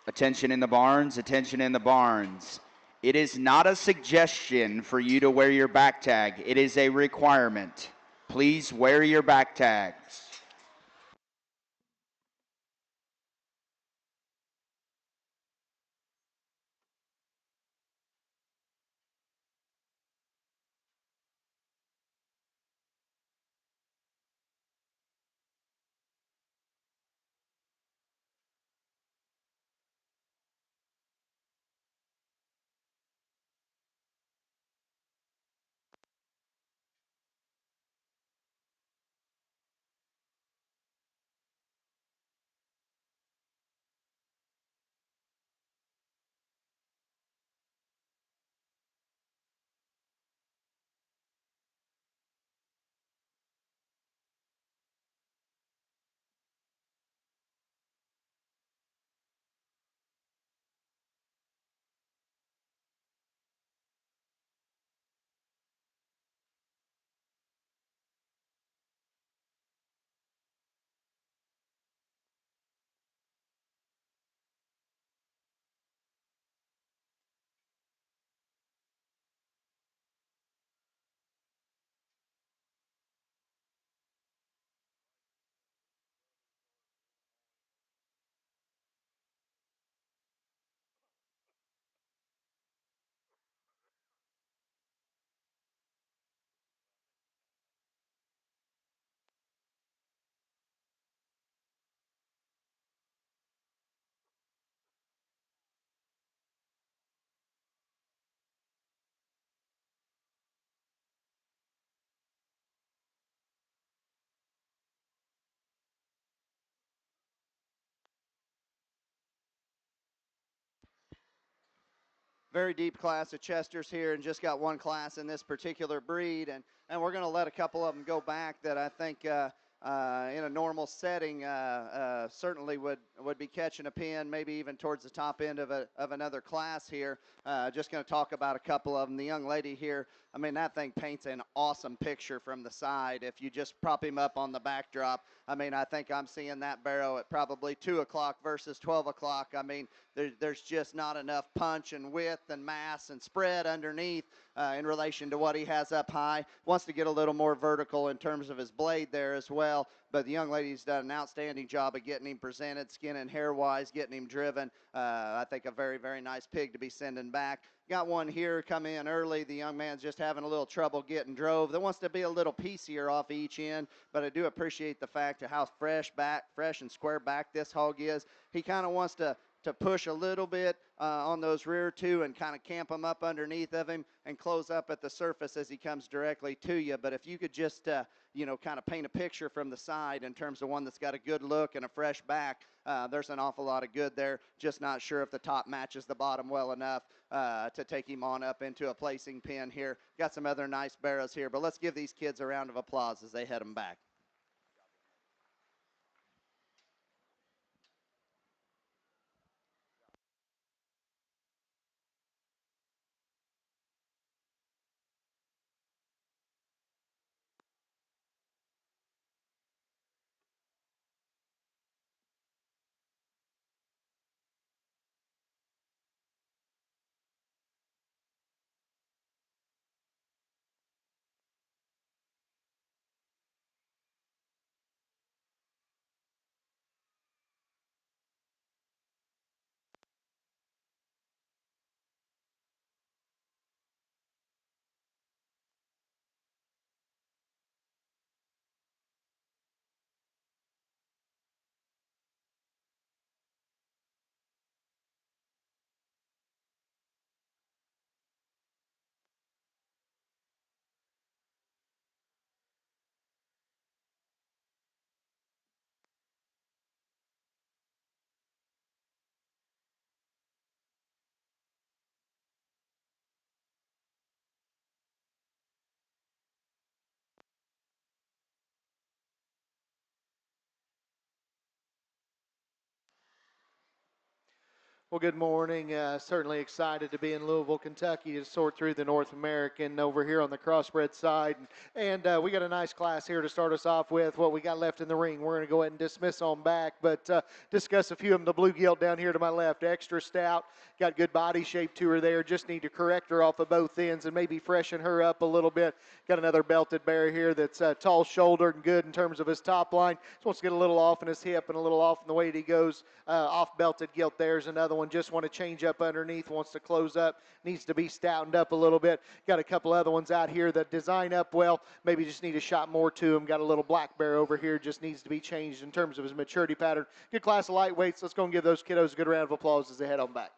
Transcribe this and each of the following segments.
Attention in the barns, attention in the barns. It is not a suggestion for you to wear your back tag. It is a requirement. Please wear your back tags. Very deep class of Chesters here, and just got one class in this particular breed, and we're going to let a couple of them go back that I think in a normal setting certainly would be catching a pin, maybe even towards the top end of another class here. Just going to talk about a couple of them. The young lady here, I mean, that thing paints an awesome picture from the side. If you just prop him up on the backdrop, I mean, I think I'm seeing that barrow at probably 2 o'clock versus 12 o'clock. I mean, there's just not enough punch and width and mass and spread underneath in relation to what he has up high. Wants to get a little more vertical in terms of his blade there as well. But the young lady's done an outstanding job of getting him presented, skin and hair-wise, getting him driven. I think a very, very nice pig to be sending back. Got one here come in early. The young man's just having a little trouble getting drove. That wants to be a little piecier off each end, but I do appreciate the fact of how fresh and square back this hog is. He kind of wants to push a little bit on those rear two and kind of camp them up underneath of him and close up at the surface as he comes directly to you. But if you could just, kind of paint a picture from the side in terms of one that's got a good look and a fresh back, there's an awful lot of good there. Just not sure if the top matches the bottom well enough to take him on up into a placing pin here. Got some other nice barrows here, but let's give these kids a round of applause as they head them back. Well, good morning. Certainly excited to be in Louisville, Kentucky to sort through the North American over here on the Crossbred side. And we got a nice class here to start us off with. What we got left in the ring, we're going to go ahead and dismiss on back, but discuss a few of them. The blue gilt down here to my left, extra stout, got good body shape to her there. Just need to correct her off of both ends and maybe freshen her up a little bit. Got another belted bear here that's tall shouldered and good in terms of his top line. Just wants to get a little off in his hip and a little off in the way that he goes. Off belted gilt, there's another one. Just want to change up underneath, wants to close up, needs to be stoutened up a little bit. Got a couple other ones out here that design up well, maybe just need a shot more to them. Got a little black bear over here, just needs to be changed in terms of his maturity pattern. Good class of lightweights. Let's go and give those kiddos a good round of applause as they head on back.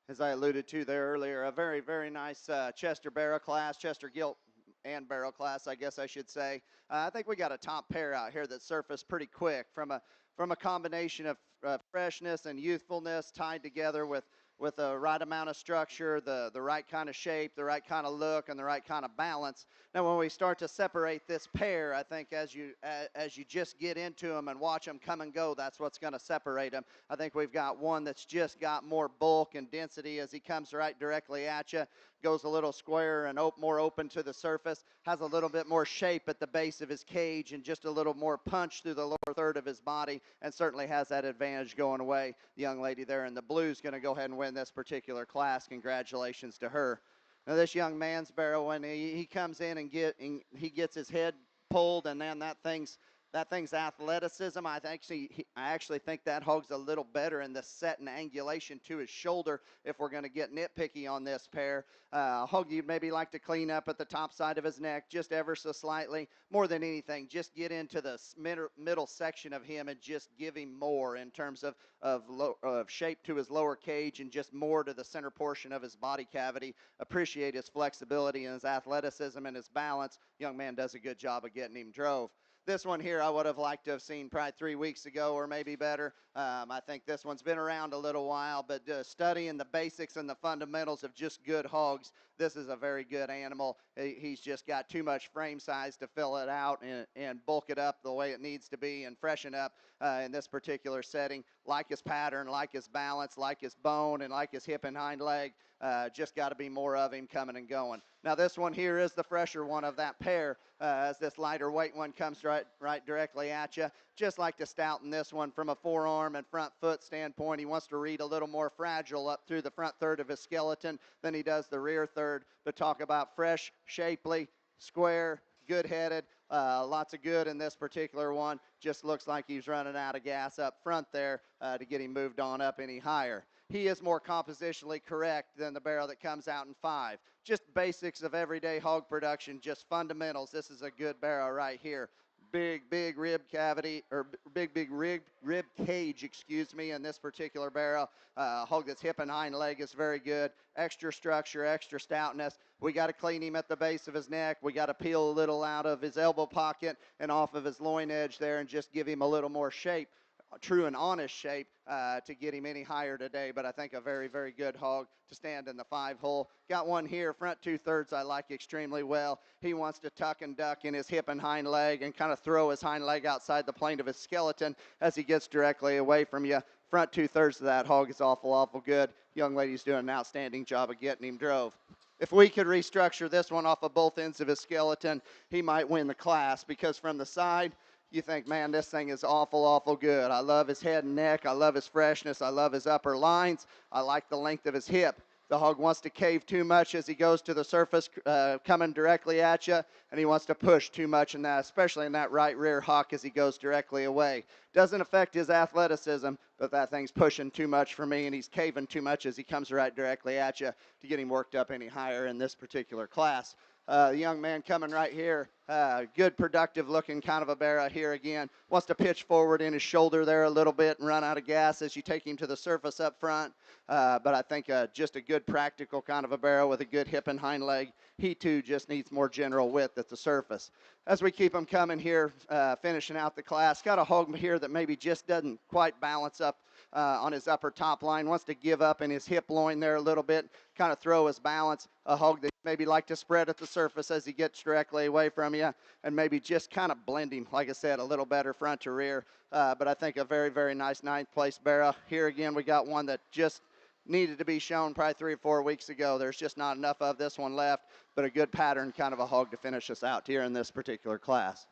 As I alluded to there earlier, a very, very nice Chester barrel class, Chester gilt and barrel class, I guess I should say. I think we got a top pair out here that surfaced pretty quick from a combination of freshness and youthfulness tied together with the right amount of structure, the right kind of shape, the right kind of look, and the right kind of balance. Now, when we start to separate this pair, I think as you just get into them and watch them come and go, that's what's going to separate them. I think we've got one that's just got more bulk and density as he comes right directly at you, goes a little square and more open to the surface, has a little bit more shape at the base of his cage and just a little more punch through the lower third of his body, and certainly has that advantage going away. The young lady there in the blue is going to go ahead and win this particular class. Congratulations to her. Now, this young man's barrel, when he comes in and he gets his head pulled, and then that thing's athleticism. I actually think that hog's a little better in the set and angulation to his shoulder if we're going to get nitpicky on this pair. Hog you'd maybe like to clean up at the top side of his neck just ever so slightly. More than anything, just get into the middle section of him and just give him more in terms of shape to his lower cage and just more to the center portion of his body cavity. Appreciate his flexibility and his athleticism and his balance. Young man does a good job of getting him drove. This one here I would have liked to have seen probably 3 weeks ago or maybe better. I think this one's been around a little while, but studying the basics and the fundamentals of just good hogs, this is a very good animal. He's just got too much frame size to fill it out and bulk it up the way it needs to be and freshen up in this particular setting. Like his pattern, like his balance, like his bone, and like his hip and hind leg. Just got to be more of him coming and going. Now this one here is the fresher one of that pair as this lighter weight one comes right directly at you. Just like to stouten this one from a forearm and front foot standpoint. He wants to read a little more fragile up through the front third of his skeleton than he does the rear third. But talk about fresh, shapely, square, good-headed. Lots of good in this particular one. Just looks like he's running out of gas up front there to get him moved on up any higher. He is more compositionally correct than the barrel that comes out in 5. Just basics of everyday hog production, just fundamentals. This is a good barrel right here. Big rib cavity, or big rib cage, excuse me, in this particular barrel. Hog that's hip and hind leg is very good. Extra structure, extra stoutness. We got to clean him at the base of his neck. We got to peel a little out of his elbow pocket and off of his loin edge there and just give him a little more shape. True and honest shape to get him any higher today, but I think a very, very good hog to stand in the 5-hole. Got one here, front 2/3 I like extremely well. He wants to tuck and duck in his hip and hind leg and kind of throw his hind leg outside the plane of his skeleton as he gets directly away from you. front 2/3 of that hog is awful good. Young lady's doing an outstanding job of getting him drove. If we could restructure this one off of both ends of his skeleton, he might win the class, because from the side, you think, man, this thing is awful good. I love his head and neck. I love his freshness. I love his upper lines. I like the length of his hip. The hog wants to cave too much as he goes to the surface, coming directly at you, and he wants to push too much in that, especially in that right rear hock as he goes directly away. Doesn't affect his athleticism, but that thing's pushing too much for me, and he's caving too much as he comes right directly at you to get him worked up any higher in this particular class. The young man coming right here, good productive looking kind of a barrow here again. Wants to pitch forward in his shoulder there a little bit and run out of gas as you take him to the surface up front. But I think just a good practical kind of a barrow with a good hip and hind leg. He too just needs more general width at the surface. As we keep him coming here, finishing out the class, got a hog here that maybe just doesn't quite balance up on his upper top line, wants to give up in his hip loin there a little bit, kind of throw his balance. A hog that maybe like to spread at the surface as he gets directly away from you, and maybe just kind of blend him, like I said, a little better front to rear. But I think a very nice ninth place barrow. Here again, we got one that just needed to be shown probably 3 or 4 weeks ago. There's just not enough of this one left, but a good pattern kind of a hog to finish us out here in this particular class.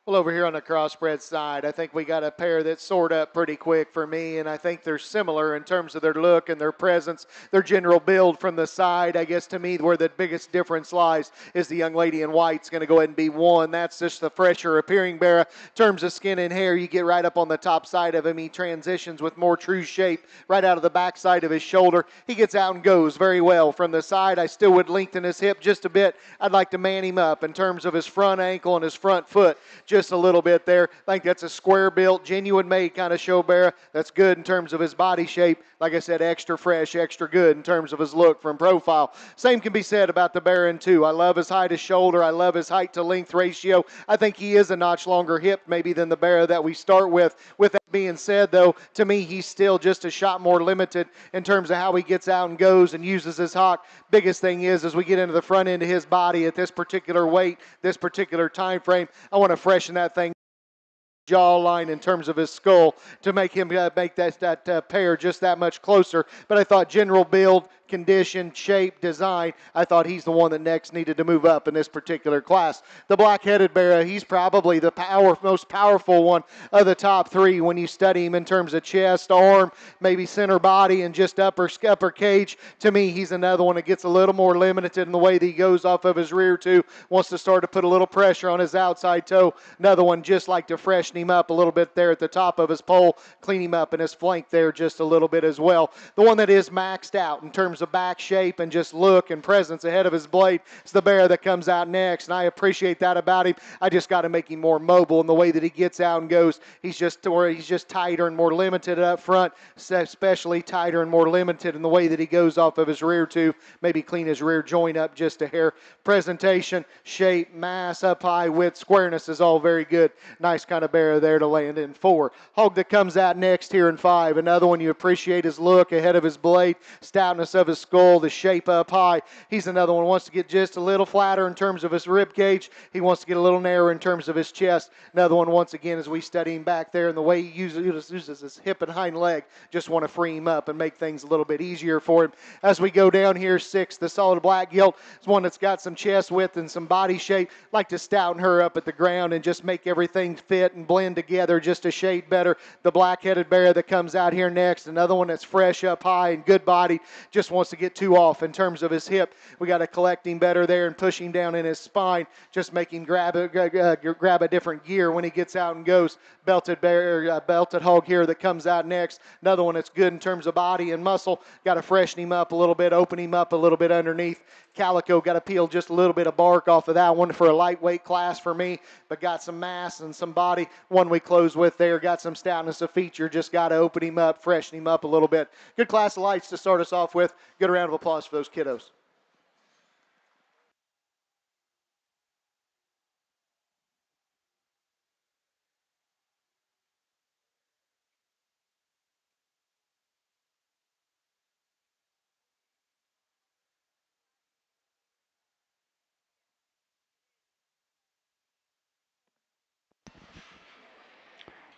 Well, over here on the crossbred side, I think we got a pair that soared up pretty quick for me, and I think they're similar in terms of their look and their presence, their general build from the side. I guess to me where the biggest difference lies is the young lady in white's going to go ahead and be one. That's just the fresher appearing barrow. In terms of skin and hair, you get right up on the top side of him. He transitions with more true shape right out of the back side of his shoulder. He gets out and goes very well. From the side, I still would lengthen his hip just a bit. I'd like to man him up in terms of his front ankle and his front foot just a little bit there. I think that's a square built, genuine made kind of show barrow. That's good in terms of his body shape. Like I said, extra fresh, extra good in terms of his look from profile. Same can be said about the Baron too. I love his height to shoulder. I love his height to length ratio. I think he is a notch longer hip maybe than the barrow that we start with. With that being said though, to me he's still just a shot more limited in terms of how he gets out and goes and uses his hock. Biggest thing is as we get into the front end of his body at this particular weight, this particular time frame, I want to freshen that thing jawline in terms of his skull to make him make that pair just that much closer. But I thought general build, condition, shape, design, I thought he's the one that next needed to move up in this particular class. The black-headed barrow, he's probably the most powerful one of the top three when you study him in terms of chest, arm, maybe center body, and just upper cage. To me, he's another one that gets a little more limited in the way that he goes off of his rear too, wants to start to put a little pressure on his outside toe. Another one just like to freshen him up a little bit there at the top of his pole, clean him up in his flank there just a little bit as well. The one that is maxed out in terms of back shape and just look and presence ahead of his blade is the barrow that comes out next, and I appreciate that about him. I just got to make him more mobile in the way that he gets out and goes. He's just tighter and more limited up front, especially tighter and more limited in the way that he goes off of his rear too. Maybe clean his rear joint up just a hair. Presentation, shape, mass, up high, width, squareness is all very good. Nice kind of barrow there to land in 4. Hog that comes out next here in 5. Another one you appreciate his look ahead of his blade, stoutness of his skull, the shape up high. He's another one who wants to get just a little flatter in terms of his rib cage. He wants to get a little narrower in terms of his chest. Another one, once again, as we study him back there and the way he uses his hip and hind leg, just want to free him up and make things a little bit easier for him. As we go down here, 6, the solid black gilt is one that's got some chest width and some body shape. Like to stouten her up at the ground and just make everything fit and blend together just a shade better. The black-headed barrow that comes out here next, another one that's fresh up high and good body, just wants to get too off in terms of his hip. We got to collect him better there and push him down in his spine, just make him grab a different gear when he gets out and goes. Belted hog here that comes out next, another one that's good in terms of body and muscle. Got to freshen him up a little bit, open him up a little bit underneath. Calico got to peel just a little bit of bark off of that one for a lightweight class for me, but got some mass and some body. One we close with there, got some stoutness of feature, just got to open him up, freshen him up a little bit. Good class of lights to start us off with. Good round of applause for those kiddos.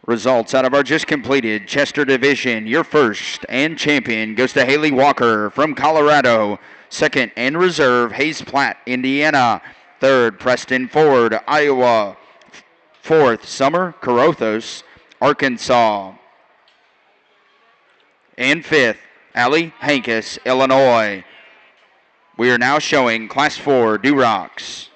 Results out of our just completed Chester division. Your first and champion goes to Haley Walker from Colorado. Second and reserve, Hayes Platt, Indiana. Third, Preston Ford, Iowa. Fourth, Summer Carothos, Arkansas. And fifth, Allie Hankus, Illinois. We are now showing Class 4 Durocs.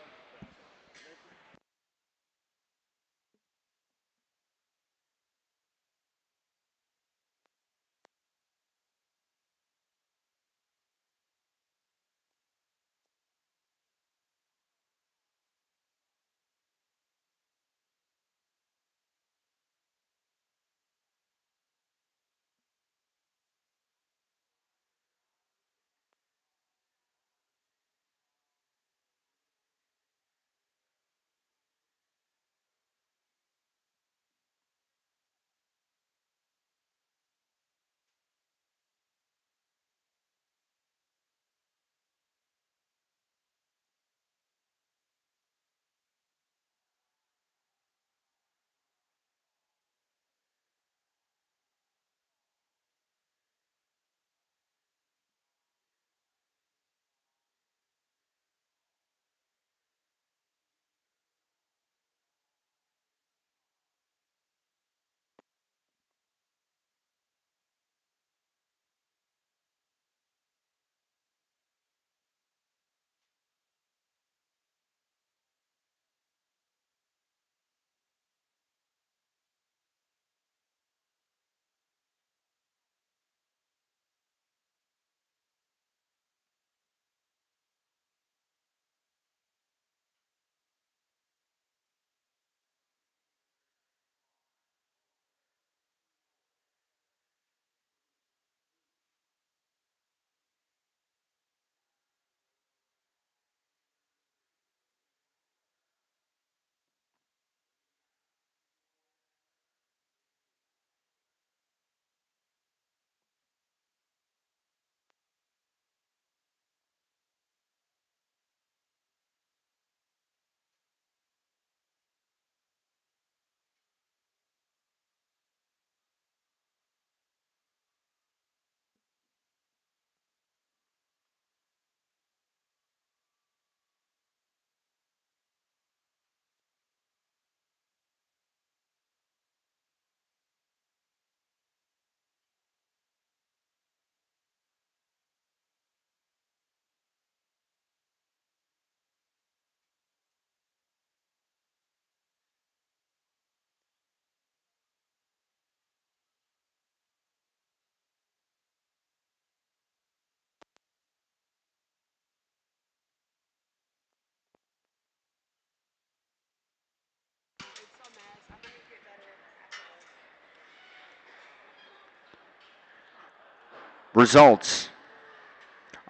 Results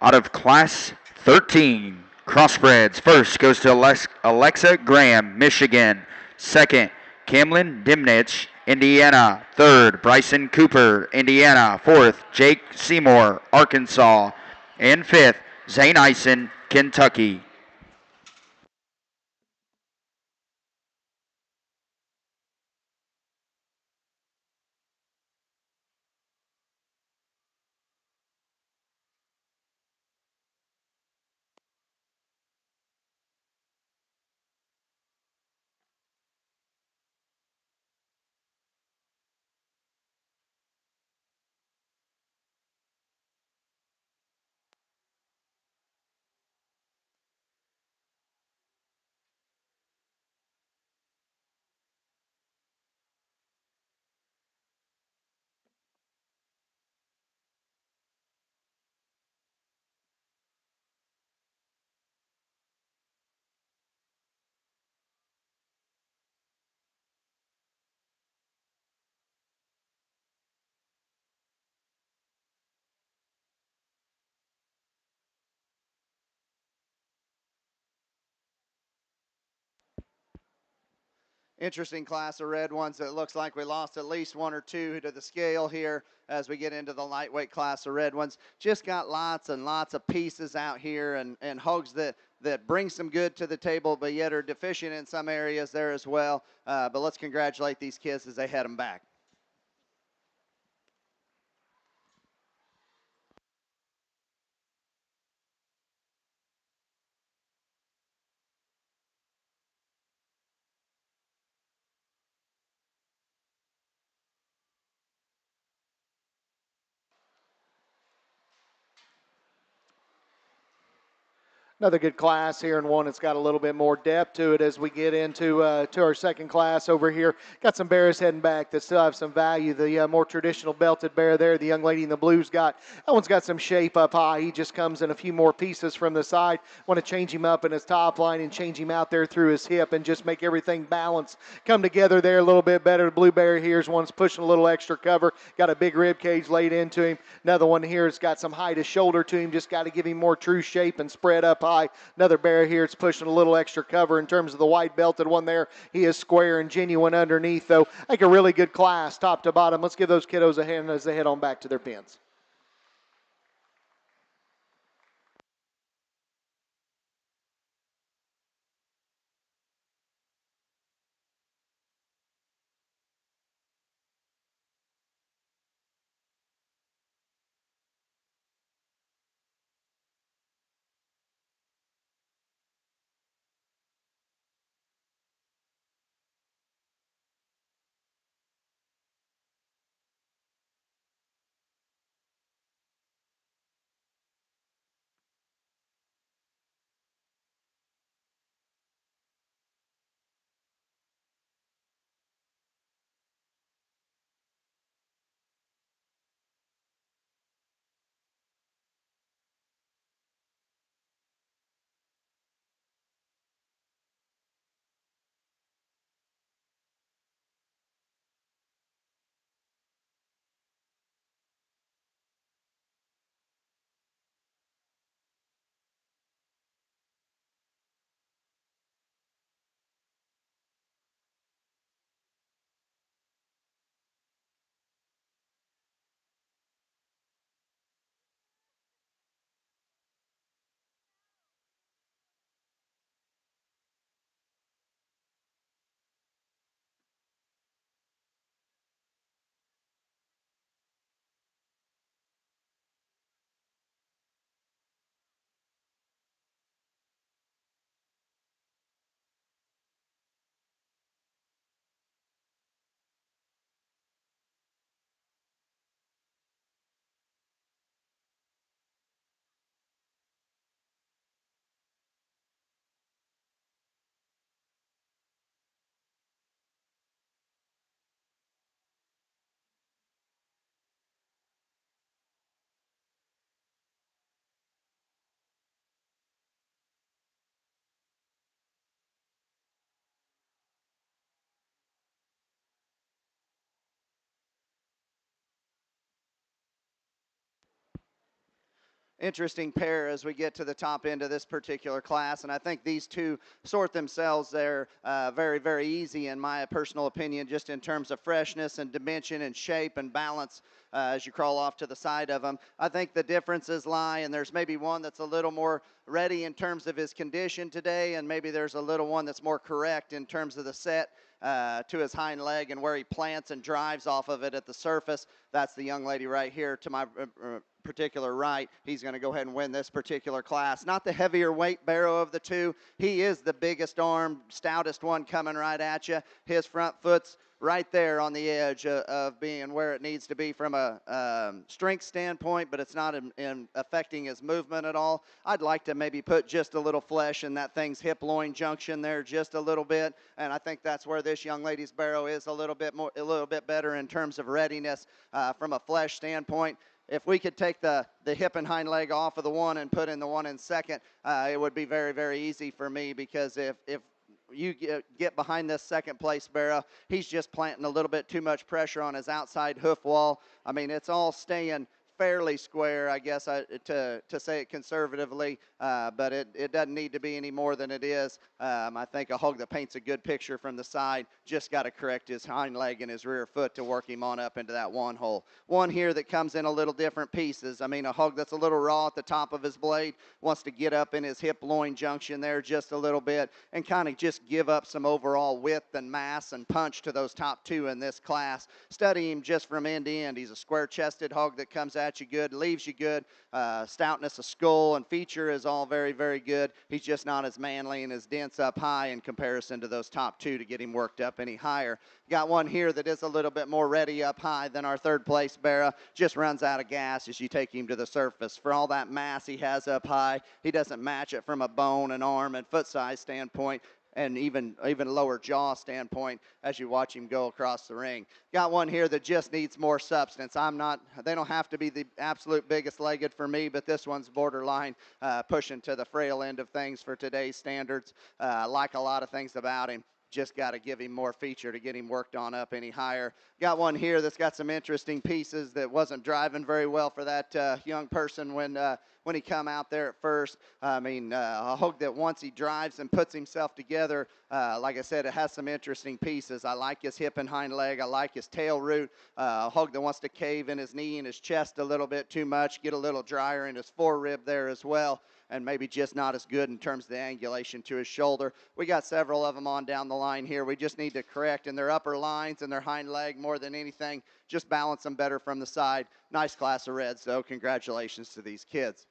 out of Class 13, Crossbreds. First goes to Alexa Graham, Michigan. Second, Camlin Dimnich, Indiana. Third, Bryson Cooper, Indiana. Fourth, Jake Seymour, Arkansas. And fifth, Zane Eisen, Kentucky. Interesting class of red ones. It looks like we lost at least one or two to the scale here as we get into the lightweight class of red ones. Just got lots and lots of pieces out here and hogs that bring some good to the table, but yet are deficient in some areas there as well. But let's congratulate these kids as they head them back. Another good class here, and one that's got a little bit more depth to it as we get into to our second class over here. Got some bears heading back that still have some value. The more traditional belted bear there, the young lady in the blue's got, that one's got some shape up high. He just comes in a few more pieces from the side. Want to change him up in his top line and change him out there through his hip and just make everything balance, come together there a little bit better. The blue bear here's one's pushing a little extra cover, got a big rib cage laid into him. Another one here has got some height of shoulder to him, just got to give him more true shape and spread up high. Another bear here, it's pushing a little extra cover in terms of the white belted one there. He is square and genuine underneath, though. I think a really good class, top to bottom. Let's give those kiddos a hand as they head on back to their pens. Interesting pair as we get to the top end of this particular class. And I think these two sort themselves there very, very easy in my personal opinion, just in terms of freshness and dimension and shape and balance as you crawl off to the side of them. I think the differences lie, and there's maybe one that's a little more ready in terms of his condition today, and maybe there's a little one that's more correct in terms of the set to his hind leg and where he plants and drives off of it at the surface. That's the young lady right here to my particular right. He's going to go ahead and win this particular class. Not the heavier weight barrow of the two. He is the biggest arm, stoutest one coming right at you. His front foot's right there on the edge of being where it needs to be from a strength standpoint, but it's not in affecting his movement at all. I'd like to maybe put just a little flesh in that thing's hip-loin junction there, just a little bit, and I think that's where this young lady's barrow is a little bit better in terms of readiness from a flesh standpoint. If we could take the hip and hind leg off of the one and put in the one in second, it would be very, very easy for me, because if you get behind this second place barrow, he's just planting a little bit too much pressure on his outside hoof wall. I mean, it's all staying fairly square, I guess, to say it conservatively, but it doesn't need to be any more than it is. I think a hog that paints a good picture from the side just got to correct his hind leg and his rear foot to work him on up into that one hole. One here that comes in a little different pieces. I mean, a hog that's a little raw at the top of his blade wants to get up in his hip-loin junction there just a little bit and kind of just give up some overall width and mass and punch to those top two in this class. Study him just from end to end. He's a square-chested hog that comes at you good, leaves you good. Stoutness of skull and feature is all very, very good. He's just not as manly and as dense up high in comparison to those top two to get him worked up any higher. Got one here that is a little bit more ready up high than our third place Barra. Just runs out of gas as you take him to the surface. For all that mass he has up high, he doesn't match it from a bone and arm and foot size standpoint, and even lower jaw standpoint as you watch him go across the ring. Got one here that just needs more substance. They don't have to be the absolute biggest legged for me, but this one's borderline pushing to the frail end of things for today's standards. Like a lot of things about him. Just got to give him more feature to get him worked on up any higher. Got one here that's got some interesting pieces that wasn't driving very well for that young person when he come out there at first. I mean, a hog that once he drives and puts himself together, like I said, it has some interesting pieces. I like his hip and hind leg. I like his tail root. A hog that wants to cave in his knee and his chest a little bit too much, get a little drier in his forerib there as well, and maybe just not as good in terms of the angulation to his shoulder. We got several of them on down the line here. We just need to correct in their upper lines and their hind leg more than anything. Just balance them better from the side. Nice class of reds, though. Congratulations to these kids.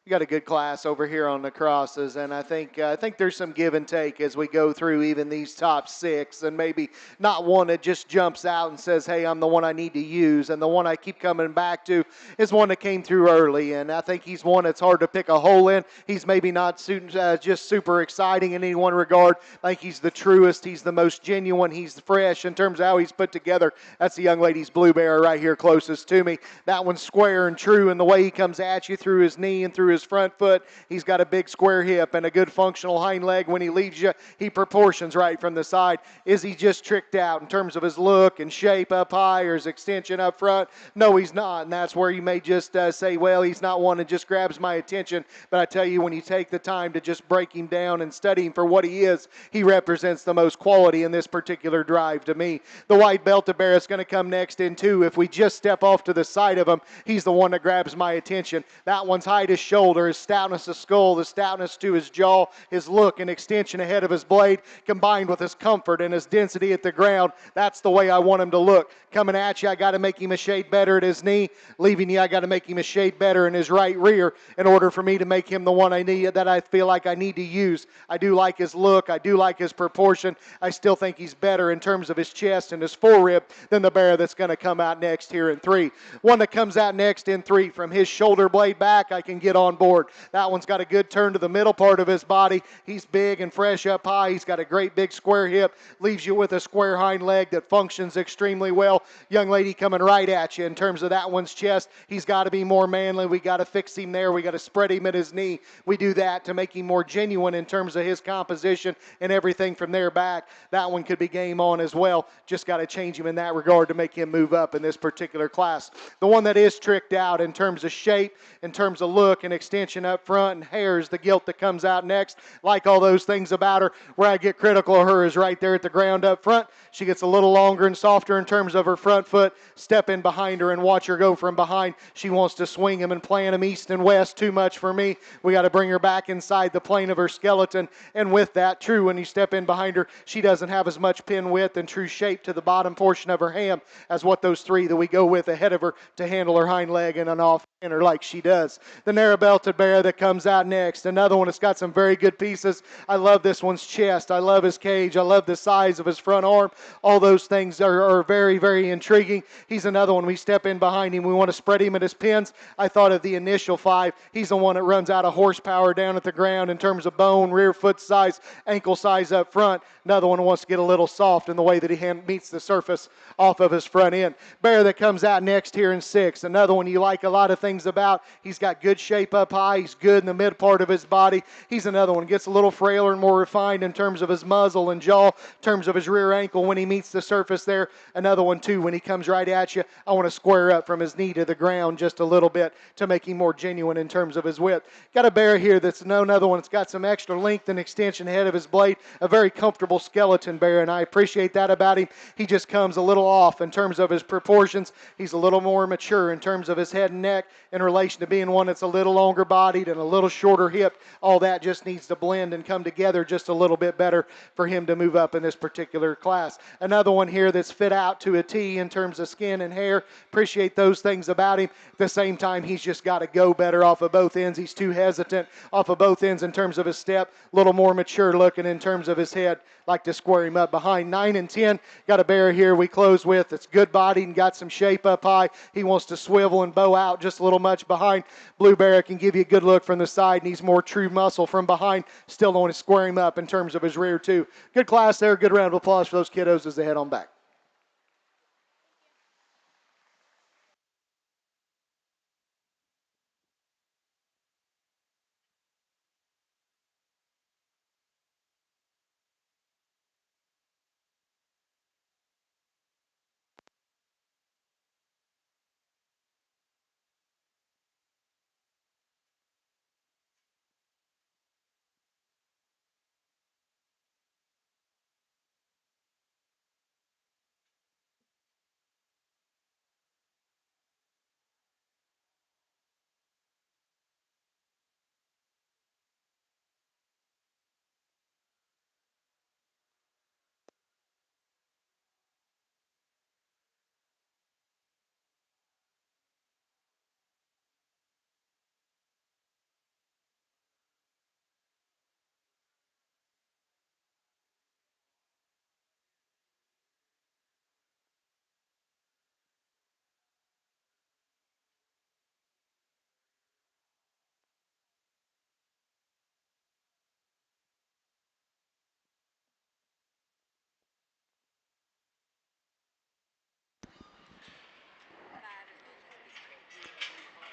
You got a good class over here on the crosses, and I think there's some give and take as we go through even these top six, and maybe not one that just jumps out and says, hey, I'm the one I need to use, and the one I keep coming back to is one that came through early, and I think he's one that's hard to pick a hole in. He's maybe not just super exciting in any one regard. I think he's the truest, he's the most genuine, he's fresh in terms of how he's put together. That's the young lady's Blue Bear right here closest to me. That one's square and true in the way he comes at you through his knee and through his front foot. He's got a big square hip and a good functional hind leg. When he leaves you, he proportions right from the side. Is he just tricked out in terms of his look and shape up high or his extension up front? No, he's not, and that's where you may just say, well, he's not one that just grabs my attention. But I tell you, when you take the time to just break him down and study him for what he is, he represents the most quality in this particular drive to me. The white belted bear is going to come next in two. If we just step off to the side of him, he's the one that grabs my attention. That one's high to shoulder, his stoutness of skull, the stoutness to his jaw, his look and extension ahead of his blade, combined with his comfort and his density at the ground. That's the way I want him to look. Coming at you, I got to make him a shade better at his knee. Leaving you, I got to make him a shade better in his right rear in order for me to make him the one I need, that I feel like I need to use. I do like his look. I do like his proportion. I still think he's better in terms of his chest and his forerib than the bear that's going to come out next here in three. One that comes out next in three, from his shoulder blade back, I can get on board. That one's got a good turn to the middle part of his body. He's big and fresh up high. He's got a great big square hip. Leaves you with a square hind leg that functions extremely well. Young lady coming right at you in terms of that one's chest. He's got to be more manly. We got to fix him there. We got to spread him at his knee. We do that to make him more genuine in terms of his composition and everything from there back. That one could be game on as well. Just got to change him in that regard to make him move up in this particular class. The one that is tricked out in terms of shape, in terms of look and extension up front, and hair is the gilt that comes out next. Like all those things about her. Where I get critical of her is right there at the ground up front. She gets a little longer and softer in terms of her front foot. Step in behind her and watch her go from behind. She wants to swing him and plant him east and west. Too much for me. We got to bring her back inside the plane of her skeleton. And with that, true, when you step in behind her, she doesn't have as much pin width and true shape to the bottom portion of her ham as what those three that we go with ahead of her to handle her hind leg and an off-hander like she does. The narrow-belted bear that comes out next. Another one that's got some very good pieces. I love this one's chest. I love his cage. I love the size of his front arm. All those things are very, very intriguing. He's another one. We step in behind him. We want to spread him at his pins. I thought of the initial five. He's the one that runs out of horsepower down at the ground in terms of bone, rear foot size, ankle size up front. Another one wants to get a little soft in the way that he meets the surface off of his front end. Bear that comes out next here in six. Another one you like a lot of things about. He's got good shape up high. He's good in the mid part of his body. He's another one. Gets a little frailer and more refined in terms of his muzzle and jaw, in terms of his rear ankle when he meets the surface there. Another one, too, when he comes right at you, I want to square up from his knee to the ground just a little bit to make him more genuine in terms of his width. Got a bear here that's another one that's got some extra length and extension ahead of his blade. A very comfortable skeleton bear, and I appreciate that about him. He just comes a little off in terms of his proportions. He's a little more mature in terms of his head and neck in relation to being one that's a little longer bodied and a little shorter hipped. All that just needs to blend and come together just a little bit better for him to move up in this particular class. Another one here that's fit out to a T in terms of skin and hair. Appreciate those things about him. At the same time, he's just got to go better off of both ends. He's too hesitant off of both ends in terms of his step. A little more mature looking in terms of his head. Like to square him up behind 9 and 10. Got a bear here we close with. It's good bodied and got some shape up high. He wants to swivel and bow out just a little much behind. Blue bear can give you a good look from the side, and he's more true muscle from behind. Still want to square him up in terms of his rear too. Good class there. Good round of applause for those kiddos as they head on back.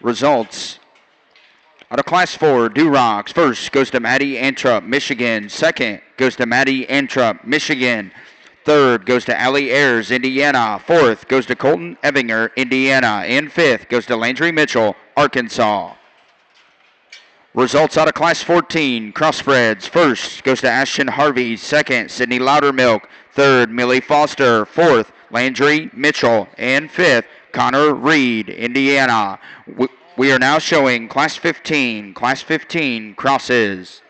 Results. Out of Class 4, Duroc. First goes to Maddie Antrup, Michigan. Second goes to Maddie Antrup, Michigan. Third goes to Allie Ayers, Indiana. Fourth goes to Colton Evinger, Indiana. And fifth goes to Landry Mitchell, Arkansas. Results out of Class 14, Crossbreds. First goes to Ashton Harvey. Second, Sydney Loudermilk. Third, Millie Foster. Fourth, Landry Mitchell. And fifth, Connor Reed, Indiana. We are now showing Class 15 crosses.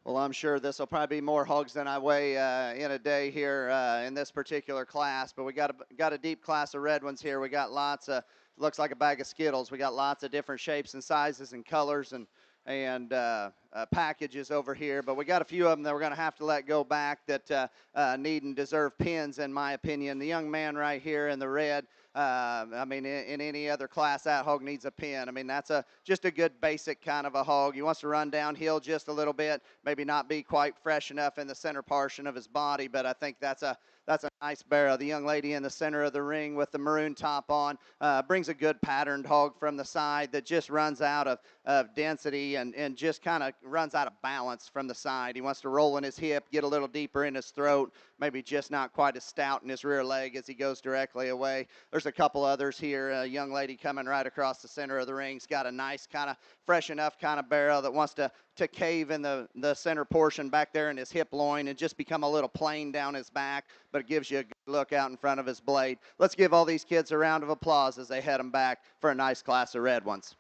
Well, I'm sure this will probably be more hogs than I weigh in a day here in this particular class. But we got a deep class of red ones here. We got lots of, looks like a bag of Skittles. We got lots of different shapes and sizes and colors and packages over here. But we got a few of them that we're going to have to let go back that need and deserve pins, in my opinion. The young man right here in the red, I mean, in any other class, that hog needs a pin. I mean, that's just a good basic kind of a hog. He wants to run downhill just a little bit, maybe not be quite fresh enough in the center portion of his body, but I think that's a nice barrow. The young lady in the center of the ring with the maroon top on brings a good patterned hog from the side that just runs out of density and just kind of runs out of balance from the side. He wants to roll in his hip, get a little deeper in his throat, maybe just not quite as stout in his rear leg as he goes directly away. There's a couple others here. A young lady coming right across the center of the ring's got a nice kind of fresh enough kind of barrow that wants to cave in the center portion back there in his hip loin and just become a little plain down his back, but it gives you a good look out in front of his blade. Let's give all these kids a round of applause as they head them back for a nice class of red ones.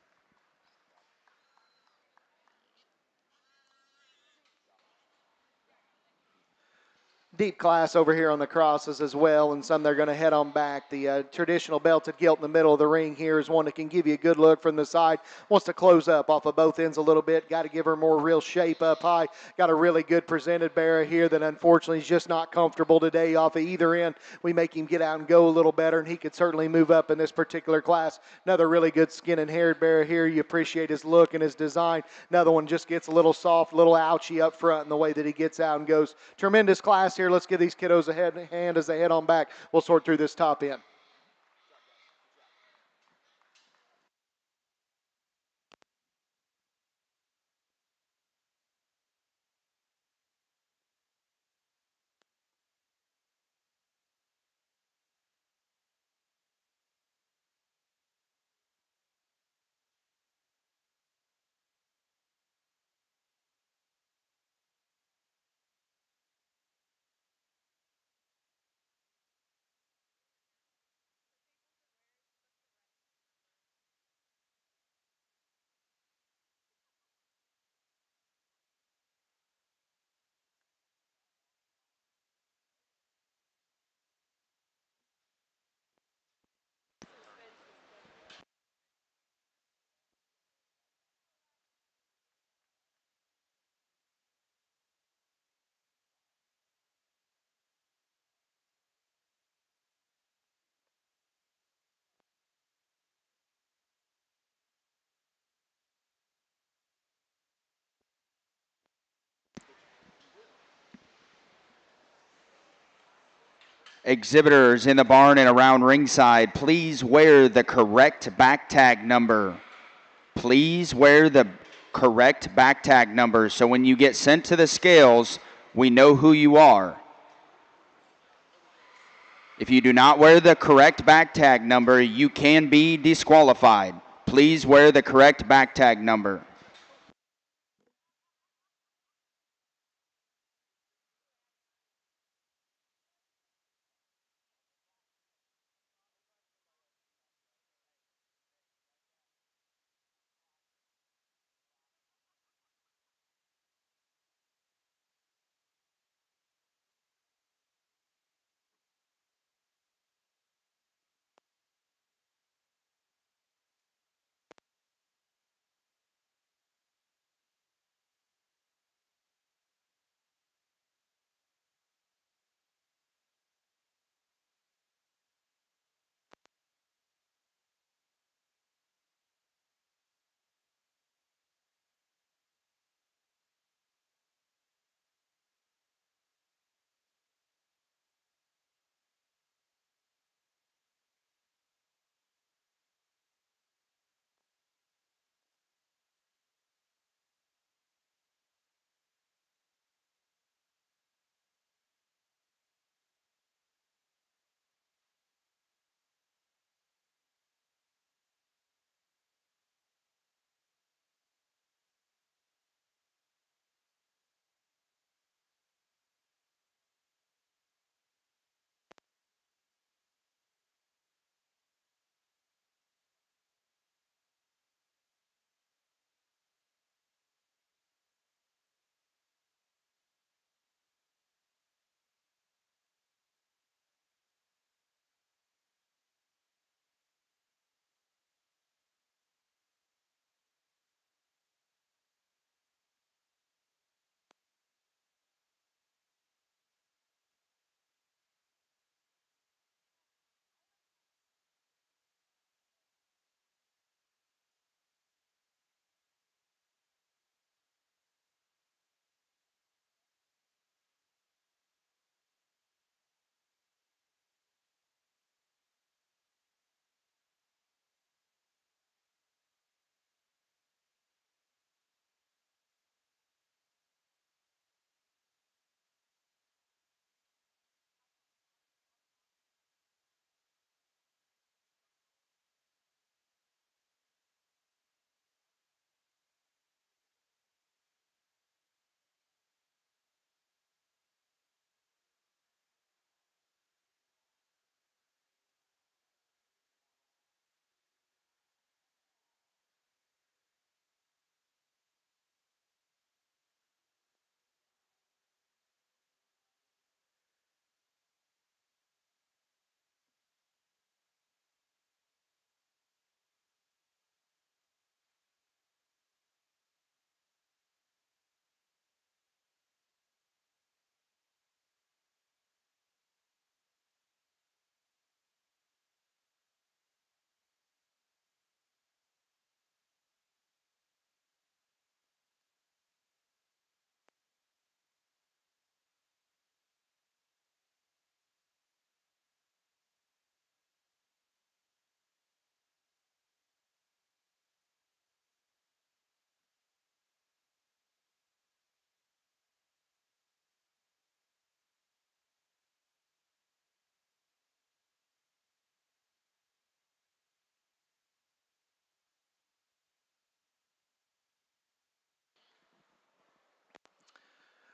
Deep class over here on the crosses as well, and some they're going to head on back. The traditional belted gilt in the middle of the ring here is one that can give you a good look from the side. Wants to close up off of both ends a little bit. Got to give her more real shape up high. Got a really good presented barrow here that unfortunately is just not comfortable today off of either end. We make him get out and go a little better, and he could certainly move up in this particular class. Another really good skin and haired barrow here. You appreciate his look and his design. Another one just gets a little soft, a little ouchy up front in the way that he gets out and goes. Tremendous class here. Let's give these kiddos a hand as they head on back. We'll sort through this top end. Exhibitors in the barn and around ringside, please wear the correct back tag number. Please wear the correct back tag number so when you get sent to the scales, we know who you are. If you do not wear the correct back tag number, you can be disqualified. Please wear the correct back tag number.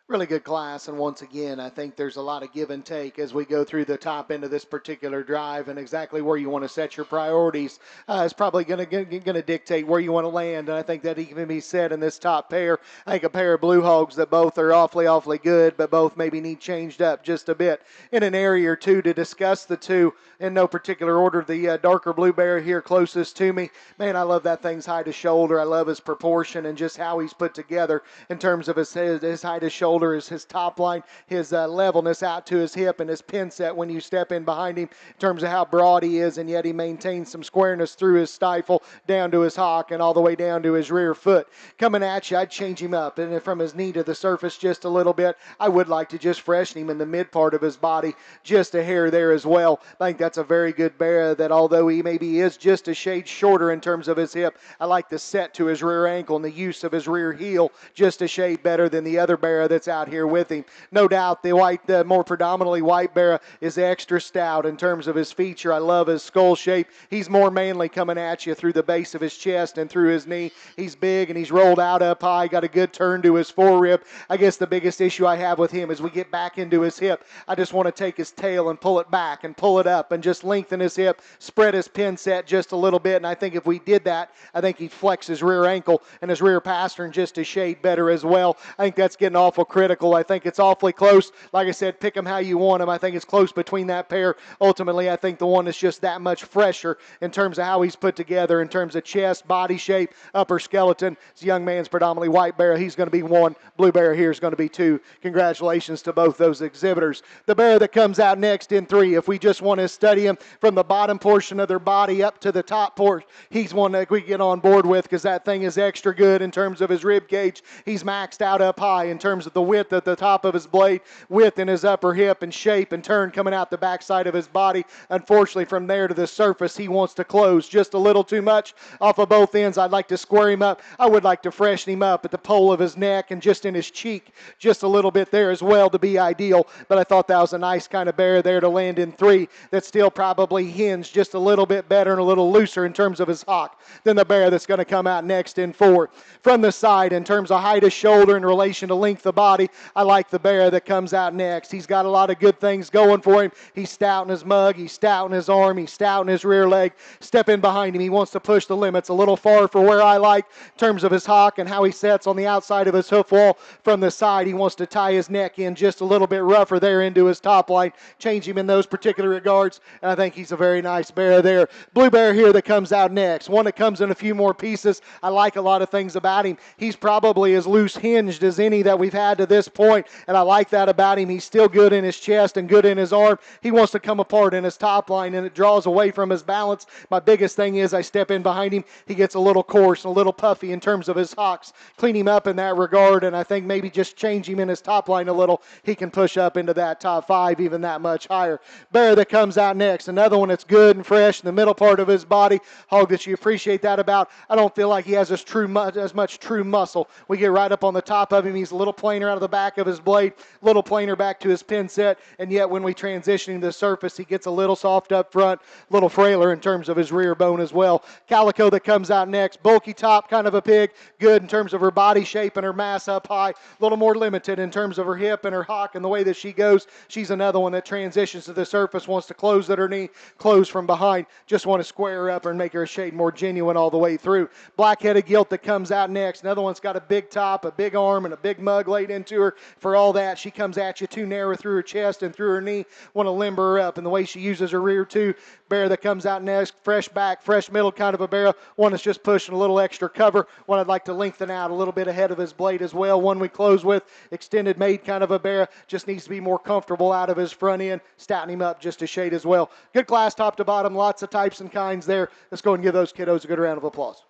Really good class, and once again, I think there's a lot of give and take as we go through the top end of this particular drive, and exactly where you want to set your priorities is probably going to dictate where you want to land. And I think that even be said in this top pair. I think a pair of Blue Hogs that both are awfully good, but both maybe need changed up just a bit in an area or two. To discuss the two in no particular order, the darker blue bear here closest to me, man, I love that thing's height to shoulder. I love his proportion and just how he's put together in terms of his height to shoulder. Is his top line, his levelness out to his hip, and his pin set when you step in behind him in terms of how broad he is, and yet he maintains some squareness through his stifle down to his hock and all the way down to his rear foot. Coming at you, I'd change him up, and from his knee to the surface just a little bit. I would like to just freshen him in the mid part of his body, just a hair there as well. I think that's a very good bear that, although he maybe is just a shade shorter in terms of his hip, I like the set to his rear ankle and the use of his rear heel just a shade better than the other bear that's out here with him. No doubt the more predominantly white bear is extra stout in terms of his feature. I love his skull shape. He's more manly coming at you through the base of his chest and through his knee. He's big and he's rolled out up high, got a good turn to his forerib. I guess the biggest issue I have with him is we get back into his hip. I just want to take his tail and pull it back and pull it up and just lengthen his hip, spread his pin set just a little bit, and I think if we did that, I think he'd flex his rear ankle and his rear pastern just a shade better as well. I think that's getting awful critical. I think it's awfully close. Like I said, pick them how you want them. I think it's close between that pair. Ultimately, I think the one that's just that much fresher in terms of how he's put together, in terms of chest, body shape, upper skeleton. This young man's predominantly white bear. He's going to be 1. Blue bear here is going to be 2. Congratulations to both those exhibitors. The bear that comes out next in 3, if we just want to study him from the bottom portion of their body up to the top portion, he's one that we get on board with because that thing is extra good in terms of his rib cage. He's maxed out up high in terms of the width at the top of his blade, width in his upper hip, and shape and turn coming out the backside of his body. Unfortunately, from there to the surface, he wants to close just a little too much off of both ends. I'd like to square him up. I would like to freshen him up at the pole of his neck and just in his cheek, just a little bit there as well to be ideal. But I thought that was a nice kind of bear there to land in 3 that still probably hinged just a little bit better and a little looser in terms of his hock than the bear that's going to come out next in 4. From the side, in terms of height of shoulder in relation to length of body, I like the bear that comes out next. He's got a lot of good things going for him. He's stout in his mug. He's stout in his arm. He's stout in his rear leg. Step in behind him. He wants to push the limits a little far for where I like in terms of his hock and how he sets on the outside of his hoof wall. From the side, he wants to tie his neck in just a little bit rougher there into his top line, change him in those particular regards, and I think he's a very nice bear there. Blue bear here that comes out next. One that comes in a few more pieces. I like a lot of things about him. He's probably as loose hinged as any that we've had to this point, and I like that about him. He's still good in his chest and good in his arm. He wants to come apart in his top line, and it draws away from his balance. My biggest thing is I step in behind him. He gets a little coarse and a little puffy in terms of his hocks. Clean him up in that regard, and I think maybe just change him in his top line a little. He can push up into that top 5, even that much higher. Bear that comes out next, another one that's good and fresh in the middle part of his body. Hog that you appreciate that about. I don't feel like he has as much true muscle. We get right up on the top of him. He's a little plainer out of the back of his blade, a little plainer back to his pin set, and yet when we transition him to the surface, he gets a little soft up front, a little frailer in terms of his rear bone as well. Calico that comes out next, bulky top, kind of a pig, good in terms of her body shape and her mass up high, a little more limited in terms of her hip and her hock and the way that she goes. She's another one that transitions to the surface, wants to close at her knee, close from behind, just want to square her up and make her a shade more genuine all the way through. Black-headed gilt that comes out next, another one's got a big top, a big arm, and a big mug laid into her. For all that, she comes at you too narrow through her chest and through her knee, want to limber her up, and the way she uses her rear too. Bear that comes out next, fresh back, fresh middle kind of a bear, one that's just pushing a little extra cover, one I'd like to lengthen out a little bit ahead of his blade as well, one we close with, extended made kind of a bear, just needs to be more comfortable out of his front end, stouten him up just a shade as well. Good class top to bottom, lots of types and kinds there. Let's go and give those kiddos a good round of applause.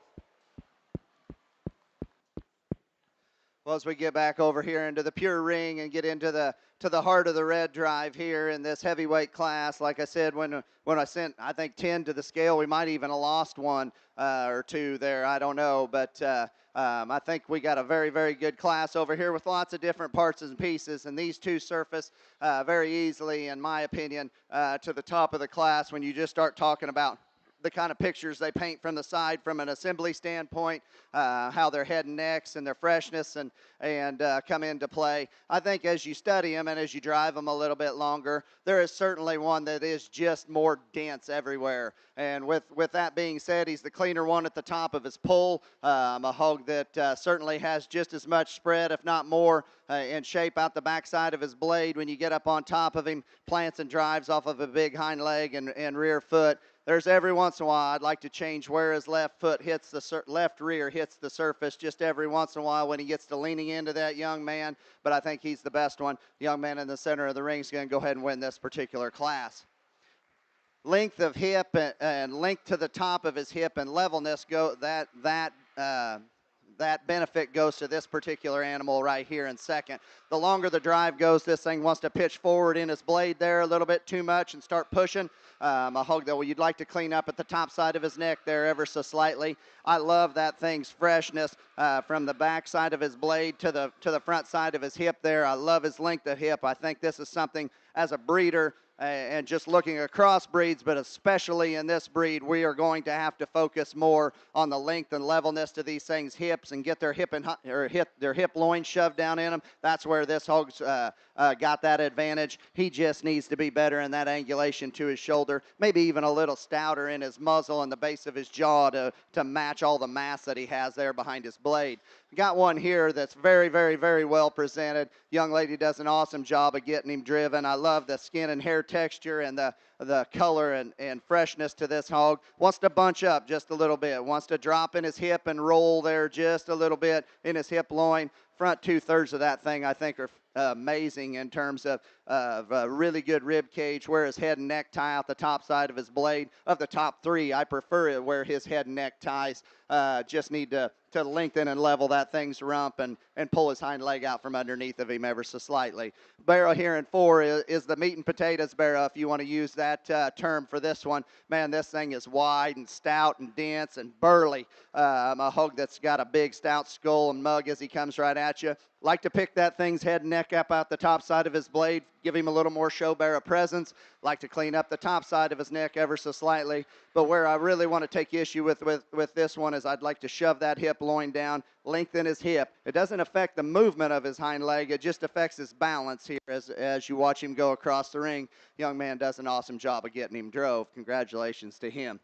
Well, as we get back over here into the pure ring and get into the heart of the red drive here in this heavyweight class, like I said, when I sent, I think, 10 to the scale, we might even have lost one or two there. I don't know, but I think we got a very, very good class over here with lots of different parts and pieces, and these two surface very easily, in my opinion, to the top of the class when you just start talking about the kind of pictures they paint from the side from an assembly standpoint, how their head and necks and their freshness and come into play. I think as you study them and as you drive them a little bit longer, there is certainly one that is just more dense everywhere. And with that being said, he's the cleaner one at the top of his pull, a hog that certainly has just as much spread, if not more, in shape out the backside of his blade. When you get up on top of him, plants and drives off of a big hind leg and rear foot. There's every once in a while I'd like to change where his left foot hits the left rear hits the surface just every once in a while when he gets to leaning into that young man. But I think he's the best one. Young man in the center of the ring is going to go ahead and win this particular class. Length of hip and length to the top of his hip and levelness that benefit goes to this particular animal right here in second. The longer the drive goes, this thing wants to pitch forward in his blade there a little bit too much and start pushing. A hog that you'd like to clean up at the top side of his neck there ever so slightly. I love that thing's freshness from the back side of his blade to the front side of his hip there. I love his length of hip. I think this is something as a breeder and just looking across breeds, but especially in this breed, we are going to have to focus more on the length and levelness to these things' hips and get their hip loin shoved down in them. That's where this hog's got that advantage. He just needs to be better in that angulation to his shoulder, maybe even a little stouter in his muzzle and the base of his jaw to match all the mass that he has there behind his blade. Got one here that's very, very, very well presented. Young lady does an awesome job of getting him driven. I love the skin and hair texture and the color and freshness to this hog. Wants to bunch up just a little bit. Wants to drop in his hip and roll there just a little bit in his hip loin. Front 2/3 of that thing I think are amazing in terms of a really good rib cage, where his head and neck tie out the top side of his blade. Of the top three, I prefer it where his head and neck ties. Just need to lengthen and level that thing's rump and pull his hind leg out from underneath of him ever so slightly. Barrow here in 4 is the meat and potatoes barrow, if you want to use that term for this one. Man, this thing is wide and stout and dense and burly. A hog that's got a big stout skull and mug as he comes right at you. Like to pick that thing's head and neck up out the top side of his blade, give him a little more show barrow presence. Like to clean up the top side of his neck ever so slightly. But where I really want to take issue with this one is I'd like to shove that hip loin down, lengthen his hip. It doesn't affect the movement of his hind leg. It just affects his balance here as you watch him go across the ring. Young man does an awesome job of getting him drove. Congratulations to him.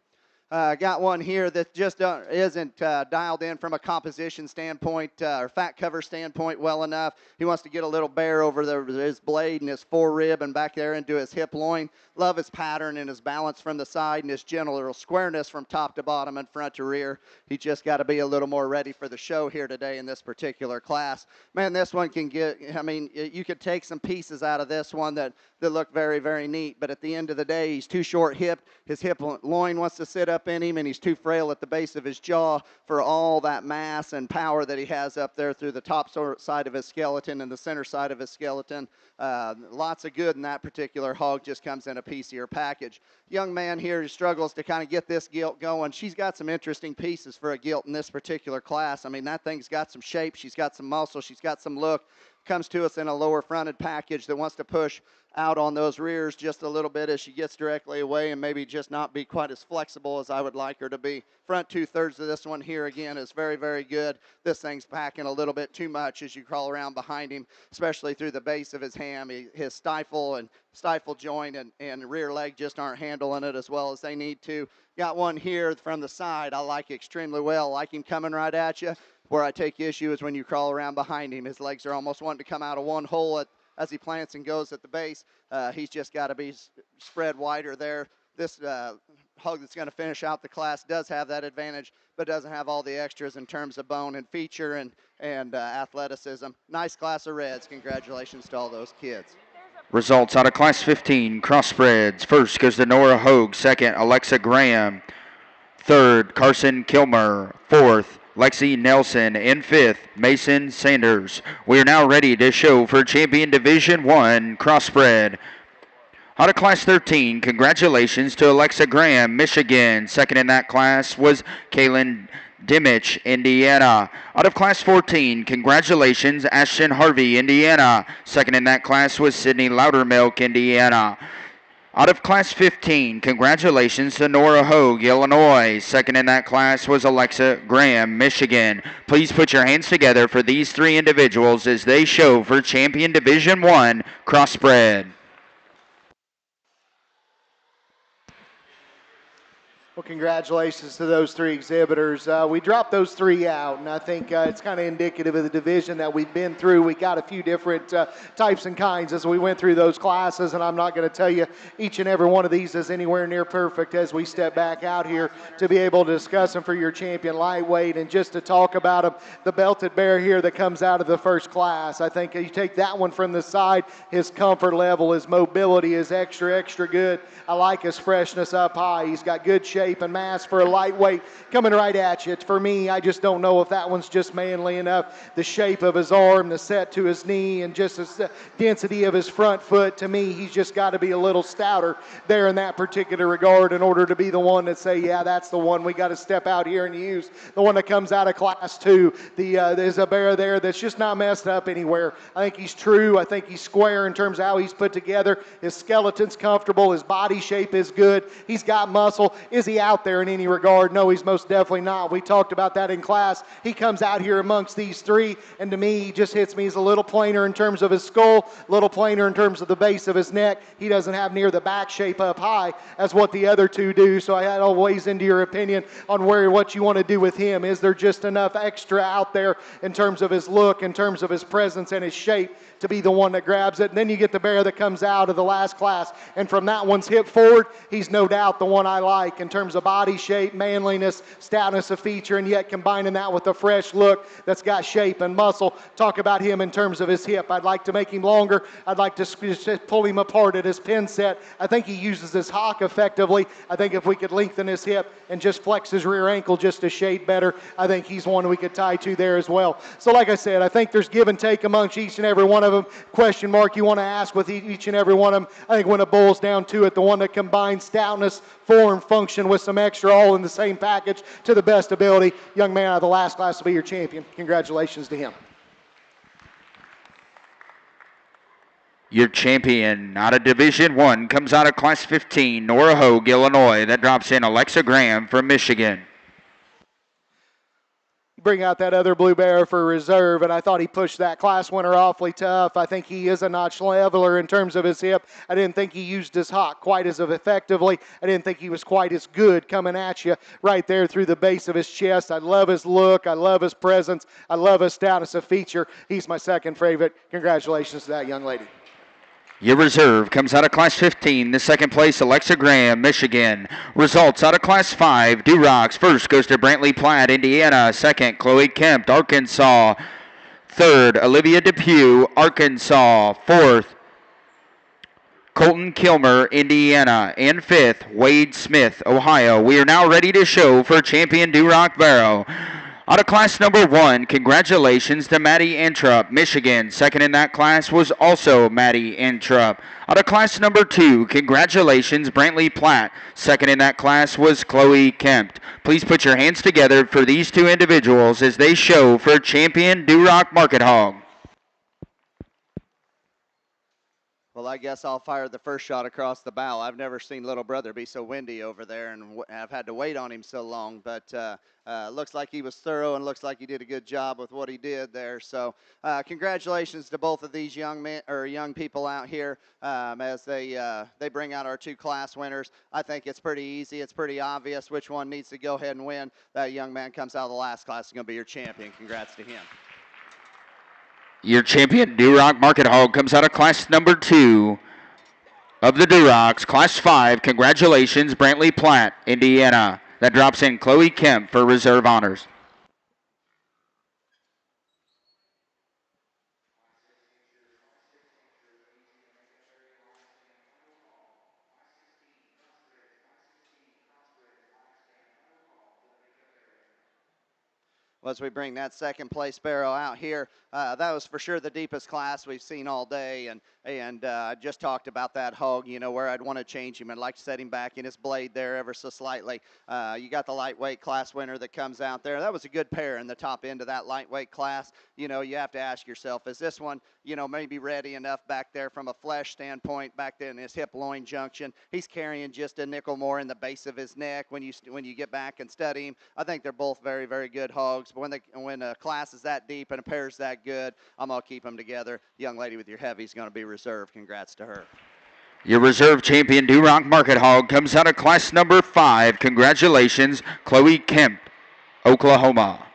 Got one here that just isn't dialed in from a composition standpoint or fat cover standpoint well enough. He wants to get a little bear over his blade and his forerib and back there into his hip loin. Love his pattern and his balance from the side and his general squareness from top to bottom and front to rear. He just got to be a little more ready for the show here today in this particular class. Man, this one can get, I mean, you could take some pieces out of this one that look very, very neat, but at the end of the day, he's too short-hipped. His hip loin wants to sit up in him, and he's too frail at the base of his jaw for all that mass and power that he has up there through the top side of his skeleton and the center side of his skeleton. Lots of good in that particular hog, just comes in a piecier package. Young man here struggles to kind of get this gilt going. She's got some interesting pieces for a gilt in this particular class. I mean, that thing's got some shape, she's got some muscle, she's got some look. Comes to us in a lower fronted package that wants to push out on those rears just a little bit as she gets directly away and maybe just not be quite as flexible as I would like her to be. Front 2/3 of this one here again is very, very good. This thing's packing a little bit too much as you crawl around behind him, especially through the base of his ham. His stifle joint and rear leg just aren't handling it as well as they need to. Got one here from the side I like extremely well. Like him coming right at you. Where I take issue is when you crawl around behind him. His legs are almost wanting to come out of one hole as he plants and goes at the base. He's just got to be spread wider there. This hog that's going to finish out the class does have that advantage, but doesn't have all the extras in terms of bone and feature and athleticism. Nice class of reds. Congratulations to all those kids. Results out of Class 15, Crossbreds. First goes to Nora Hogue. Second, Alexa Graham. Third, Carson Kilmer. Fourth, Lexi Nelson. In fifth, Mason Sanders. We are now ready to show for Champion Division 1 Crossbred. Out of Class 13, congratulations to Alexa Graham, Michigan. Second in that class was Kaylin Dimich, Indiana. Out of Class 14, congratulations, Ashton Harvey, Indiana. Second in that class was Sydney Loudermilk, Indiana. Out of Class 15, congratulations to Nora Hogue, Illinois. Second in that class was Alexa Graham, Michigan. Please put your hands together for these three individuals as they show for Champion Division I Crossbred. Well, congratulations to those three exhibitors. We dropped those three out, and I think it's kind of indicative of the division that we've been through. We got a few different types and kinds as we went through those classes, and I'm not going to tell you each and every one of these is anywhere near perfect as we step back out here to be able to discuss them for your champion lightweight and just to talk about them. The belted bear here that comes out of the first class, I think you take that one from the side, his comfort level, his mobility is extra good. I like his freshness up high. He's got good shape and mass for a lightweight coming right at you. For me, I just don't know if that one's just manly enough. The shape of his arm, the set to his knee, and just the density of his front foot. To me, he's just got to be a little stouter there in that particular regard in order to be the one that say, yeah, that's the one we got to step out here and use. The one that comes out of Class 2. There's a bear there that's just not messed up anywhere. I think he's true. I think he's square in terms of how he's put together. His skeleton's comfortable. His body shape is good. He's got muscle. Is he out there in any regard? No, he's most definitely not. We talked about that in class. He comes out here amongst these three, and to me, he just hits me as a little plainer in terms of his skull, a little plainer in terms of the base of his neck. He doesn't have near the back shape up high as what the other two do, so I had always into your opinion on what you want to do with him. Is there just enough extra out there in terms of his look, in terms of his presence and his shape to be the one that grabs it? And then you get the bear that comes out of the last class, and from that one's hip forward, he's no doubt the one I like in terms of body shape, manliness, stoutness of feature, and yet combining that with a fresh look that's got shape and muscle. Talk about him in terms of his hip. I'd like to make him longer. I'd like to pull him apart at his pin set. I think he uses his hock effectively. I think if we could lengthen his hip and just flex his rear ankle just a shade better, I think he's one we could tie to there as well. So like I said, I think there's give and take amongst each and every one of them. Question mark you want to ask with each and every one of them. I think when it boils down to it, the one that combines stoutness, form, function with some extra all in the same package to the best ability, young man out of the last class will be your champion. Congratulations to him. Your champion out of Division I comes out of Class 15, Nora Hogue, Illinois. That drops in Alexa Graham from Michigan. Bring out that other blue bear for reserve, and I thought he pushed that class winner awfully tough. I think he is a notch leveler in terms of his hip. I didn't think he used his hock quite as effectively. I didn't think he was quite as good coming at you right there through the base of his chest. I love his look. I love his presence. I love his stoutness of feature. He's my second favorite. Congratulations to that young lady. Your reserve comes out of Class 15. The second place, Alexa Graham, Michigan. Results out of Class 5, Duroc. First goes to Brantley Platt, Indiana. Second, Chloe Kemp, Arkansas. Third, Olivia Depew, Arkansas. Fourth, Colton Kilmer, Indiana. And fifth, Wade Smith, Ohio. We are now ready to show for champion Duroc Barrow. Out of class number 1, congratulations to Maddie Antrup, Michigan. Second in that class was also Maddie Antrup. Out of class number 2, congratulations Brantley Platt. Second in that class was Chloe Kemp. Please put your hands together for these two individuals as they show for champion Duroc Market Hog. Well, I guess I'll fire the first shot across the bow. I've never seen little brother be so windy over there, and I've had to wait on him so long. But looks like he was thorough, and looks like he did a good job with what he did there. So, congratulations to both of these young people out here as they bring out our two class winners. I think it's pretty easy. It's pretty obvious which one needs to go ahead and win. That young man comes out of the last class is going to be your champion. Congrats to him. Your champion, Duroc Market Hog, comes out of class number 2 of the Durocs. Class 5, congratulations, Brantley Platt, Indiana. That drops in Chloe Kemp for reserve honors. as we bring that second place barrow out here. That was for sure the deepest class we've seen all day, and I just talked about that hog, you know, where I'd want to change him. I'd like to set him back in his blade there ever so slightly. You got the lightweight class winner that comes out there. That was a good pair in the top end of that lightweight class. You know, you have to ask yourself, is this one, you know, maybe ready enough back there from a flesh standpoint, back there in his hip-loin junction? He's carrying just a nickel more in the base of his neck when you get back and study him. I think they're both very, very good hogs. But when a class is that deep and a pair's that good, I'm going to keep them together. The young lady with your heavy is going to be reserved. Congrats to her. Your reserve champion Duroc Market Hog comes out of class number 5. Congratulations, Chloe Kemp, Oklahoma.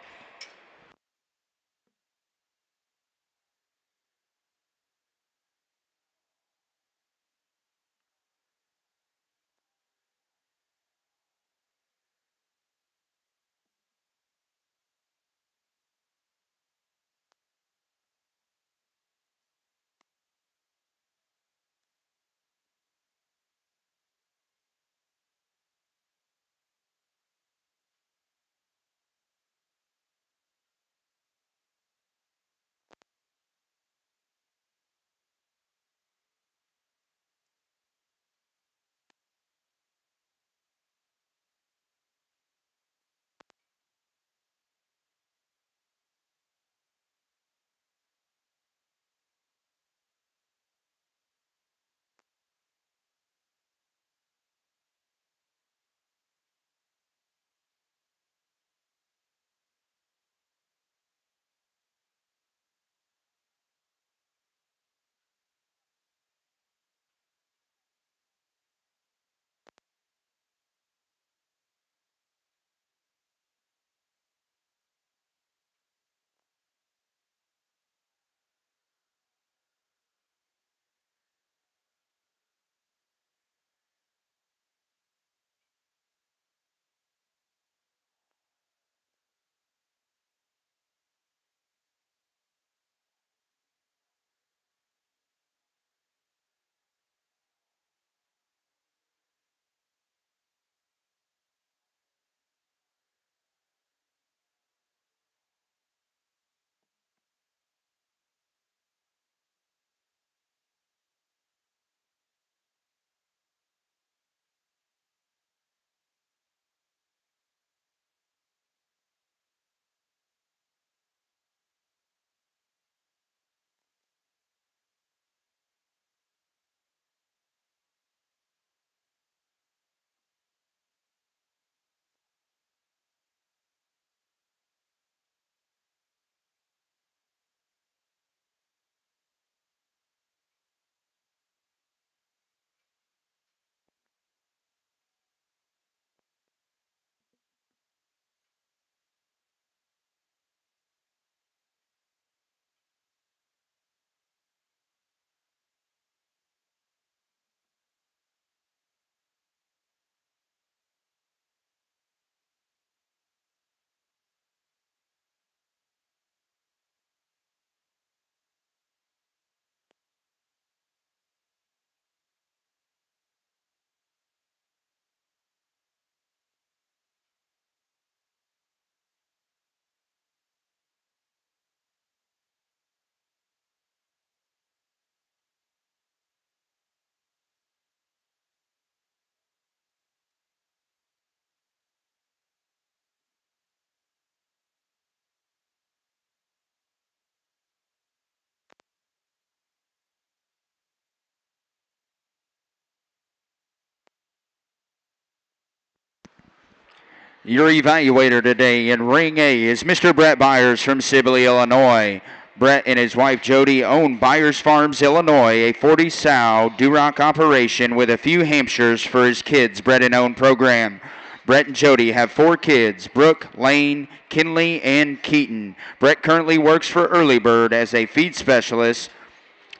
Your evaluator today in Ring A is Mr. Brett Byers from Sibley, Illinois. Brett and his wife Jody own Byers Farms, Illinois, a 40-sow Duroc operation with a few Hampshires for his kids' bred and owned program. Brett and Jody have 4 kids, Brooke, Lane, Kinley, and Keaton. Brett currently works for Early Bird as a feed specialist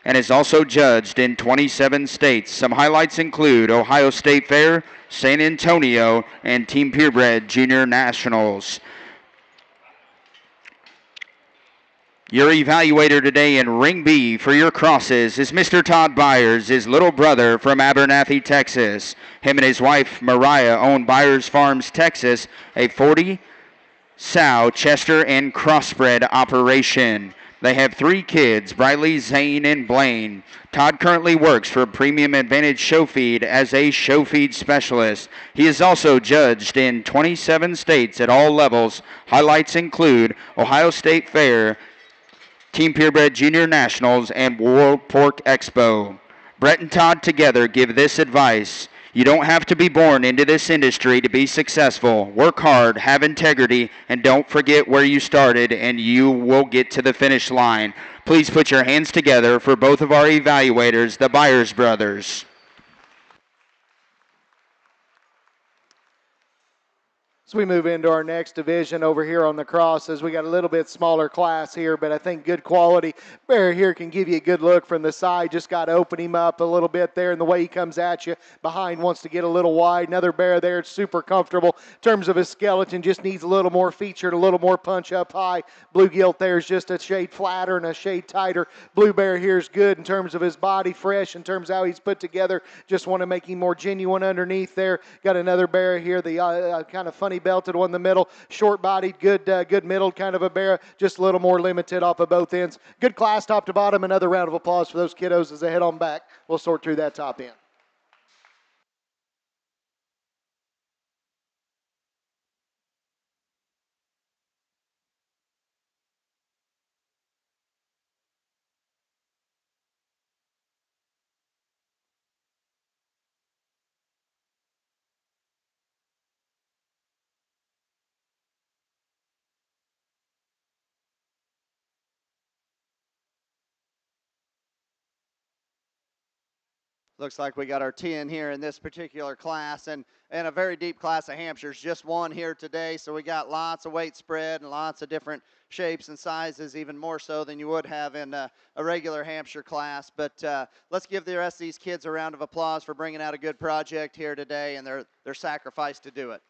and is also judged in 27 states. Some highlights include Ohio State Fair, San Antonio, and Team Purebred Junior Nationals. Your evaluator today in Ring B for your crosses is Mr. Todd Byers, his little brother from Abernathy, Texas. Him and his wife Mariah own Byers Farms, Texas, a 40 Sow, Chester, and Crossbred operation. They have 3 kids, Briley, Zane, and Blaine. Todd currently works for Premium Advantage Show Feed as a show feed specialist. He is also judged in 27 states at all levels. Highlights include Ohio State Fair, Team Purebred Junior Nationals, and World Pork Expo. Brett and Todd together give this advice. You don't have to be born into this industry to be successful. Work hard, have integrity, and don't forget where you started, and you will get to the finish line. Please put your hands together for both of our evaluators, the Byers brothers. So we move into our next division over here on the crosses. We got a little bit smaller class here, but I think good quality. Bear here can give you a good look from the side. Just got to open him up a little bit there, and the way he comes at you behind wants to get a little wide. Another bear there, it's super comfortable. In terms of his skeleton, just needs a little more featured, a little more punch up high. Blue gilt there is just a shade flatter and a shade tighter. Blue bear here is good in terms of his body, fresh in terms of how he's put together. Just want to make him more genuine underneath there. Got another bear here, the kind of funny belted one in the middle, short-bodied, good middle kind of a bear, just a little more limited off of both ends. Good class top to bottom. Another round of applause for those kiddos as they head on back. We'll sort through that top end. Looks like we got our 10 here in this particular class, and a very deep class of Hampshires. Just one here today, so we got lots of weight spread and lots of different shapes and sizes, even more so than you would have in a regular Hampshire class. But let's give the rest of these kids a round of applause for bringing out a good project here today and their sacrifice to do it.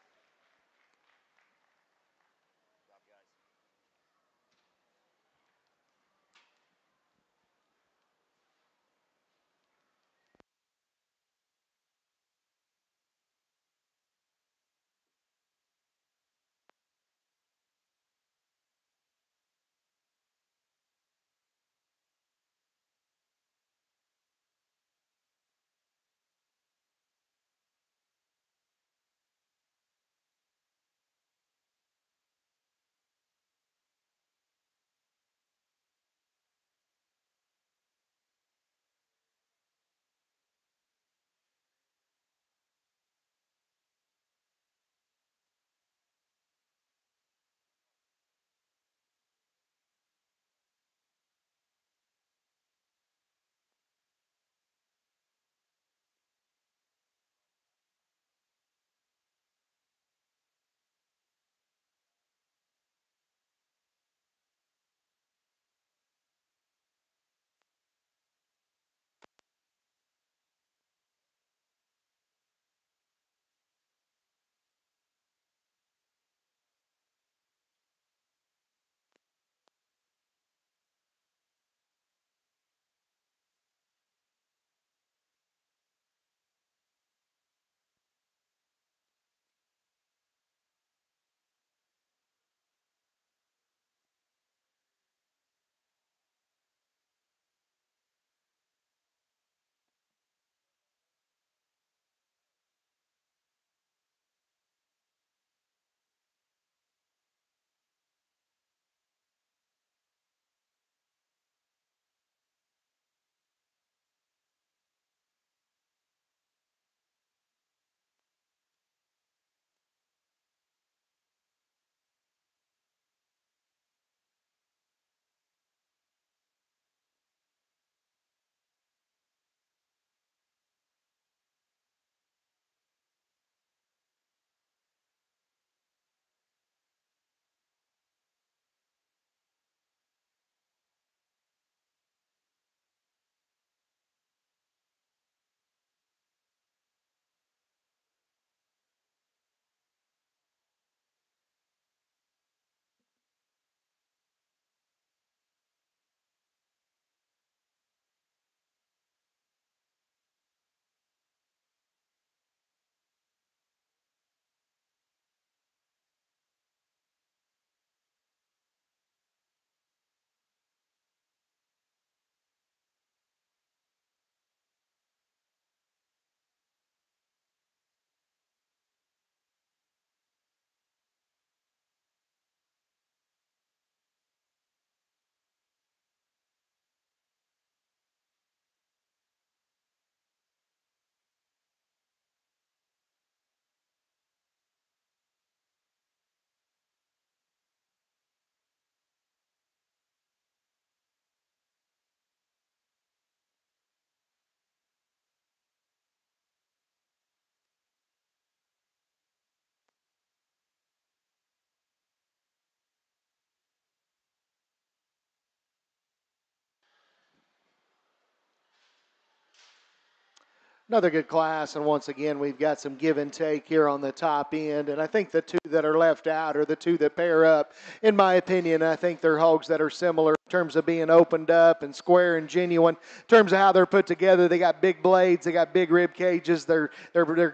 Another good class, and once again, we've got some give and take here on the top end, and I think the two that are left out are the two that pair up. In my opinion, I think they're hogs that are similar in terms of being opened up and square and genuine. In terms of how they're put together, they got big blades, they got big rib cages, they're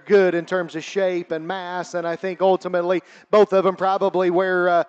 good in terms of shape and mass, and I think ultimately both of them probably where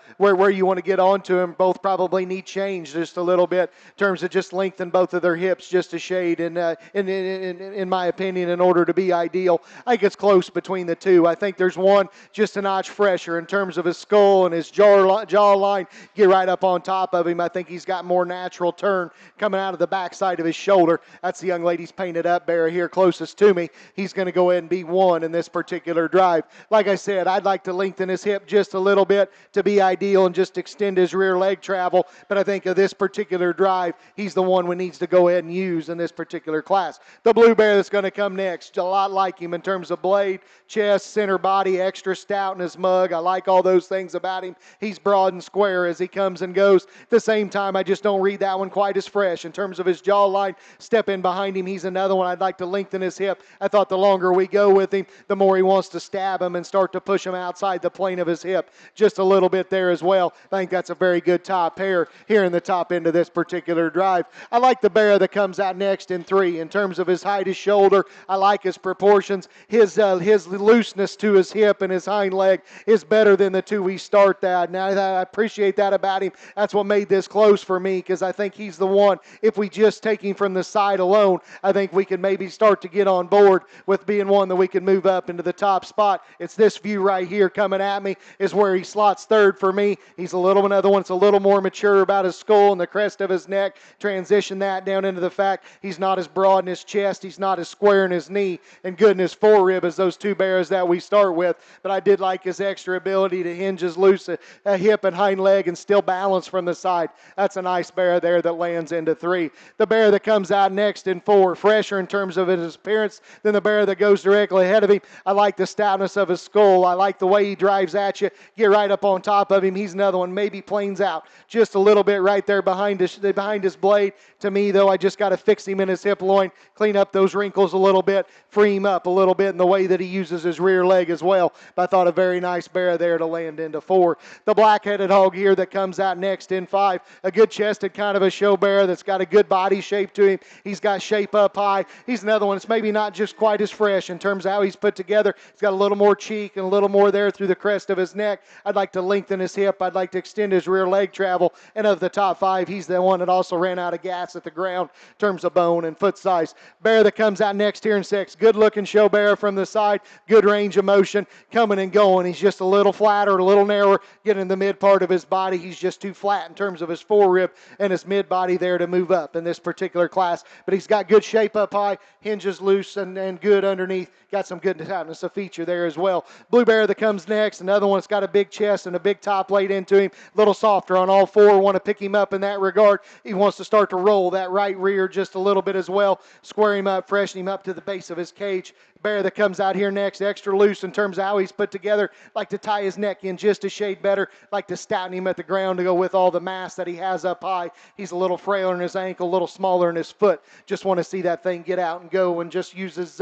you want to get onto them, both probably need change just a little bit in terms of just lengthen both of their hips just a shade, and in my opinion, in order to be ideal. I think it's close between the two. I think there's one just a notch fresher in terms of his skull and his jawline. Get right up on top of him. I think he's got more natural turn coming out of the backside of his shoulder. That's the young lady's painted up bear here closest to me. He's going to go ahead and be one in this particular drive. Like I said, I'd like to lengthen his hip just a little bit to be ideal and just extend his rear leg travel. But I think of this particular drive, he's the one we needs to go ahead and use in this particular class. The blue bear that's going to come next, a lot like him in terms of blade, chest, center body, extra stout in his mug. I like all those things about him. He's broad and square as he comes and goes. At the same time, I just don't read that one quite as fresh in terms of his jawline. Step in behind him, he's another one I'd like to lengthen his hip. I thought the longer we go with him, the more he wants to stab him and start to push him outside the plane of his hip just a little bit there as well. I think that's a very good top pair here in the top end of this particular drive. I like the bear that comes out next in 3 in terms of his height, his shoulder. I like his proportions. His looseness to his hip and his hind leg is better than the two we start that. Now, I appreciate that about him. That's what made this close for me, because I think he's the one, if we just take him from the side alone, I think we can maybe start to get on board with being one that we can move up into the top spot. It's this view right here coming at me is where he slots third for me. He's another one that's a little more mature about his skull and the crest of his neck. Transition that down into the fact he's not as broad in his chest, he's not as square in his knee, and good in his forerib as those two bears that we start with. But I did like his extra ability to hinge his loose a hip and hind leg and still balance from the side. That's a nice bear there that lands into 3. The bear that comes out next in 4, fresher in terms of his appearance than the bear that goes directly ahead of him. I like the stoutness of his skull. I like the way he drives at you. Get right up on top of him. He's another one, maybe planes out just a little bit right there behind his blade. To me, though, I just got to fix him in his hip loin, clean up those wrinkles a little bit, free him up a little bit in the way that he uses his rear leg as well. But I thought a very nice bear there to land into 4. The black-headed hog here that comes out next in 5, a good-chested kind of a show bear that's got a good body shape to him. He's got shape up high. He's another one that's maybe not just quite as fresh in terms of how he's put together. He's got a little more cheek and a little more there through the crest of his neck. I'd like to lengthen his hip. I'd like to extend his rear leg travel. And of the top 5, he's the one that also ran out of gas at the ground in terms of bone and foot size. Bear that comes out next here in 6, good-looking show bear from the side, good range of motion, coming and going. He's just a little flatter, a little narrower, getting in the mid part of his body. He's just too flat in terms of his forerib and his mid body there to move up in this particular class. But he's got good shape up high, hinges loose and good underneath. Got some good tightness of feature there as well. Blue bear that comes next, another one that's got a big chest and a big top laid into him, a little softer on all 4. Want to pick him up in that regard. He wants to start to roll that right rear just a little bit as well. Square him up, freshen him up to the base of his cage. Bear that comes out here next, extra loose in terms of how he's put together. Like to tie his neck in just a shade better. Like to stouten him at the ground to go with all the mass that he has up high. He's a little frailer in his ankle, a little smaller in his foot. Just want to see that thing get out and go and just use his,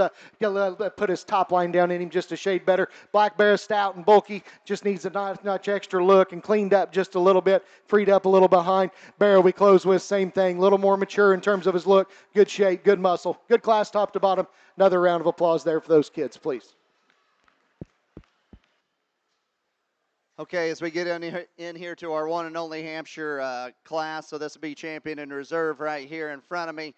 put his top line down in him just a shade better. Black bear, stout and bulky, just needs a notch extra look and cleaned up just a little bit, freed up a little behind. Bear we close with, same thing, a little more mature in terms of his look, good shape, good muscle, good class top to bottom. Another round of applause there for those kids, please. Okay, as we get in here to our one and only Hampshire class, so this will be champion in reserve right here in front of me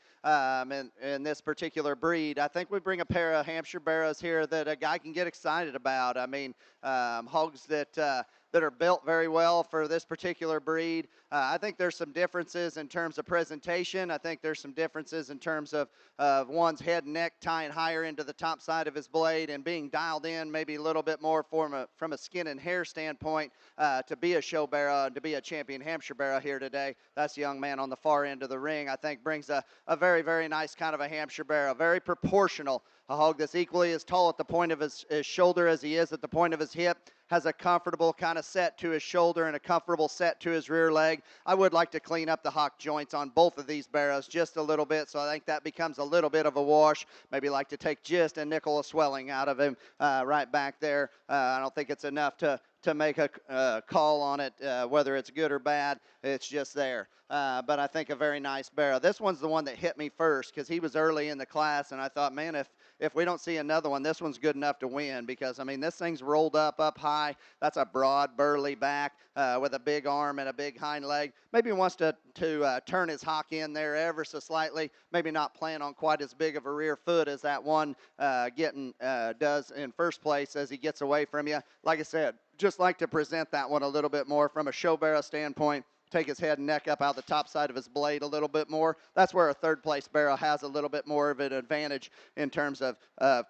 in this particular breed. I think we bring a pair of Hampshire barrows here that a guy can get excited about. I mean, hogs that are built very well for this particular breed. I think there's some differences in terms of presentation. I think there's some differences in terms of one's head and neck tying higher into the top side of his blade and being dialed in maybe a little bit more from a skin and hair standpoint to be a show barrow and to be a champion Hampshire barrow here today. That's the young man on the far end of the ring. I think brings a very, very nice kind of a Hampshire barrow, very proportional. A hog that's equally as tall at the point of his shoulder as he is at the point of his hip. has a comfortable kind of set to his shoulder and a comfortable set to his rear leg. I would like to clean up the hock joints on both of these barrows just a little bit, so I think that becomes a little bit of a wash. Maybe like to take just a nickel of swelling out of him right back there. I don't think it's enough to make a call on it, whether it's good or bad. It's just there. But I think a very nice barrow. This one's the one that hit me first because he was early in the class, and I thought, man, if we don't see another one, this one's good enough to win because, I mean, this thing's rolled up high. That's a broad, burly back with a big arm and a big hind leg. Maybe he wants to turn his hock in there ever so slightly. Maybe not plan on quite as big of a rear foot as that one does in first place as he gets away from you. Like I said, just like to present that one a little bit more from a show barrow standpoint. Take his head and neck up out the top side of his blade a little bit more. That's where a third place barrow has a little bit more of an advantage in terms of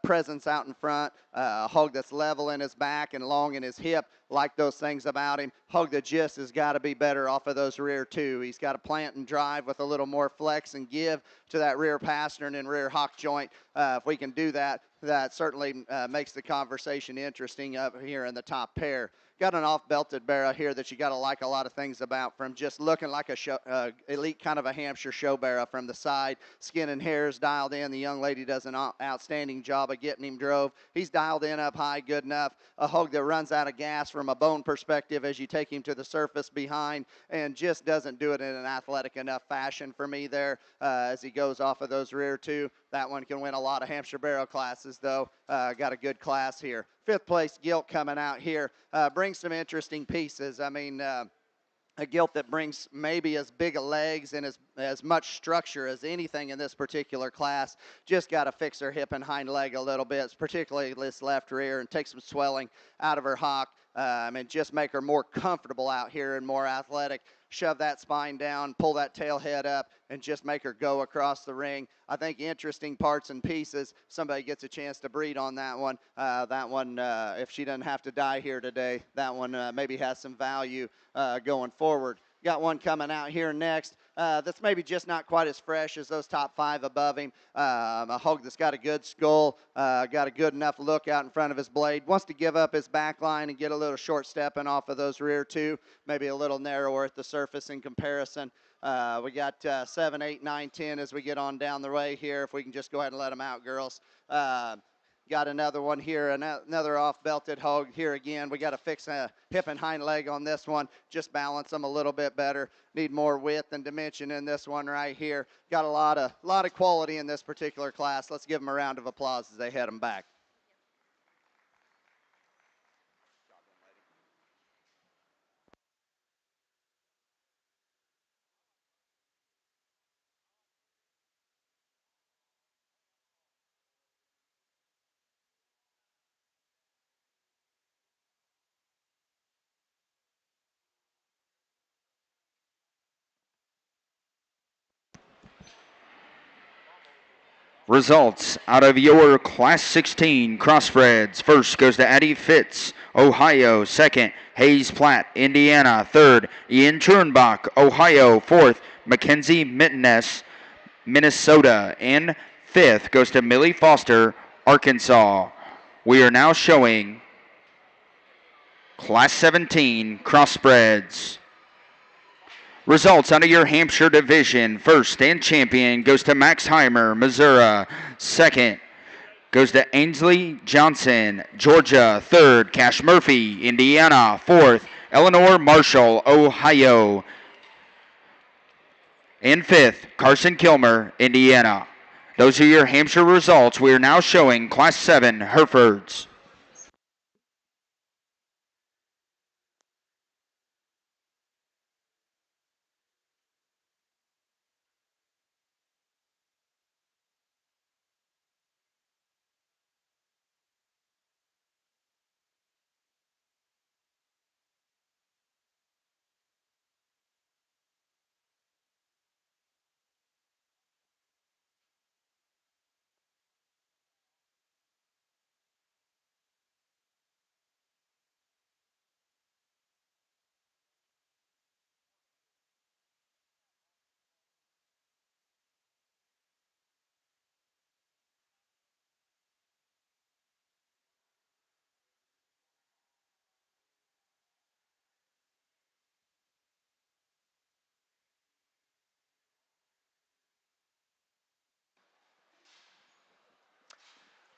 presence out in front. A hog that's level in his back and long in his hip, like those things about him. Hog the gist has got to be better off of those rear two. He's got to plant and drive with a little more flex and give to that rear pastern and rear hock joint. If we can do that, that certainly makes the conversation interesting up here in the top pair. Got an off-belted barrow here that you got to like a lot of things about, from just looking like a elite kind of a Hampshire show barrow from the side. Skin and hair is dialed in. The young lady does an outstanding job of getting him drove. He's dialed in up high good enough. A hog that runs out of gas from a bone perspective as you take him to the surface behind, and just doesn't do it in an athletic enough fashion for me there as he goes off of those rear two. That one can win a lot of Hampshire barrow classes, though. Got a good class here. Fifth place gilt coming out here. Brings some interesting pieces. I mean, a gilt that brings maybe as big a legs and as much structure as anything in this particular class. Just got to fix her hip and hind leg a little bit, particularly this left rear, and take some swelling out of her hock. And just make her more comfortable out here and more athletic. Shove that spine down, pull that tail head up, and just make her go across the ring. I think interesting parts and pieces. Somebody gets a chance to breed on that one. If she doesn't have to die here today, that one maybe has some value going forward. Got one coming out here next that's maybe just not quite as fresh as those top five above him. A hog that's got a good skull, got a good enough look out in front of his blade. Wants to give up his back line and get a little short stepping off of those rear two, maybe a little narrower at the surface in comparison. We got 7, 8, 9, 10 as we get on down the way here. If we can just go ahead and let them out, girls. Got another one here, another off-belted hog here again. We got to fix a hip and hind leg on this one. Just balance them a little bit better. Need more width and dimension in this one right here. Got a lot of quality in this particular class. Let's give them a round of applause as they head them back. Results out of your Class 16 Crossbreds. First goes to Addie Fitz, Ohio. Second, Hayes Platt, Indiana. Third, Ian Turnbach, Ohio. Fourth, Mackenzie Mitteness, Minnesota. And fifth goes to Millie Foster, Arkansas. We are now showing Class 17 Crossbreds. Results out of your Hampshire division. First and champion goes to Max Heimer, Missouri. Second goes to Ainsley Johnson, Georgia. Third, Cash Murphy, Indiana. Fourth, Eleanor Marshall, Ohio. And fifth, Carson Kilmer, Indiana. Those are your Hampshire results. We are now showing Class 7 Herefords.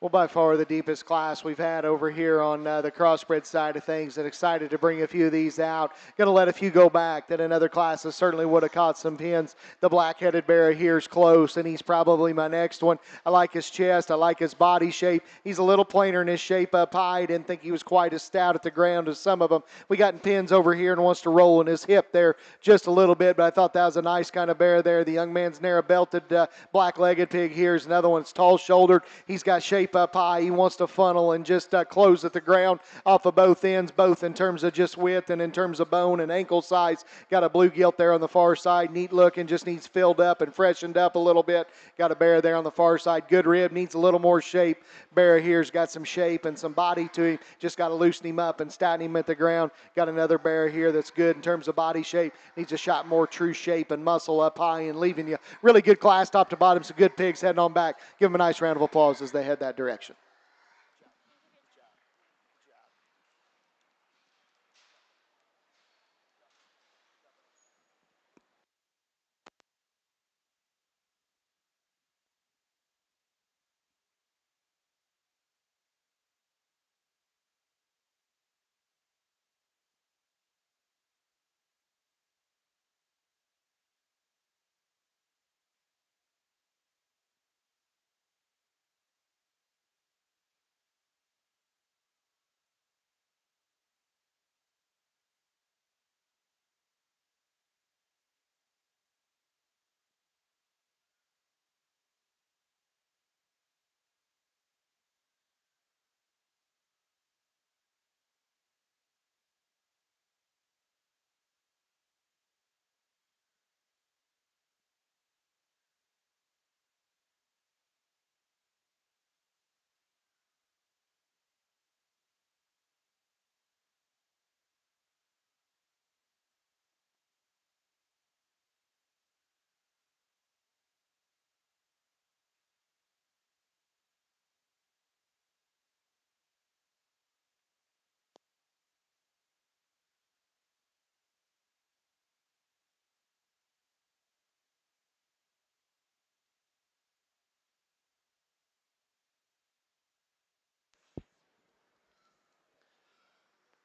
Well, by far the deepest class we've had over here on the crossbred side of things, and excited to bring a few of these out. Going to let a few go back that in other classes certainly would have caught some pins. The black-headed bear here's close, and he's probably my next one. I like his chest. I like his body shape. He's a little plainer in his shape up high. I didn't think he was quite as stout at the ground as some of them. We got pins over here and wants to roll in his hip there just a little bit, but I thought that was a nice kind of bear there. The young man's narrow-belted black-legged pig. Here's another one. It's tall-shouldered. He's got shape up high. He wants to funnel and just close at the ground off of both ends, both in terms of just width and in terms of bone and ankle size. Got a blue gilt there on the far side. Neat looking, just needs filled up and freshened up a little bit. Got a bear there on the far side. Good rib, needs a little more shape. Bear here's got some shape and some body to him. Just got to loosen him up and statin him at the ground. Got another bear here that's good in terms of body shape. Needs a shot more true shape and muscle up high and leaving you. Really good class top to bottom. Some good pigs heading on back. Give them a nice round of applause as they head that direction.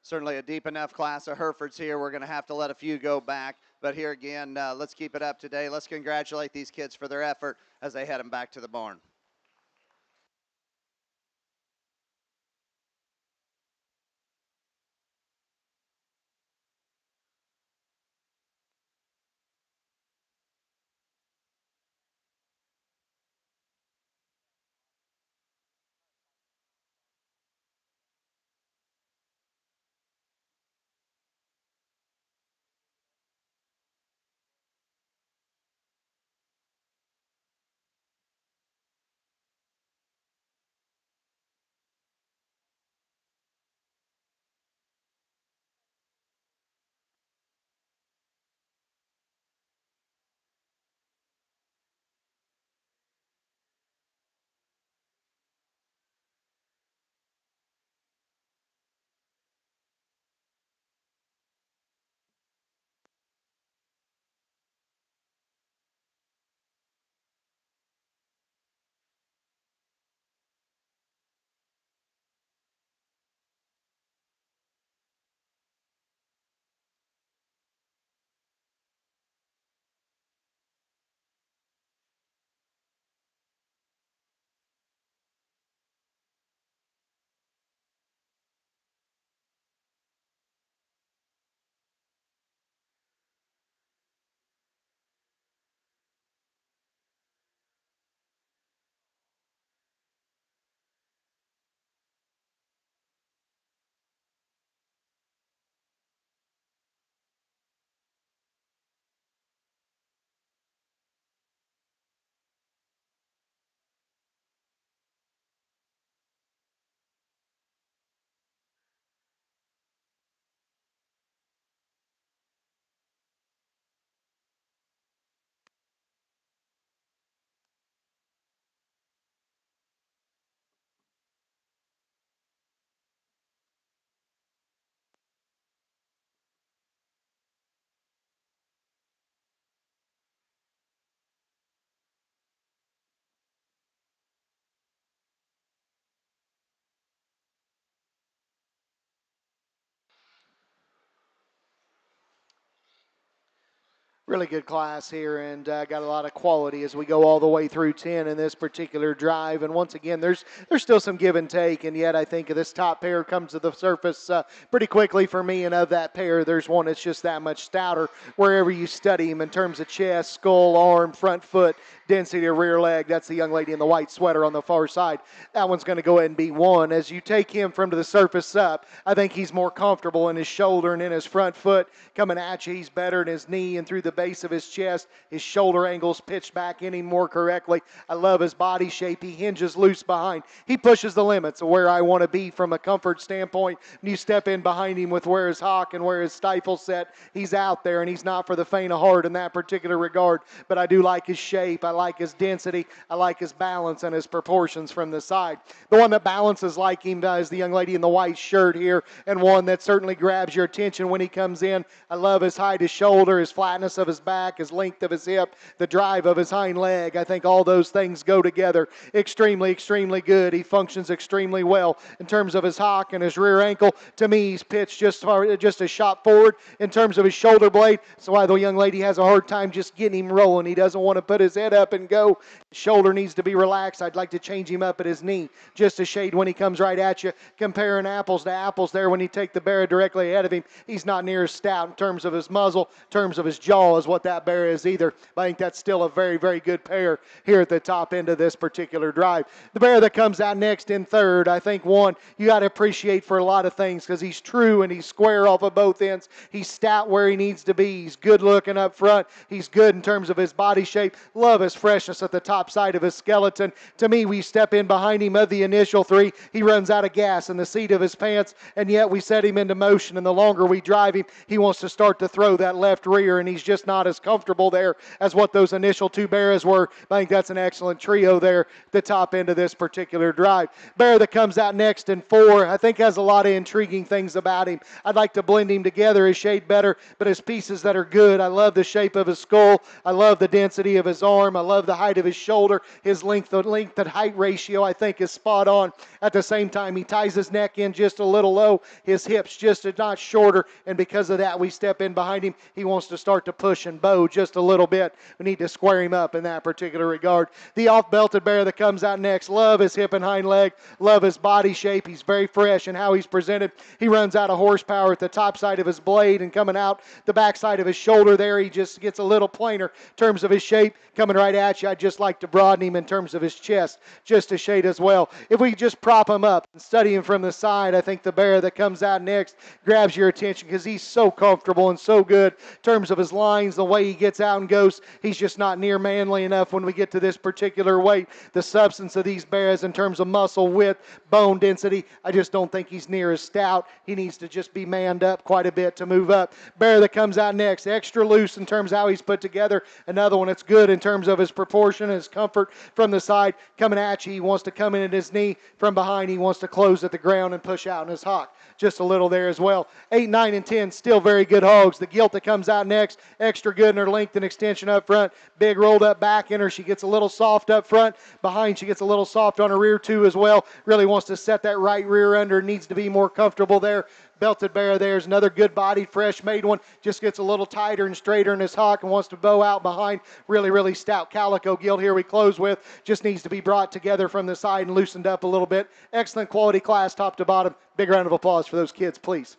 Certainly a deep enough class of Herefords here. We're going to have to let a few go back. But here again, let's keep it up today. Let's congratulate these kids for their effort as they head them back to the barn. Really good class here, and got a lot of quality as we go all the way through 10 in this particular drive. And once again, there's still some give and take, and yet I think this top pair comes to the surface pretty quickly for me. And of that pair, there's one that's just that much stouter wherever you study him in terms of chest, skull, arm, front foot, density of rear leg. That's the young lady in the white sweater on the far side. That one's going to go ahead and be one. As you take him from the surface up, I think he's more comfortable in his shoulder and in his front foot. Coming at you, he's better in his knee and through the base of his chest. His shoulder angles pitched back in him more correctly. I love his body shape. He hinges loose behind. He pushes the limits of where I want to be from a comfort standpoint. When you step in behind him with where his hock and where his stifle set, he's out there, and he's not for the faint of heart in that particular regard. But I do like his shape. I like his density. I like his balance and his proportions from the side. The one that balances like him is the young lady in the white shirt here, and one that certainly grabs your attention when he comes in. I love his height, his shoulder, his flatness of his back, his length of his hip, the drive of his hind leg. I think all those things go together extremely, extremely good. He functions extremely well in terms of his hock and his rear ankle. To me, he's pitched just a shot forward in terms of his shoulder blade. So why the young lady has a hard time just getting him rolling. He doesn't want to put his head up and go. His shoulder needs to be relaxed. I'd like to change him up at his knee just a shade when he comes right at you. Comparing apples to apples there when you take the bear directly ahead of him, he's not near as stout in terms of his muzzle, in terms of his jaw is what that bear is either. But I think that's still a very, very good pair here at the top end of this particular drive. The bear that comes out next in third, I think one you got to appreciate for a lot of things because he's true and he's square off of both ends. He's stout where he needs to be. He's good looking up front. He's good in terms of his body shape. Love his freshness at the top side of his skeleton. To me, we step in behind him of the initial three. He runs out of gas in the seat of his pants, and yet we set him into motion. And the longer we drive him, he wants to start to throw that left rear, and he's just not as comfortable there as what those initial two bears were. I think that's an excellent trio there, the top end of this particular drive. Bear that comes out next in four, I think has a lot of intriguing things about him. I'd like to blend him together a shade better, but his pieces that are good. I love the shape of his skull. I love the density of his arm. I love the height of his shoulder. His length and height ratio, I think, is spot on. At the same time, he ties his neck in just a little low. His hips just a notch shorter, and because of that, we step in behind him. He wants to start to push and bow just a little bit. We need to square him up in that particular regard. The off-belted bear that comes out next, love his hip and hind leg, love his body shape. He's very fresh in how he's presented. He runs out of horsepower at the top side of his blade, and coming out the back side of his shoulder there, he just gets a little plainer in terms of his shape. Coming right at you, I'd just like to broaden him in terms of his chest, just a shade as well. If we just prop him up and study him from the side, I think the bear that comes out next grabs your attention because he's so comfortable and so good in terms of his lines, the way he gets out and goes. He's just not near manly enough when we get to this particular weight. The substance of these bears in terms of muscle width, bone density, I just don't think he's near as stout. He needs to just be manned up quite a bit to move up. Bear that comes out next, extra loose in terms of how he's put together. Another one that's good in terms of his proportion, his comfort from the side. Coming at you, he wants to come in at his knee. From behind, he wants to close at the ground and push out in his hock. Just a little there as well. 8, 9, and 10, still very good hogs. The gilt that comes out next, extra good in her length and extension up front. Big rolled up back in her. She gets a little soft up front. Behind, she gets a little soft on her rear too as well. Really wants to set that right rear under. Needs to be more comfortable there. Belted bear there's another good bodied, fresh made one. Just gets a little tighter and straighter in his hock and wants to bow out behind. Really, really stout calico gilt here we close with. Just needs to be brought together from the side and loosened up a little bit. Excellent quality class top to bottom. Big round of applause for those kids, please.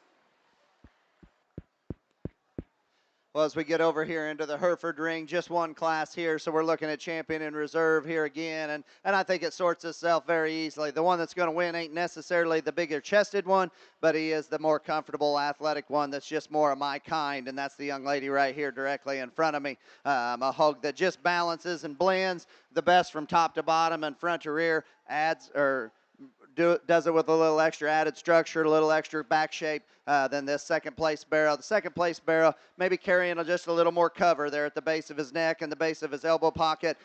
Well, as we get over here into the Hereford ring, just one class here, so we're looking at champion in reserve here again, and I think it sorts itself very easily. The one that's going to win ain't necessarily the bigger chested one, but he is the more comfortable athletic one that's just more of my kind, and that's the young lady right here directly in front of me. A hog that just balances and blends the best from top to bottom and front to rear, does it with a little extra added structure, a little extra back shape than this second place barrel. The second place barrel maybe carrying just a little more cover there at the base of his neck and the base of his elbow pocket.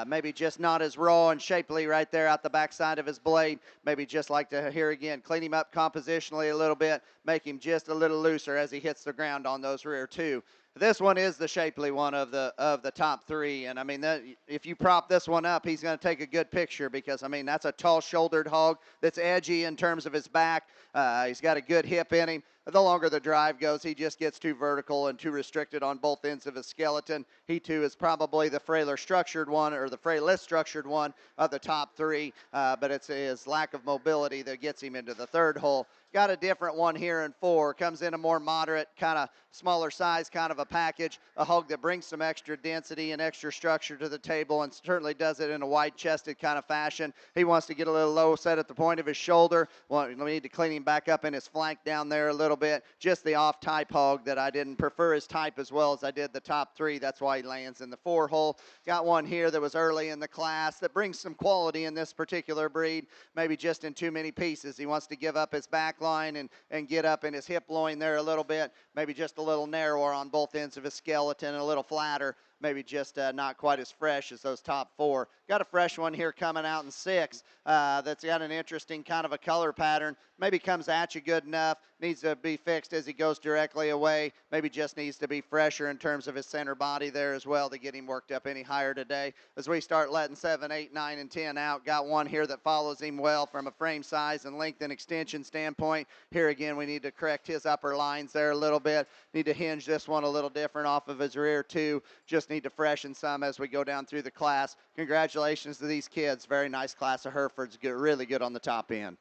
Maybe just not as raw and shapely right there out the backside of his blade. Maybe just like to here again, clean him up compositionally a little bit, make him just a little looser as he hits the ground on those rear two. This one is the shapely one of the top three, and I mean if you prop this one up, he's going to take a good picture because I mean that's a tall-shouldered hog that's edgy in terms of his back. He's got a good hip in him. the longer the drive goes, he just gets too vertical and too restricted on both ends of his skeleton. He too is probably the frailer structured one, or the frailest structured one of the top three, but it's his lack of mobility that gets him into the third hole. Got a different one here in 4. Comes in a more moderate, kind of smaller size kind of a package. A hog that brings some extra density and extra structure to the table, and certainly does it in a wide-chested kind of fashion. He wants to get a little low set at the point of his shoulder. Well, we need to clean him back up in his flank down there a little bit. Just the off-type hog that I didn't prefer his type as well as I did the top 3. That's why he lands in the 4 hole. Got one here that was early in the class that brings some quality in this particular breed, maybe just in too many pieces. He wants to give up his back line and get up in his hip loin there a little bit, maybe just a little narrower on both ends of his skeleton, a little flatter, maybe just not quite as fresh as those top 4. Got a fresh one here coming out in 6 that's got an interesting kind of a color pattern. Maybe comes at you good enough, needs to be fixed as he goes directly away. Maybe just needs to be fresher in terms of his center body there as well to get him worked up any higher today. As we start letting 7, 8, 9, and 10 out, got one here that follows him well from a frame size and length and extension standpoint. Here again, we need to correct his upper lines there a little bit. Need to hinge this one a little different off of his rear too. Just need to freshen some as we go down through the class. Congratulations to these kids. Very nice class of Herefords. Good, really good on the top end.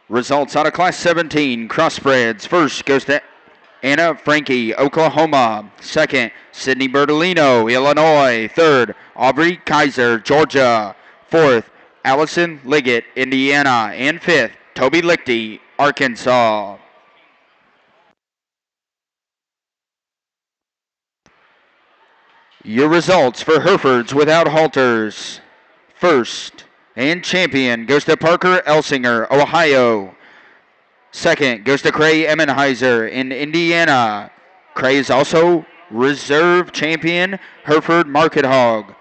Results out of Class 17, Crossbreds. First goes to Anna Frankie, Oklahoma. Second, Sydney Bertolino, Illinois. Third, Aubrey Kaiser, Georgia. Fourth, Allison Liggett, Indiana. And fifth, Toby Lichty, Arkansas. Your results for Herefords without halters. First and champion goes to Parker Elsinger, Ohio. Second goes to Cray Emmenheiser in Indiana. Cray is also reserve champion, Hereford Market Hog.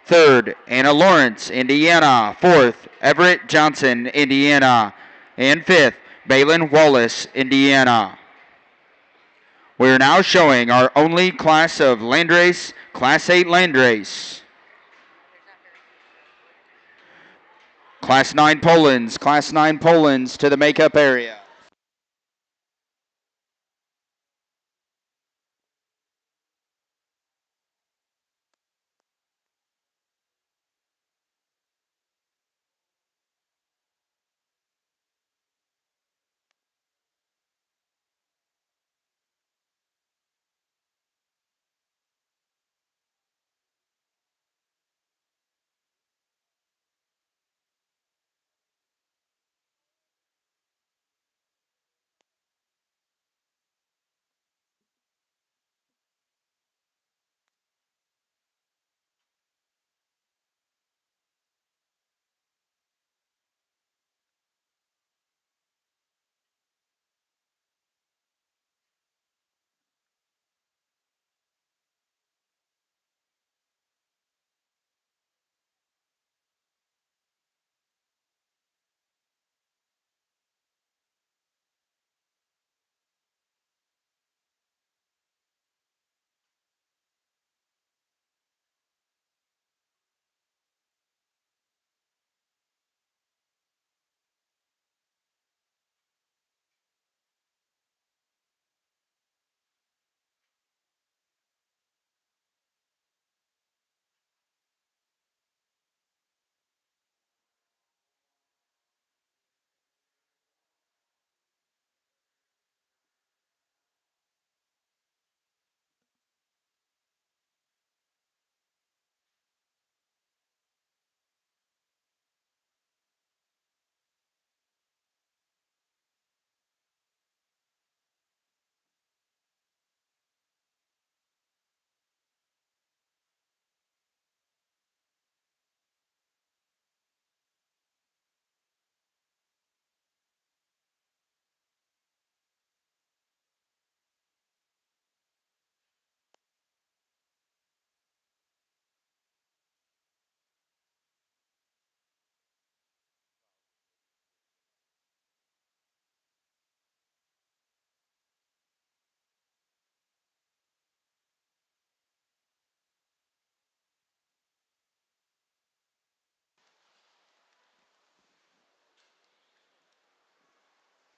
Third, Anna Lawrence, Indiana. Fourth, Everett Johnson, Indiana. And fifth, Balin Wallace, Indiana. We are now showing our only class of Landrace, Class 8 Landrace. Class 9 Polands to the makeup area.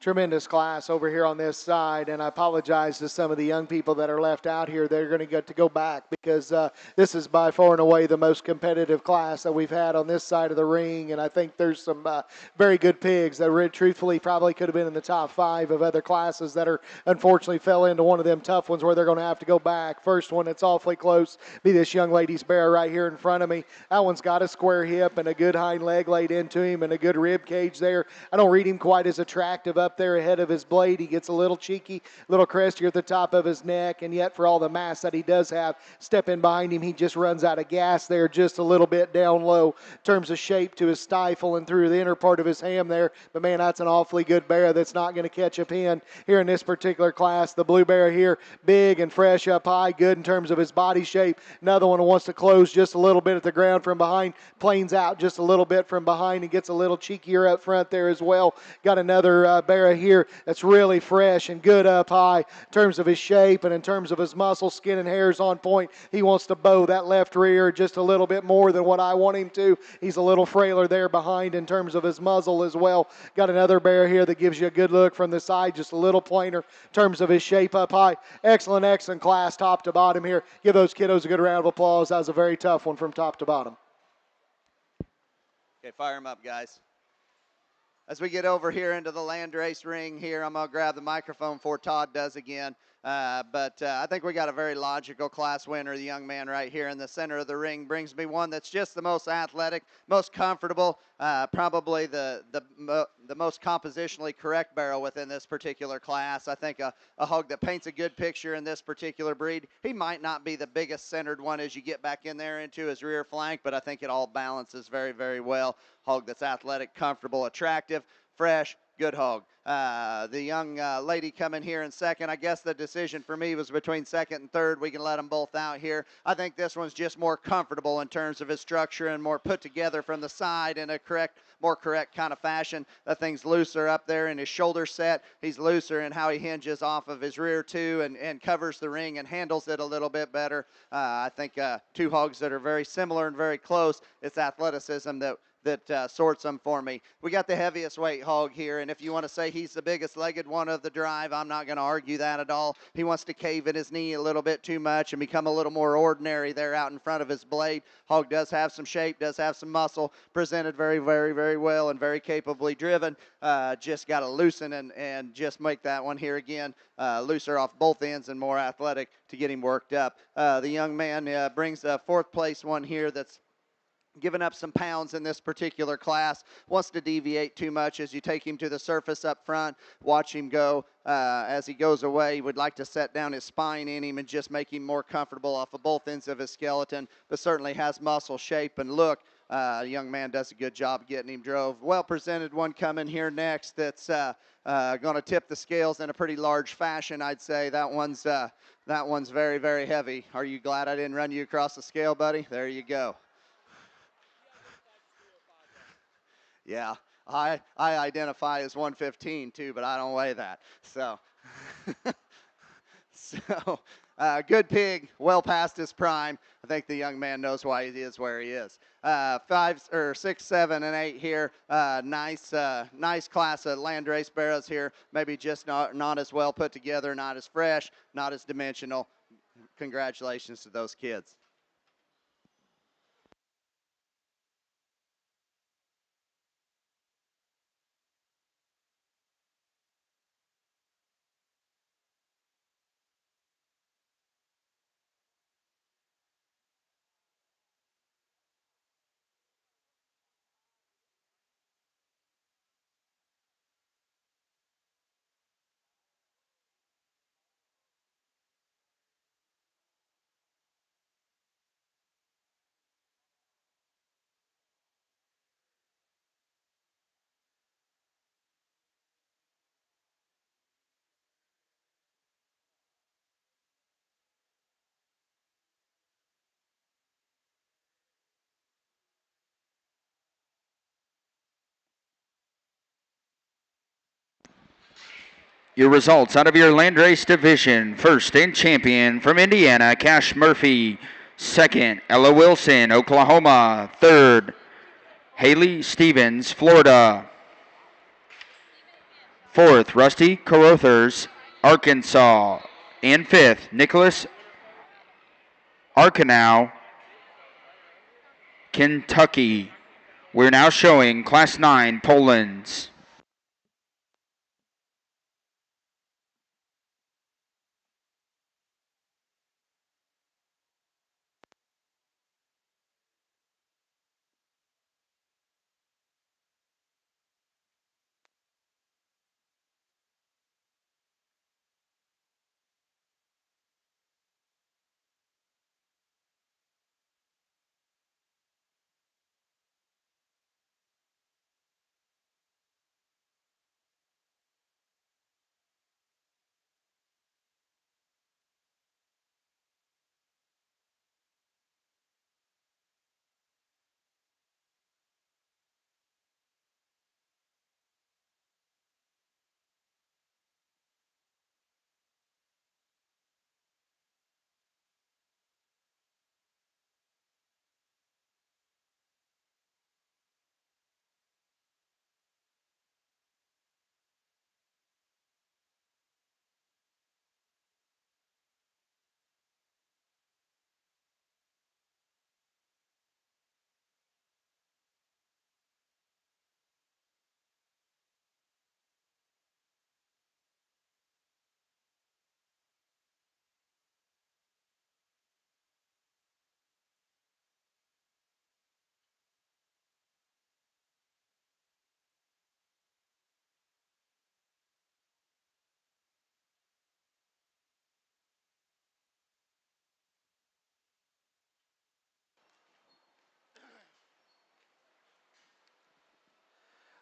tremendous class over here on this side, and I apologize to some of the young people that are left out here. They're going to get to go back because this is by far and away the most competitive class that we've had on this side of the ring, and I think there's some very good pigs that truthfully probably could have been in the top 5 of other classes that are unfortunately fell into one of them tough ones where they're going to have to go back. First one that's awfully close be this young lady's bear right here in front of me. That one's got a square hip and a good hind leg laid into him and a good rib cage there. I don't read him quite as attractive up there ahead of his blade. He gets a little cheeky, a little crestier at the top of his neck, and yet for all the mass that he does have, step in behind him, he just runs out of gas there just a little bit down low in terms of shape to his stifle and through the inner part of his ham there. But man, that's an awfully good bear that's not going to catch a pin here in this particular class. The blue bear here, big and fresh up high, good in terms of his body shape. Another one who wants to close just a little bit at the ground from behind, planes out just a little bit from behind and gets a little cheekier up front there as well. Got another bear here that's really fresh and good up high in terms of his shape and in terms of his muscle, skin, and hairs on point. He wants to bow that left rear just a little bit more than what I want him to. He's a little frailer there behind in terms of his muzzle as well. Got another bear here that gives you a good look from the side, just a little plainer in terms of his shape up high. Excellent, excellent class top to bottom here. Give those kiddos a good round of applause. That was a very tough one from top to bottom. Okay, fire them up, guys. As we get over here into the Landrace ring here, I'm going to grab the microphone before Todd does again. But I think we got a very logical class winner. The young man right here in the center of the ring brings me one that's just the most athletic, most comfortable, probably the most compositionally correct barrel within this particular class. I think a hog that paints a good picture in this particular breed. He might not be the biggest centered one as you get back in there into his rear flank, but I think it all balances very, very well. Hog that's athletic, comfortable, attractive, fresh, good hog. The young lady coming here in second, I guess the decision for me was between second and third. We can let them both out here. I think this one's just more comfortable in terms of his structure and more put together from the side in a more correct kind of fashion. That thing's looser up there in his shoulder set. He's looser in how he hinges off of his rear too and covers the ring and handles it a little bit better. I think 2 hogs that are very similar and very close. It's athleticism that sorts them for me. We got the heaviest weight hog here, and if you want to say he's the biggest legged one of the drive, I'm not going to argue that at all. He wants to cave in his knee a little bit too much and become a little more ordinary there out in front of his blade. Hog does have some shape, does have some muscle, presented very, very, very well and very capably driven. Just got to loosen and just make that one here again looser off both ends and more athletic to get him worked up. The young man brings a 4th place one here that's giving up some pounds in this particular class, wants to deviate too much as you take him to the surface up front, watch him go. As he goes away, would like to set down his spine in him and just make him more comfortable off of both ends of his skeleton, but certainly has muscle, shape, and look. The young man does a good job getting him drove. Well presented one coming here next that's going to tip the scales in a pretty large fashion, I'd say. That one's very, very heavy. Are you glad I didn't run you across the scale, buddy? There you go. Yeah, I identify as 115 too, but I don't weigh that. So, good pig, well past his prime. I think the young man knows why he is where he is. 5 or 6, 7, and 8 here. Nice class of Landrace barrows here. Maybe just not as well put together, not as fresh, not as dimensional. Congratulations to those kids. Your results out of your Landrace division. First and champion from Indiana, Cash Murphy. Second, Ella Wilson, Oklahoma. Third, Haley Stevens, Florida. Fourth, Rusty Carothers, Arkansas. And fifth, Nicholas Arkanow, Kentucky. We're now showing Class 9 Poland's.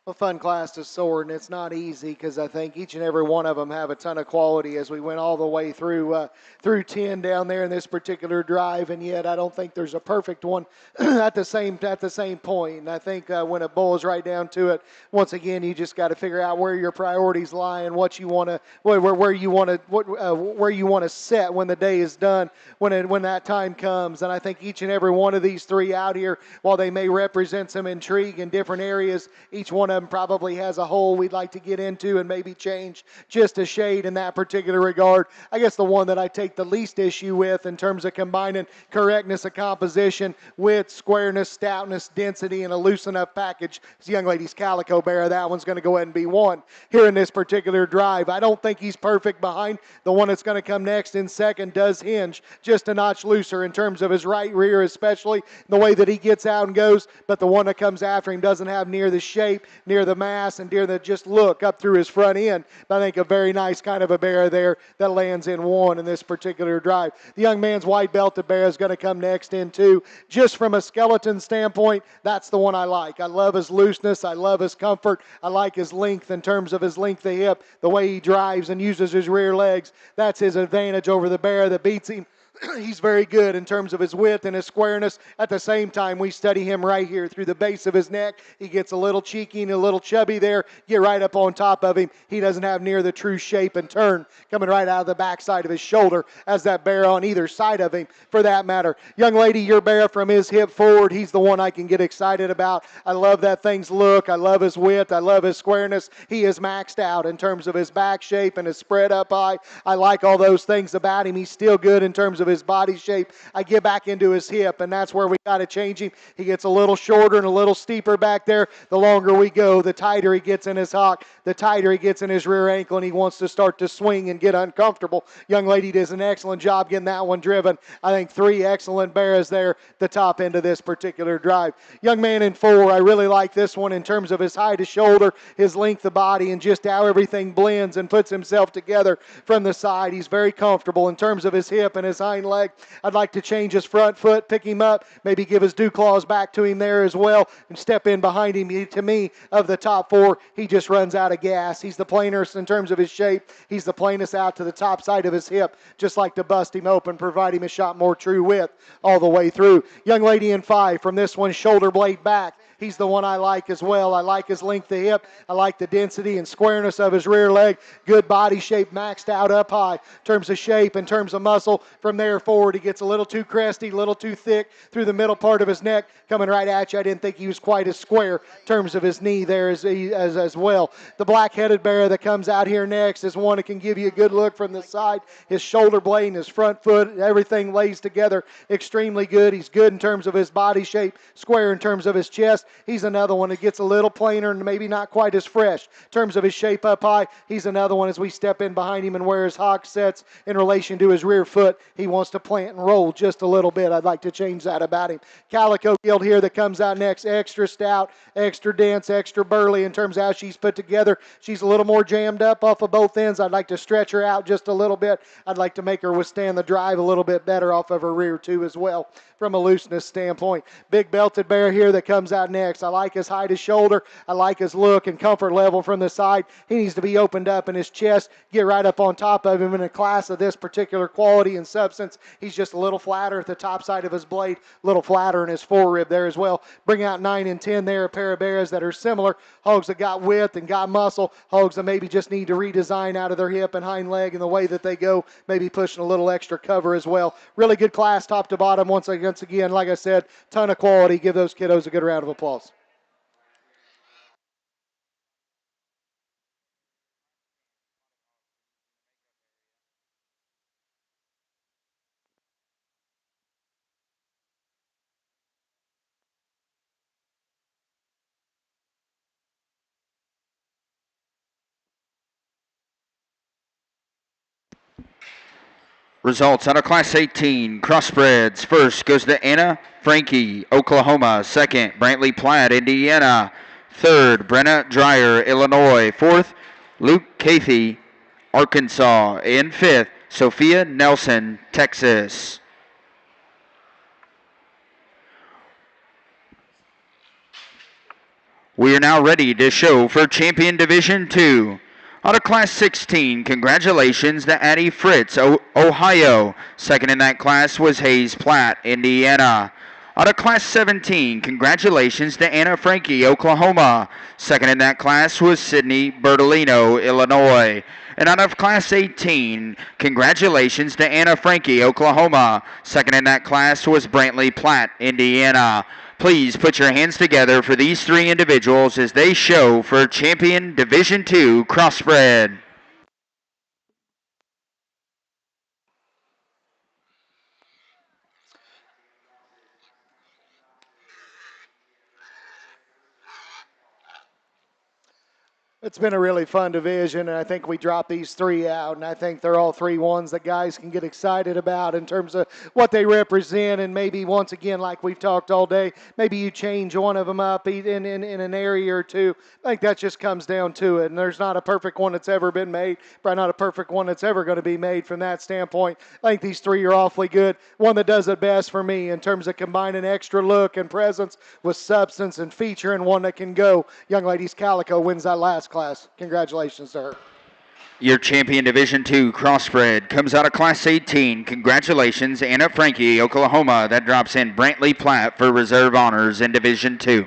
A fun class to sort, and it's not easy because I think each and every one of them have a ton of quality as we went all the way through 10 down there in this particular drive, and yet I don't think there's a perfect one at the same point. And I think when it boils right down to it, once again, you just got to figure out where your priorities lie and what you want to where you want to set when the day is done, when that time comes. And I think each and every one of these three out here, while they may represent some intrigue in different areas, each one of them probably has a hole we'd like to get into and maybe change just a shade in that particular regard. I guess the one that I take the least issue with in terms of combining correctness of composition, width, squareness, stoutness, density, and a loose enough package. This young lady's Calico Bear, that one's going to go ahead and be one here in this particular drive. I don't think he's perfect behind. The one that's going to come next in second does hinge just a notch looser in terms of his right rear, especially the way that he gets out and goes, but the one that comes after him doesn't have near the shape, near the mass, and near the just look up through his front end. But I think a very nice kind of a bear there that lands in one in this particular drive. The young man's white belted bear is going to come next in two. Just from a skeleton standpoint, that's the one I like. I love his looseness. I love his comfort. I like his length in terms of his length of hip, the way he drives and uses his rear legs. That's his advantage over the bear that beats him. He's very good in terms of his width and his squareness. At the same time, we study him right here through the base of his neck. He gets a little cheeky and a little chubby there. Get right up on top of him. He doesn't have near the true shape and turn coming right out of the backside of his shoulder as that bear on either side of him, for that matter. Young lady, your bear from his hip forward, he's the one I can get excited about. I love that thing's look. I love his width. I love his squareness. He is maxed out in terms of his back shape and his spread up eye. I like all those things about him. He's still good in terms of his body shape. I get back into his hip, and that's where we got to change him. He gets a little shorter and a little steeper back there. The longer we go, the tighter he gets in his hock, the tighter he gets in his rear ankle, and he wants to start to swing and get uncomfortable. Young lady does an excellent job getting that one driven. I think three excellent bears there, the top end of this particular drive. Young man in four, I really like this one in terms of his height to shoulder, his length of body, and just how everything blends and puts himself together from the side. He's very comfortable in terms of his hip and his hind leg. I'd like to change his front foot, pick him up, maybe give his dew claws back to him there as well, and step in behind him. To me, of the top four, he just runs out of gas. He's the plainest in terms of his shape. He's the plainest out to the top side of his hip. Just like to bust him open, provide him a shot more true width all the way through. Young lady in five from this one, shoulder blade back. He's the one I like as well. I like his length of hip. I like the density and squareness of his rear leg. Good body shape, maxed out up high. In terms of shape, in terms of muscle, from there forward, he gets a little too cresty, a little too thick through the middle part of his neck, coming right at you. I didn't think he was quite as square in terms of his knee there as well. The black-headed bear that comes out here next is one that can give you a good look from the side. His shoulder blade and his front foot, everything lays together extremely good. He's good in terms of his body shape, square in terms of his chest. He's another one that gets a little plainer and maybe not quite as fresh. In terms of his shape up high, he's another one as we step in behind him and where his hock sets in relation to his rear foot. He wants to plant and roll just a little bit. I'd like to change that about him. Calico Guild here that comes out next, extra stout, extra dense, extra burly in terms of how she's put together. She's a little more jammed up off of both ends. I'd like to stretch her out just a little bit. I'd like to make her withstand the drive a little bit better off of her rear too as well from a looseness standpoint. Big belted bear here that comes out next. I like his height, his shoulder. I like his look and comfort level from the side. He needs to be opened up in his chest, get right up on top of him in a class of this particular quality and substance. He's just a little flatter at the top side of his blade, a little flatter in his forerib there as well. Bring out 9 and 10 there, a pair of bears that are similar. Hogs that got width and got muscle. Hogs that maybe just need to redesign out of their hip and hind leg and the way that they go, maybe pushing a little extra cover as well. Really good class top to bottom. Once again, like I said, ton of quality. Give those kiddos a good round of applause. Results out of Class 18, Crossbreds. First goes to Anna Frankie, Oklahoma. Second, Brantley Platt, Indiana. Third, Brenna Dreyer, Illinois. Fourth, Luke Cathy, Arkansas. And fifth, Sophia Nelson, Texas. We are now ready to show for Champion Division 2. Out of Class 16, congratulations to Addie Fritz, Ohio. Second in that class was Hayes Platt, Indiana. Out of Class 17, congratulations to Anna Frankie, Oklahoma. Second in that class was Sydney Bertolino, Illinois. And out of Class 18, congratulations to Anna Frankie, Oklahoma. Second in that class was Brantley Platt, Indiana. Please put your hands together for these three individuals as they show for Champion Division 2 Crossbred. It's been a really fun division, and I think we dropped these three out, and I think they're all three ones that guys can get excited about in terms of what they represent, and maybe once again, like we've talked all day, maybe you change one of them up in an area or two. I think that just comes down to it, and there's not a perfect one that's ever been made, probably not a perfect one that's ever going to be made from that standpoint. I think these three are awfully good. One that does it best for me in terms of combining extra look and presence with substance and feature, and one that can go. Young ladies Calico wins that last class. Congratulations to her. Your Champion Division 2 Crossbred comes out of Class 18. Congratulations, Anna Frankie, Oklahoma. That drops in Brantley Platt for reserve honors in Division 2.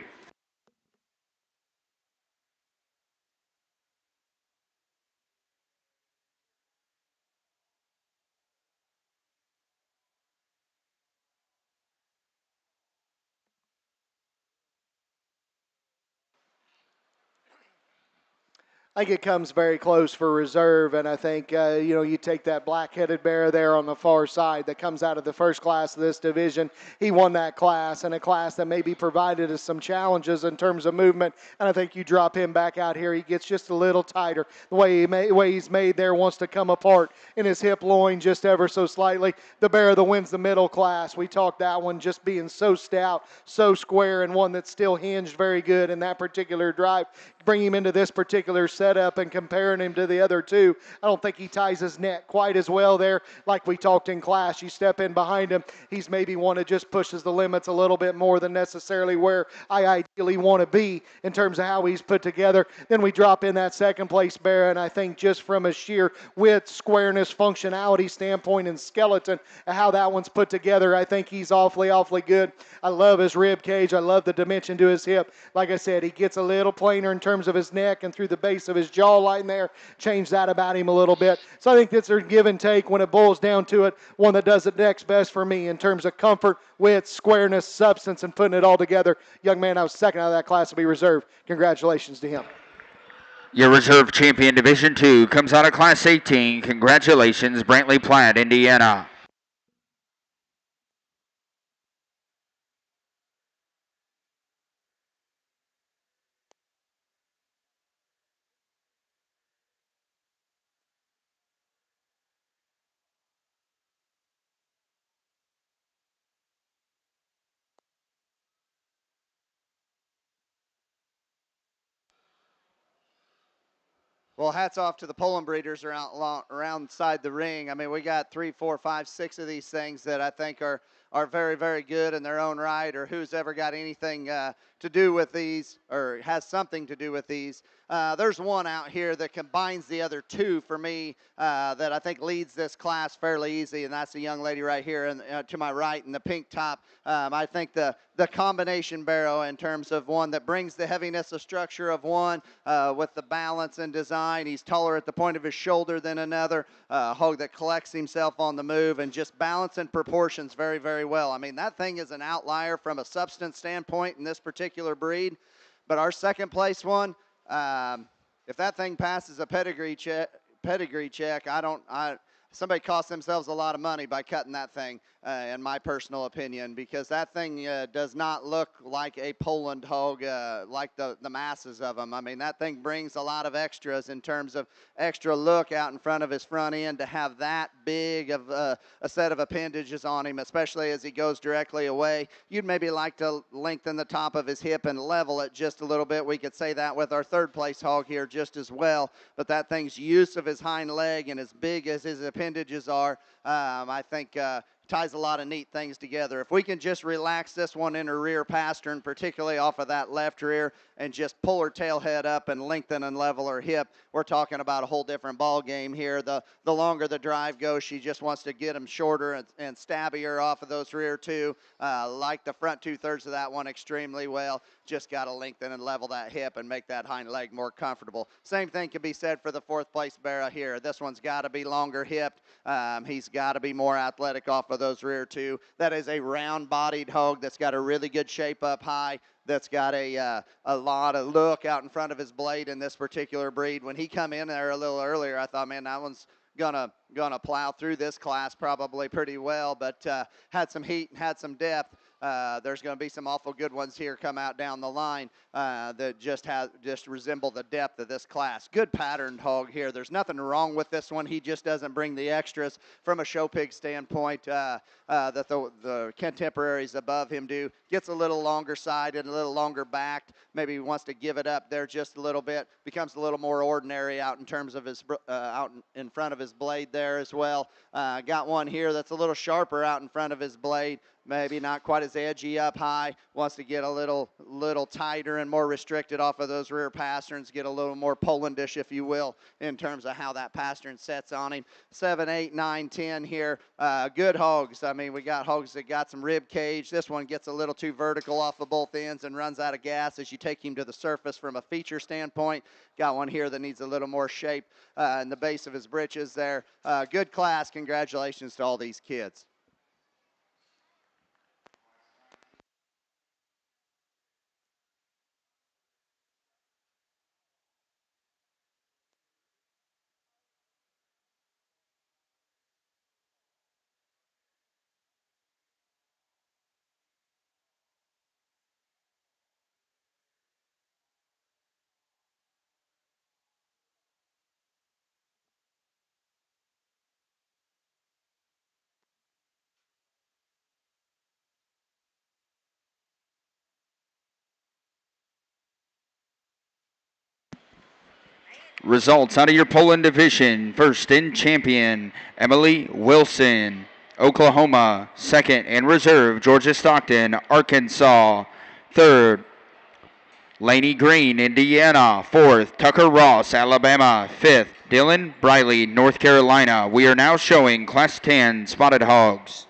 I think it comes very close for reserve, and I think, you take that black-headed bear there on the far side that comes out of the first class of this division. He won that class, and a class that maybe provided us some challenges in terms of movement, and I think you drop him back out here, he gets just a little tighter. The way he's made there wants to come apart in his hip loin just ever so slightly. The bear that wins the middle class, we talked that one just being so stout, so square, and one that's still hinged very good in that particular drive. Bring him into this particular set. setup and comparing him to the other two. I don't think he ties his neck quite as well there. Like we talked in class, you step in behind him, he's maybe one that just pushes the limits a little bit more than necessarily where I ideally want to be in terms of how he's put together. Then we drop in that second place bear, and I think just from a sheer width, squareness, functionality standpoint, and skeleton, how that one's put together, I think he's awfully good. I love his rib cage. I love the dimension to his hip. Like I said, he gets a little plainer in terms of his neck and through the base of his jawline there. Change that about him a little bit. So I think that's a give and take when it boils down to it. One that does it next best for me in terms of comfort, width, squareness, substance, and putting it all together. Young man, I was second out of that class to be reserved. Congratulations to him. Your reserve champion Division II comes out of Class 18. Congratulations, Brantley Platt, Indiana. Well, hats off to the Poland breeders around inside the ring. I mean, we got 3, 4, 5, 6 of these things that I think are very, very good in their own right, or who's ever got anything to do with these or has something to do with these. There's one out here that combines the other two for me that I think leads this class fairly easy, and that's the young lady right here to my right in the pink top. I think the combination barrow in terms of one that brings the heaviness of structure of one with the balance and design. He's taller at the point of his shoulder than another. Hog that collects himself on the move and just balance and proportions very, very well. I mean, that thing is an outlier from a substance standpoint in this particular breed. But our second place one, if that thing passes a pedigree check, somebody cost themselves a lot of money by cutting that thing, in my personal opinion, because that thing does not look like a Poland hog like the masses of them. I mean, that thing brings a lot of extras in terms of extra look out in front of his front end to have that big of a set of appendages on him, especially as he goes directly away. You'd maybe like to lengthen the top of his hip and level it just a little bit. We could say that with our third place hog here just as well, but that thing's use of his hind leg and as big as his appendages are, I think ties a lot of neat things together. If we can just relax this one in her rear pastern, particularly off of that left rear, and just pull her tail head up and lengthen and level her hip, we're talking about a whole different ball game here. The longer the drive goes, she just wants to get them shorter and stabbier off of those rear two. Like the front 2/3 of that one extremely well. Just got to lengthen and level that hip and make that hind leg more comfortable. Same thing can be said for the fourth place barrow here. This one's got to be longer hipped. He's got to be more athletic off of those rear two. That is a round-bodied hog that's got a really good shape up high, that's got a lot of look out in front of his blade in this particular breed. When he come in there a little earlier, I thought, man, that one's gonna plow through this class probably pretty well, but had some heat and had some depth. There's going to be some awful good ones here come out down the line that just resemble the depth of this class. Good patterned hog here. There's nothing wrong with this one. He just doesn't bring the extras from a show pig standpoint that the contemporaries above him do. Gets a little longer sided, a little longer backed. Maybe he wants to give it up there just a little bit. Becomes a little more ordinary out in terms of his out in front of his blade there as well. Got one here that's a little sharper out in front of his blade. Maybe not quite as edgy up high, wants to get a little tighter and more restricted off of those rear pasterns, get a little more Polandish, if you will, in terms of how that pastern sets on him. 7, 8, 9, 10 here. Good hogs. I mean, we got hogs that got some rib cage. This one gets a little too vertical off of both ends and runs out of gas as you take him to the surface from a feature standpoint. Got one here that needs a little more shape in the base of his britches there. Good class. Congratulations to all these kids. Results out of your Poland division. First in champion, Emily Wilson, Oklahoma. Second in reserve, Georgia Stockton, Arkansas. Third, Laney Green, Indiana. Fourth, Tucker Ross, Alabama. Fifth, Dylan Briley, North Carolina. We are now showing Class 10 Spotted Hogs.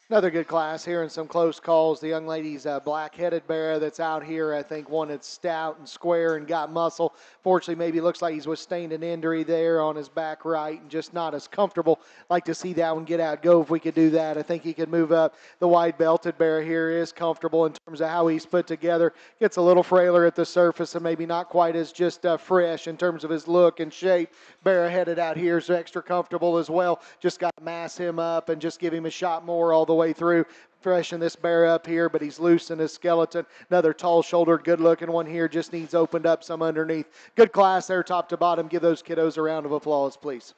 Another good class here and some close calls. The young lady's black-headed bear that's out here, I think, wanted stout and square and got muscle. Fortunately, maybe looks like he's sustained an injury there on his back right and just not as comfortable. Like to see that one get out, go if we could do that. I think he could move up. The wide-belted bear here is comfortable in terms of how he's put together. Gets a little frailer at the surface and maybe not quite as just fresh in terms of his look and shape. Bear headed out here is extra comfortable as well. Just got to mass him up and just give him a shot more all the way through. Freshen this bear up here, but he's loose in his skeleton. Another tall-shouldered, good-looking one here. Just needs opened up some underneath. Good class there, top to bottom. Give those kiddos a round of applause, please.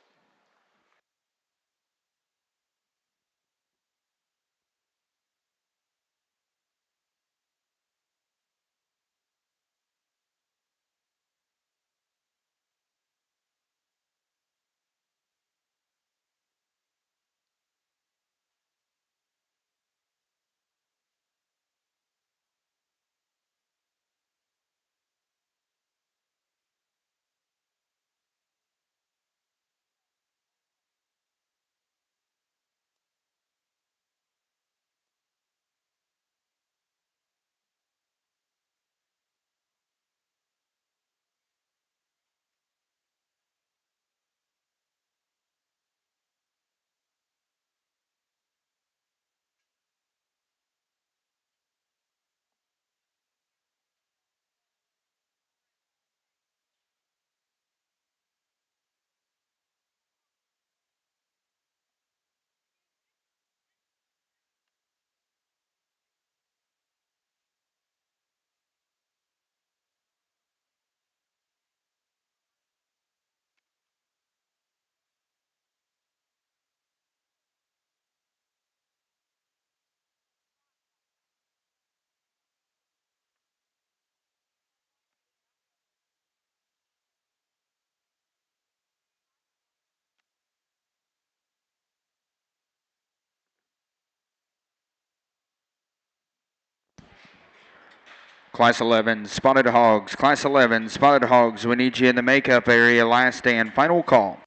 Class 11 Spotted Hogs. Class 11 Spotted Hogs, we need you in the makeup area. Last and final call.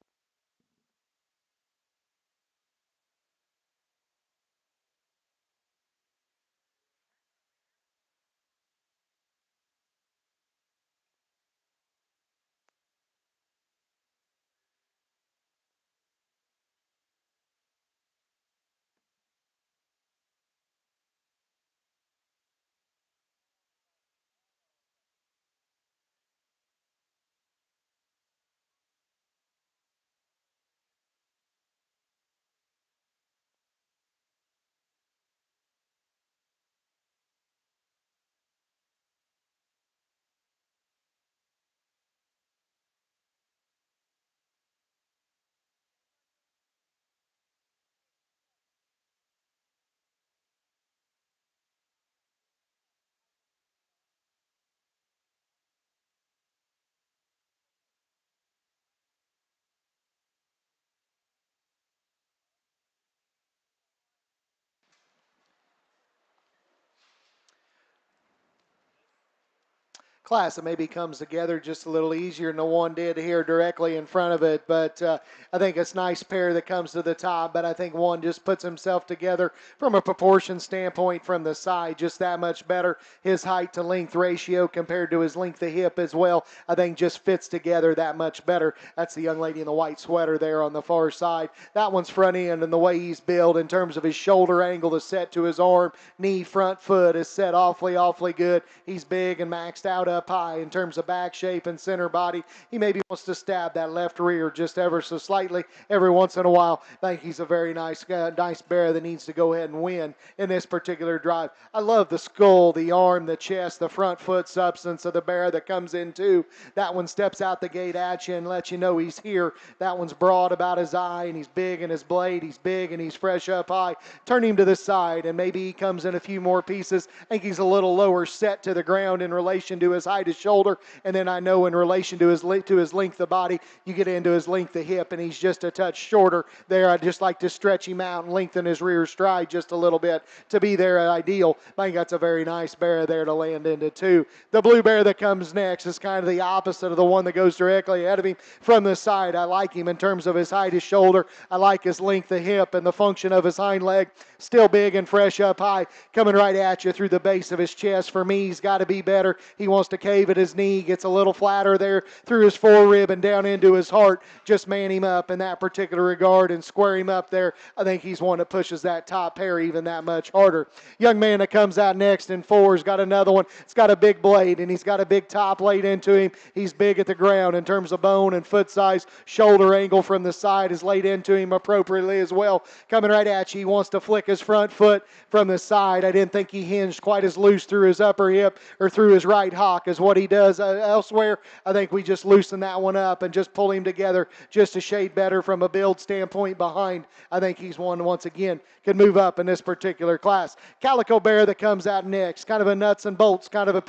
class that maybe comes together just a little easier than the one did here directly in front of it. But I think it's a nice pair that comes to the top, but I think one just puts himself together from a proportion standpoint from the side just that much better. His height to length ratio compared to his length to hip as well, I think just fits together that much better. That's the young lady in the white sweater there on the far side. That one's front end, and the way he's built in terms of his shoulder angle to set to his arm, knee, front foot is set awfully good. He's big and maxed out up high in terms of back shape and center body. He maybe wants to stab that left rear just ever so slightly every once in a while. I think he's a very nice bear that needs to go ahead and win in this particular drive. I love the skull, the arm, the chest, the front foot substance of the bear that comes in too. That one steps out the gate at you and lets you know he's here. That one's broad about his eye, and he's big in his blade. He's big and he's fresh up high. Turn him to the side, and maybe he comes in a few more pieces. I think he's a little lower set to the ground in relation to his height of shoulder, and then I know in relation to his length of body, you get into his length of hip, and he's just a touch shorter there. I'd just like to stretch him out and lengthen his rear stride just a little bit to be there at ideal. I think that's a very nice bear there to land into too. The blue bear that comes next is kind of the opposite of the one that goes directly ahead of him from the side. I like him in terms of his height of shoulder. I like his length of hip and the function of his hind leg. Still big and fresh up high, coming right at you through the base of his chest. For me, he's got to be better. He wants to cave at his knee, gets a little flatter there through his forerib and down into his heart. Just man him up in that particular regard and square him up there. I think he's one that pushes that top pair even that much harder. Young man that comes out next in 4's got another one. It's got a big blade, and he's got a big top laid into him. He's big at the ground in terms of bone and foot size. Shoulder angle from the side is laid into him appropriately as well. Coming right at you, he wants to flick his front foot from the side. I didn't think he hinged quite as loose through his upper hip or through his right hock as what he does elsewhere. I think we just loosen that one up and just pull him together just a shade better from a build standpoint behind. I think he's one, once again, can move up in this particular class. Calico bear that comes out next, kind of a nuts and bolts, kind of a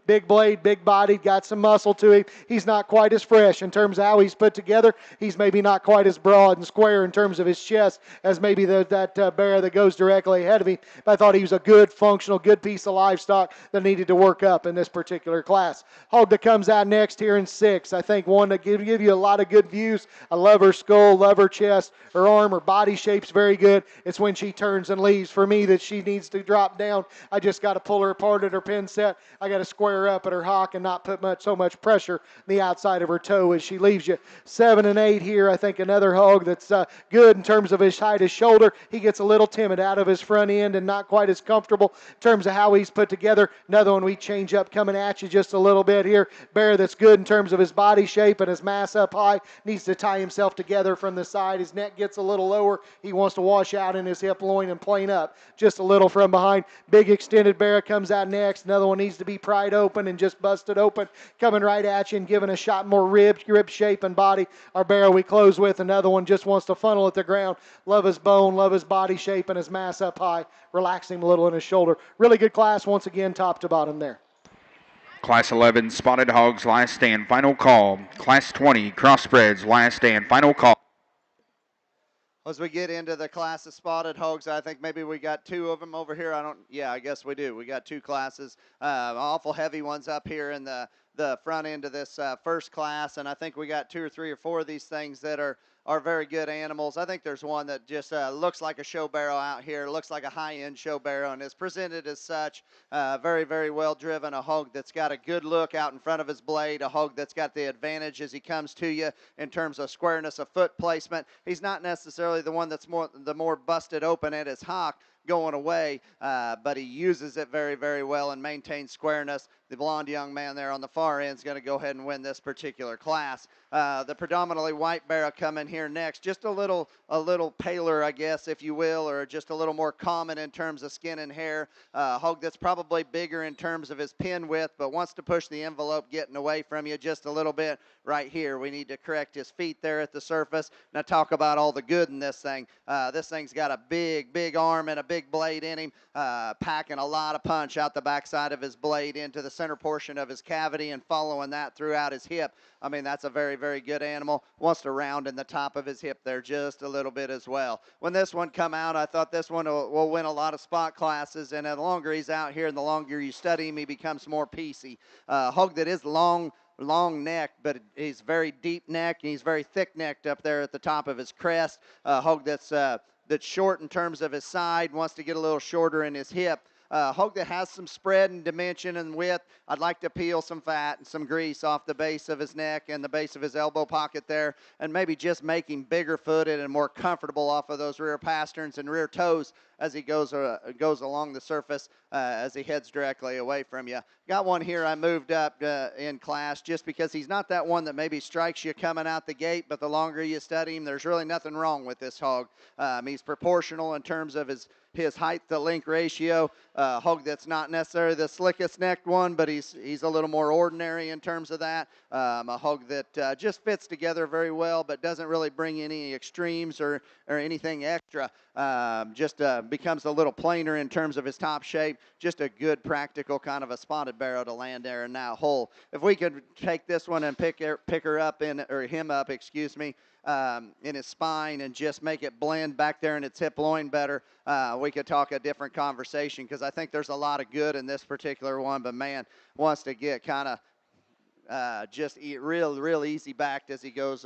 big blade, big bodied, got some muscle to him. He's not quite as fresh in terms of how he's put together. He's maybe not quite as broad and square in terms of his chest as maybe that bear that goes directly ahead of him. But I thought he was a good, functional, good piece of livestock that needed to work up in this particular class. Hog that comes out next here in 6, I think one that give you a lot of good views. I love her skull, love her chest, her arm, her body shape's very good. It's when she turns and leaves for me that she needs to drop down. I just got to pull her apart at her pin set. I got to square her up at her hock and not put so much pressure on the outside of her toe as she leaves you. 7 and 8 here, I think another hog that's good in terms of his height, his shoulder. He gets a little timid out of his front end and not quite as comfortable in terms of how he's put together. Another one we change up coming at you just a little bit here. Bear that's good in terms of his body shape and his mass up high. Needs to tie himself together from the side. His neck gets a little lower. He wants to wash out in his hip loin and plane up just a little from behind. Big extended bear comes out next. Another one needs to be pried open and just busted open. Coming right at you and giving a shot more rib shape and body. Our bear we close with. Another one just wants to funnel at the ground. Love his bone, love his body shape and his mass up high. Relax him a little in his shoulder. Really good class once again, top to bottom there. Class 11 Spotted Hogs last and final call. Class 20 Crossbreds last and final call. As we get into the class of spotted hogs, I think maybe we got 2 of them over here. I guess we do. We got 2 classes, awful heavy ones up here in the front end of this first class, and I think we got 2 or 3 or 4 of these things that are very good animals. I think there's one that just looks like a show barrow out here, looks like a high-end show barrow, and is presented as such. Very, very well driven, a hog that's got a good look out in front of his blade, a hog that's got the advantage as he comes to you in terms of squareness of foot placement. He's not necessarily the one that's the more busted open at his hock going away, but he uses it very, very well and maintains squareness. The blonde young man there on the far end is going to go ahead and win this particular class. The predominantly white barrow coming here next, just a little paler, I guess, if you will, or just a little more common in terms of skin and hair. Hog that's probably bigger in terms of his pin width, but wants to push the envelope getting away from you just a little bit. Right here, we need to correct his feet there at the surface. Now talk about all the good in this thing. This thing's got a big arm and a big blade in him, packing a lot of punch out the backside of his blade into the center portion of his cavity and following that throughout his hip. I mean, that's a very, very good animal. Wants to round in the top of his hip there just a little bit as well. When this one come out, I thought this one will win a lot of spot classes, and the longer he's out here and the longer you study him, he becomes more piecey. Hog that is long neck, but he's very deep neck, and he's very thick necked up there at the top of his crest. Hog that's short in terms of his side, wants to get a little shorter in his hip. Hog that has some spread and dimension and width. I'd like to peel some fat and some grease off the base of his neck and the base of his elbow pocket there, and maybe just make him bigger footed and more comfortable off of those rear pasterns and rear toes as he goes along the surface as he heads directly away from you. Got one here I moved up in class just because he's not that one that maybe strikes you coming out the gate, but the longer you study him, there's really nothing wrong with this hog. He's proportional in terms of his height to length ratio. Hog that's not necessarily the slickest necked one, but he's a little more ordinary in terms of that. A hog that just fits together very well, but doesn't really bring any extremes or anything extra. Just becomes a little plainer in terms of his top shape. Just a good practical kind of a spotted barrow to land there in that hole. If we could take this one and pick her up him up, excuse me, in his spine and just make it blend back there in its hip loin better, we could talk a different conversation, because I think there's a lot of good in this particular one, but man, wants to get kind of just real easy backed as he goes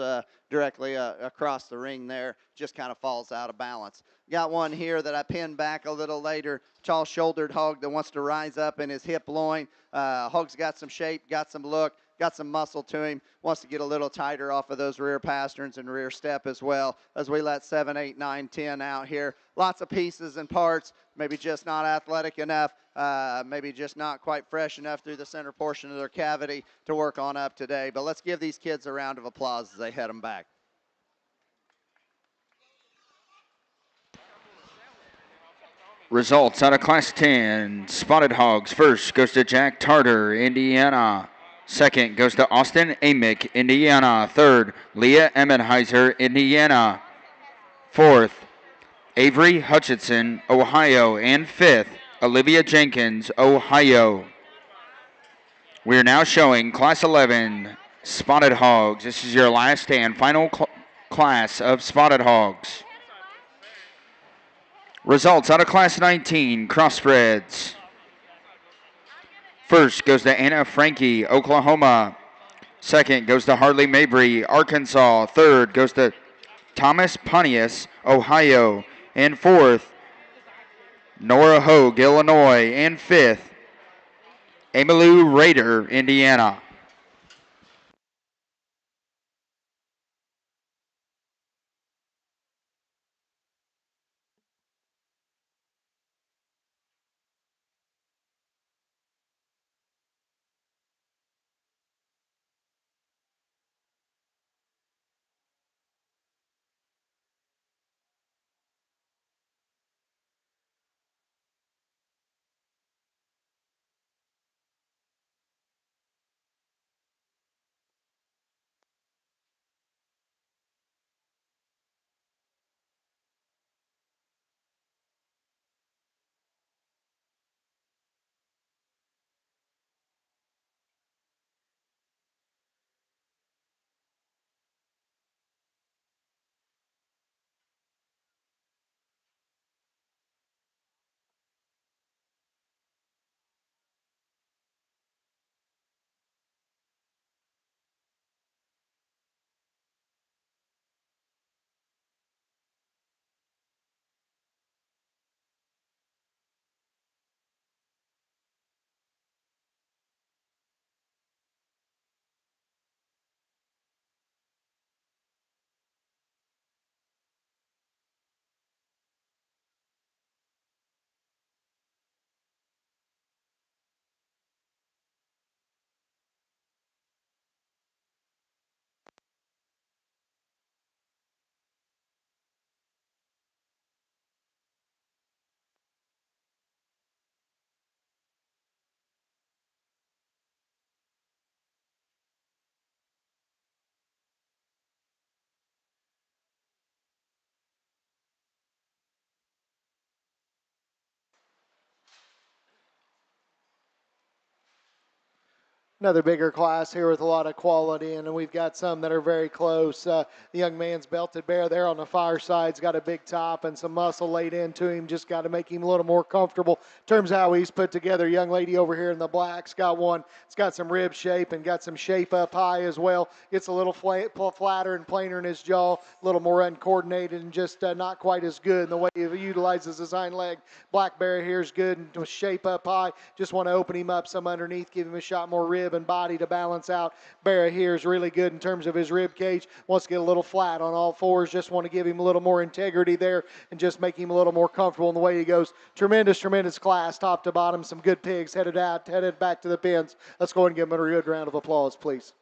directly across the ring there. Just kind of falls out of balance. Got one here that I pinned back a little later. Tall-shouldered hog that wants to rise up in his hip loin. Hog's got some shape, got some look, got some muscle to him. Wants to get a little tighter off of those rear pasterns and rear step as well as we let 7, 8, 9, 10 out here. Lots of pieces and parts. Maybe just not athletic enough. Maybe just not quite fresh enough through the center portion of their cavity to work on up today. But let's give these kids a round of applause as they head them back. Results out of Class 10. Spotted Hogs. First goes to Jack Tarter, Indiana. Second goes to Austin Amick, Indiana. Third, Leah Emmenheiser, Indiana. Fourth, Avery Hutchinson, Ohio. And fifth, Olivia Jenkins, Ohio. We are now showing Class 11 Spotted Hogs. This is your last and final class of Spotted Hogs. Results out of Class 19, Crossbreds. First goes to Anna Frankie, Oklahoma. Second goes to Harley Mabry, Arkansas. Third goes to Thomas Pontius, Ohio. And fourth, Nora Hogue, Illinois. And fifth, Emmylou Rader, Indiana. another bigger class here with a lot of quality, and we've got some that are very close. The young man's belted bear there on the far side's got a big top and some muscle laid into him. Just got to make him a little more comfortable in terms of how he's put together. Young lady over here in the black's got one. It's got some rib shape and got some shape up high as well. Gets a little flatter and plainer in his jaw, a little more uncoordinated and just not quite as good in the way he utilizes his hind leg. Black bear here is good and with shape up high. Just want to open him up some underneath, give him a shot more rib and body to balance out. Bear here is really good in terms of his rib cage. Wants to get a little flat on all fours. Just want to give him a little more integrity there and just make him a little more comfortable in the way he goes. Tremendous, tremendous class, top to bottom. Some good pigs headed back to the pens. Let's go ahead and give them a good round of applause, please.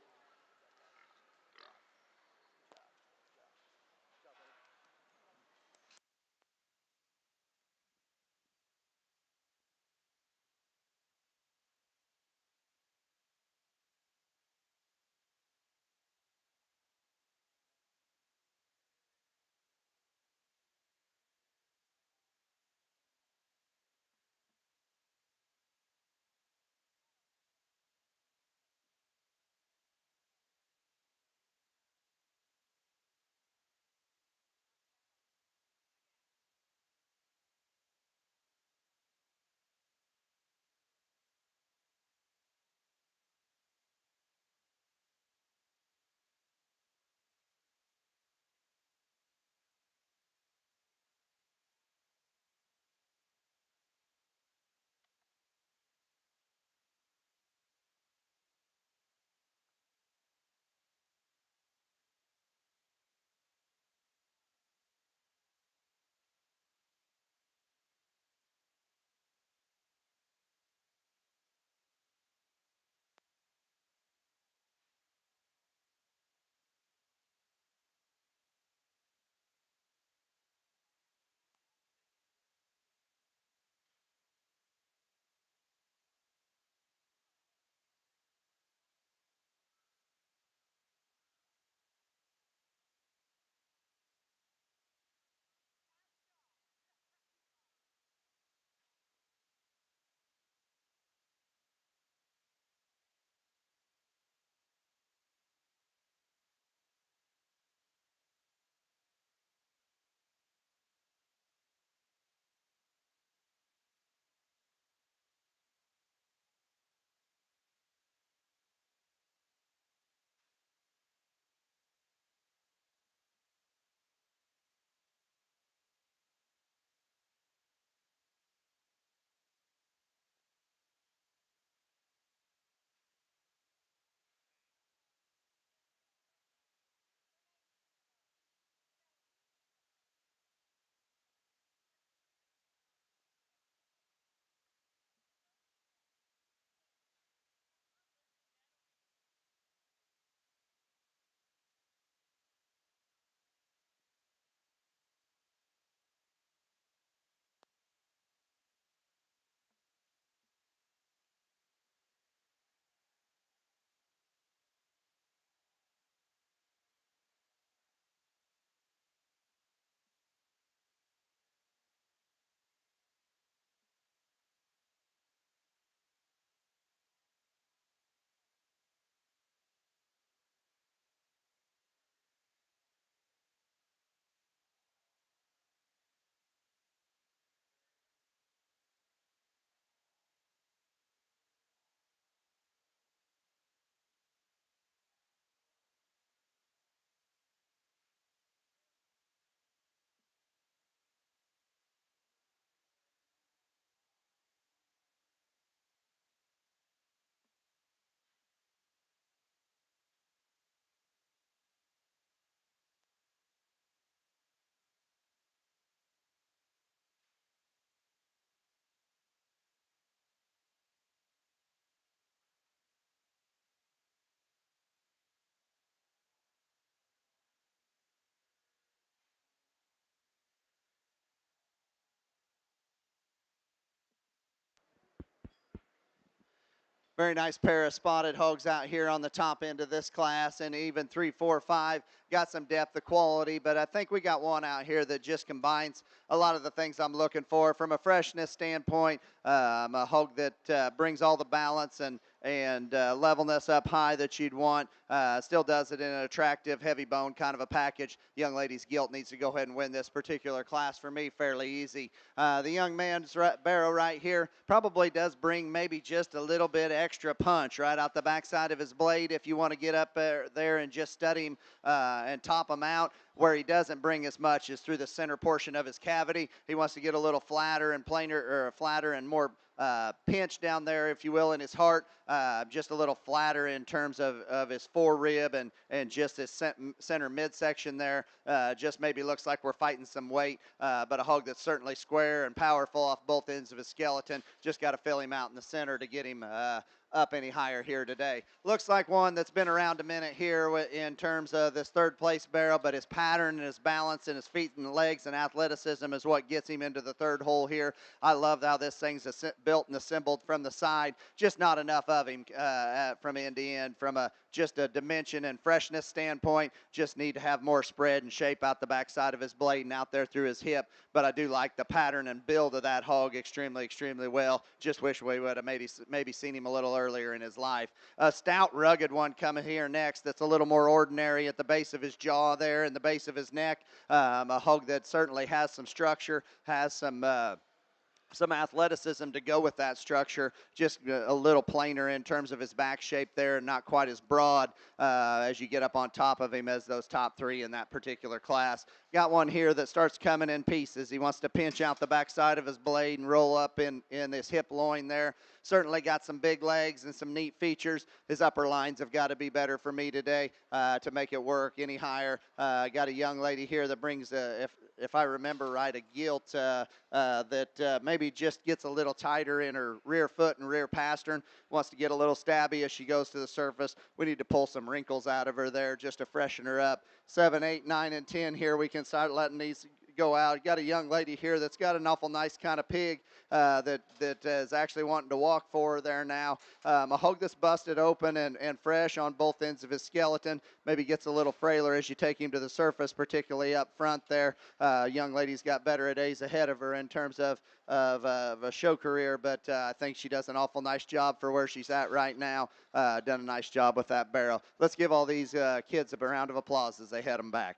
Very nice pair of spotted hogs out here on the top end of this class, and even 3, 4, 5 got some depth of quality, but I think we got one out here that just combines a lot of the things I'm looking for from a freshness standpoint, a hog that brings all the balance and levelness up high that you'd want. Still does it in an attractive, heavy bone kind of a package. Young lady's gilt needs to go ahead and win this particular class for me fairly easy. The young man's barrel right here probably does bring maybe just a little bit extra punch right out the backside of his blade if you want to get up there and just study him and top him out. Where he doesn't bring as much is through the center portion of his cavity. He wants to get a little flatter and plainer, or flatter and more pinch down there, if you will, in his heart. Just a little flatter in terms of his forerib and just his center midsection there. Just maybe looks like we're fighting some weight, but a hog that's certainly square and powerful off both ends of his skeleton. Just got to fill him out in the center to get him up any higher here today. Looks like one that's been around a minute here in terms of this third place barrel, but his pattern and his balance and his feet and legs and athleticism is what gets him into the third hole here. I love how this thing's built and assembled from the side. Just not enough of him from end to end from just a dimension and freshness standpoint. Just need to have more spread and shape out the backside of his blade and out there through his hip. But I do like the pattern and build of that hog extremely, extremely well. Just wish we would have maybe seen him a little earlier in his life. A stout, rugged one coming here next that's a little more ordinary at the base of his jaw there and the base of his neck. A hog that certainly has some structure, has some athleticism to go with that structure, just a little plainer in terms of his back shape there, and not quite as broad as you get up on top of him as those top three in that particular class. Got one here that starts coming in pieces. He wants to pinch out the backside of his blade and roll up in this hip loin there. Certainly got some big legs and some neat features. His upper lines have got to be better for me today to make it work any higher. Got a young lady here that brings, if I remember right, a gilt that maybe just gets a little tighter in her rear foot and rear pastern. Wants to get a little stabby as she goes to the surface. We need to pull some wrinkles out of her there just to freshen her up. 7, 8, 9, and 10 here. We can start letting these go out. Got a young lady here that's got an awful nice kind of pig that is actually wanting to walk for her there now. A hog that's busted open and fresh on both ends of his skeleton. Maybe gets a little frailer as you take him to the surface, particularly up front there. Young lady's got better days ahead of her in terms of a show career, but I think she does an awful nice job for where she's at right now. Done a nice job with that barrel. Let's give all these kids a round of applause as they head them back.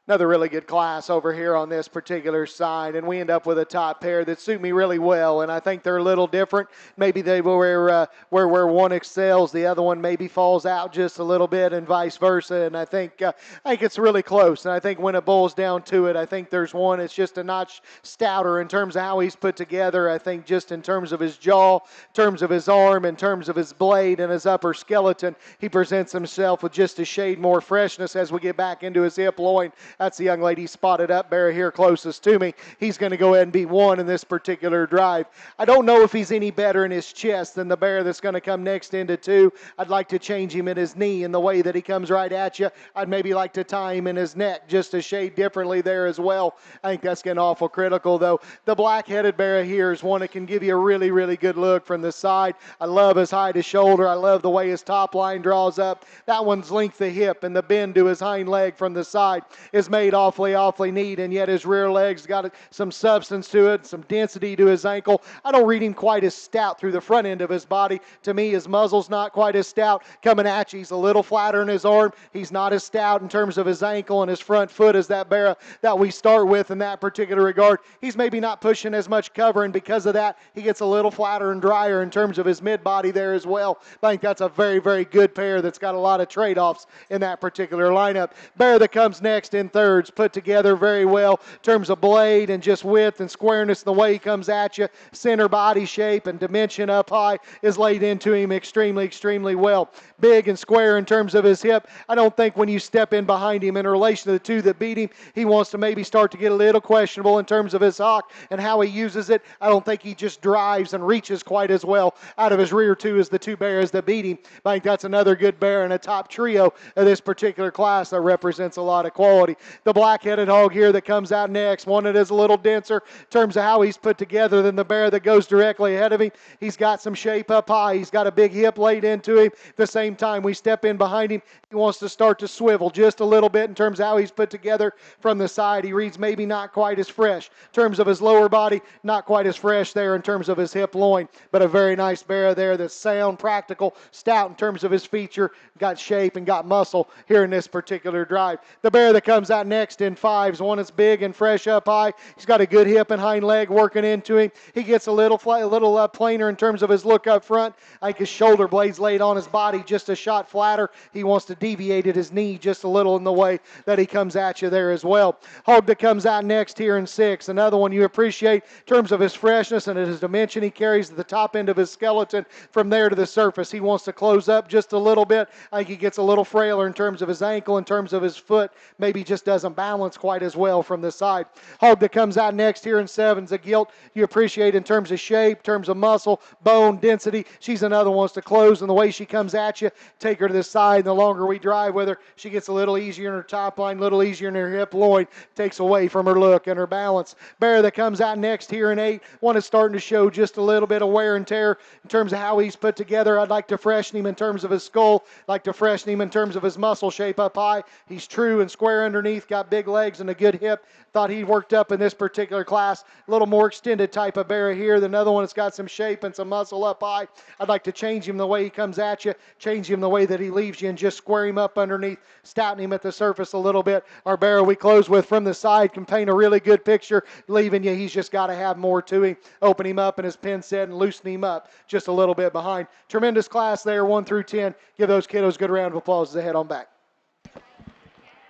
Another really good class over here on this particular side, and we end up with a top pair that suit me really well, and I think they're a little different. Maybe they where one excels, the other one maybe falls out just a little bit, and vice versa, and I think it's really close, and I think when it boils down to it, I think there's one that's just a notch stouter in terms of how he's put together. I think just in terms of his jaw, in terms of his arm, in terms of his blade and his upper skeleton, he presents himself with just a shade more freshness as we get back into his hip loin. That's the young lady spotted up there here closest to me. He's going to go ahead and be one in this particular drive. I don't know if he's any better in his chest than the bear that's going to come next into two. I'd like to change him in his knee in the way that he comes right at you. I'd maybe like to tie him in his neck just a shade differently there as well. I think that's getting awful critical, though. The black-headed bear here is one that can give you a really, really good look from the side. I love his high to shoulder. I love the way his top line draws up. That one's length of hip and the bend to his hind leg from the side is made awfully neat, and yet his rear leg's got some substance to it, some density to his ankle. I don't read him quite as stout through the front end of his body. To me, his muzzle's not quite as stout. Coming at you, he's a little flatter in his arm. He's not as stout in terms of his ankle and his front foot as that bear that we start with in that particular regard. He's maybe not pushing as much cover, and because of that, he gets a little flatter and drier in terms of his mid-body there as well. I think that's a very, very good pair that's got a lot of trade-offs in that particular lineup. Bear that comes next in thirds, put together very well in terms of blade and just width and squareness and the way he comes at you. Center body shape and dimension up high is laid into him extremely well. Big and square in terms of his hip. I don't think when you step in behind him in relation to the two that beat him, he wants to maybe start to get a little questionable in terms of his hock and how he uses it. I don't think he just drives and reaches quite as well out of his rear two as the two bears that beat him. I think that's another good bear and a top trio of this particular class that represents a lot of quality. The black-headed hog here that comes out next, one that is a little denser in terms of how he's put together than the bear that goes directly ahead of him. He's got some shape up high. He's got a big hip laid into him. At the same time, we step in behind him. He wants to start to swivel just a little bit in terms of how he's put together from the side. He reads maybe not quite as fresh in terms of his lower body, not quite as fresh there in terms of his hip loin, but a very nice bear there that's sound, practical, stout in terms of his feature, got shape and got muscle here in this particular drive. The bear that comes out next in 5 is one that's big and fresh up high. He's got a good hip and hind leg working into him. He gets a little plainer in terms of his look up front. I think his shoulder blades laid on his body just a shot flatter. He wants to deviate at his knee just a little in the way that he comes at you there as well. Hog that comes out next here in 6, another one you appreciate in terms of his freshness and his dimension he carries at the top end of his skeleton from there to the surface. He wants to close up just a little bit. I think he gets a little frailer in terms of his ankle, in terms of his foot. Maybe just doesn't balance quite as well from the side. Hog that comes out next here in 7 is a gilt you appreciate in terms of shape, in terms of muscle, bone, density. She's another one wants to close, and the way she comes at you, take her to the side, and the longer we drive with her, she gets a little easier in her top line, a little easier in her hip loin, takes away from her look and her balance. Bear that comes out next here in 8, one is starting to show just a little bit of wear and tear in terms of how he's put together. I'd like to freshen him in terms of his skull, like to freshen him in terms of his muscle shape up high. He's true and square underneath, got big legs and a good hip. Thought he worked up in this particular class. A little more extended type of bear here. The another one that's got some shape and some muscle up high. I'd like to change him the way he comes at you, change him the way that he leaves you, and just square him up underneath, stouten him at the surface a little bit. Our bear we close with from the side can paint a really good picture, leaving you. He's just got to have more to him. Open him up in his pin set and loosen him up just a little bit behind. Tremendous class there, 1 through 10. Give those kiddos a good round of applause as they head on back.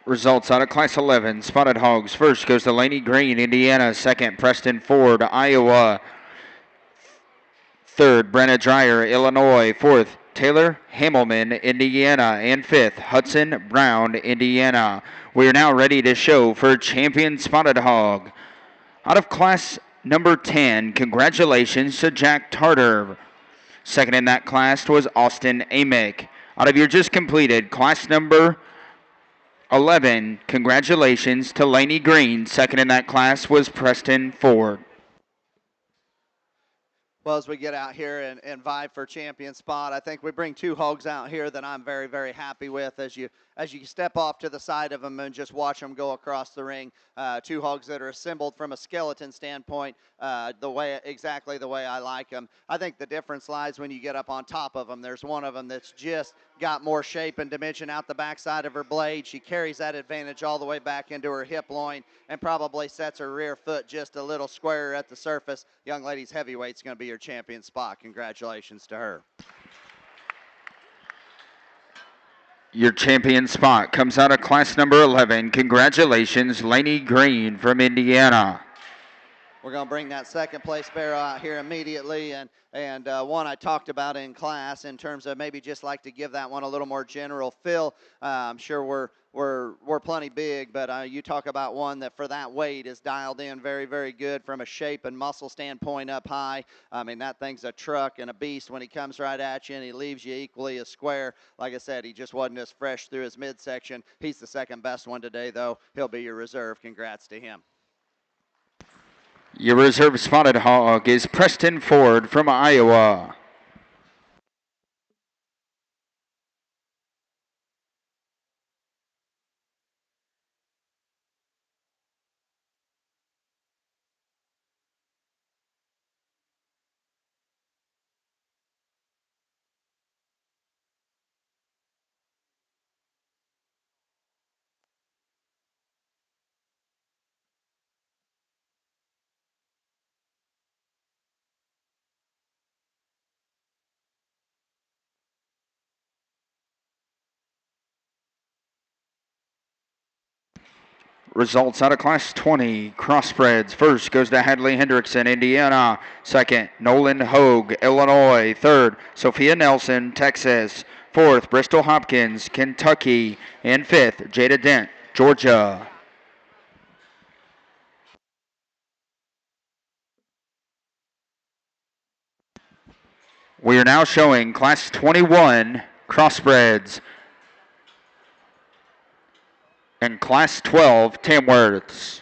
Results out of Class 11. Spotted Hogs. First goes to Laney Green, Indiana. Second, Preston Ford, Iowa. Third, Brenna Dreyer, Illinois. Fourth, Taylor Hamelman, Indiana. And fifth, Hudson Brown, Indiana. We are now ready to show for Champion Spotted Hog. Out of Class number 10, congratulations to Jack Tarter. Second in that class was Austin Amick. Out of your just completed Class number 11, congratulations to Laney Green. Second in that class was Preston Ford. Well, as we get out here and vie for champion spot, I think we bring 2 hogs out here that I'm very, very happy with. As you step off to the side of them and just watch them go across the ring, 2 hogs that are assembled from a skeleton standpoint, exactly the way I like them. I think the difference lies when you get up on top of them. There's one of them that's just got more shape and dimension out the backside of her blade. She carries that advantage all the way back into her hip loin and probably sets her rear foot just a little squarer at the surface. Young lady's heavyweight's going to be your champion spot. Congratulations to her. Your champion spot comes out of Class number 11. Congratulations, Laney Green from Indiana. We're going to bring that second place bear out here immediately, and one I talked about in class in terms of maybe just like to give that one a little more general fill. I'm sure we're plenty big, but you talk about one that for that weight is dialed in very, very good from a shape and muscle standpoint up high. I mean, that thing's a truck and a beast when he comes right at you, and he leaves you equally as square. Like I said, he just wasn't as fresh through his midsection. He's the second best one today, though. He'll be your reserve. Congrats to him. Your reserve spotted hog is Preston Ford from Iowa. Results out of Class 20. Crossbreds. First goes to Hadley Hendrickson, Indiana. Second, Nolan Hogue, Illinois. Third, Sophia Nelson, Texas. Fourth, Bristol Hopkins, Kentucky. And fifth, Jada Dent, Georgia. We are now showing Class 21 Crossbreds. And Class 12 Tamworths.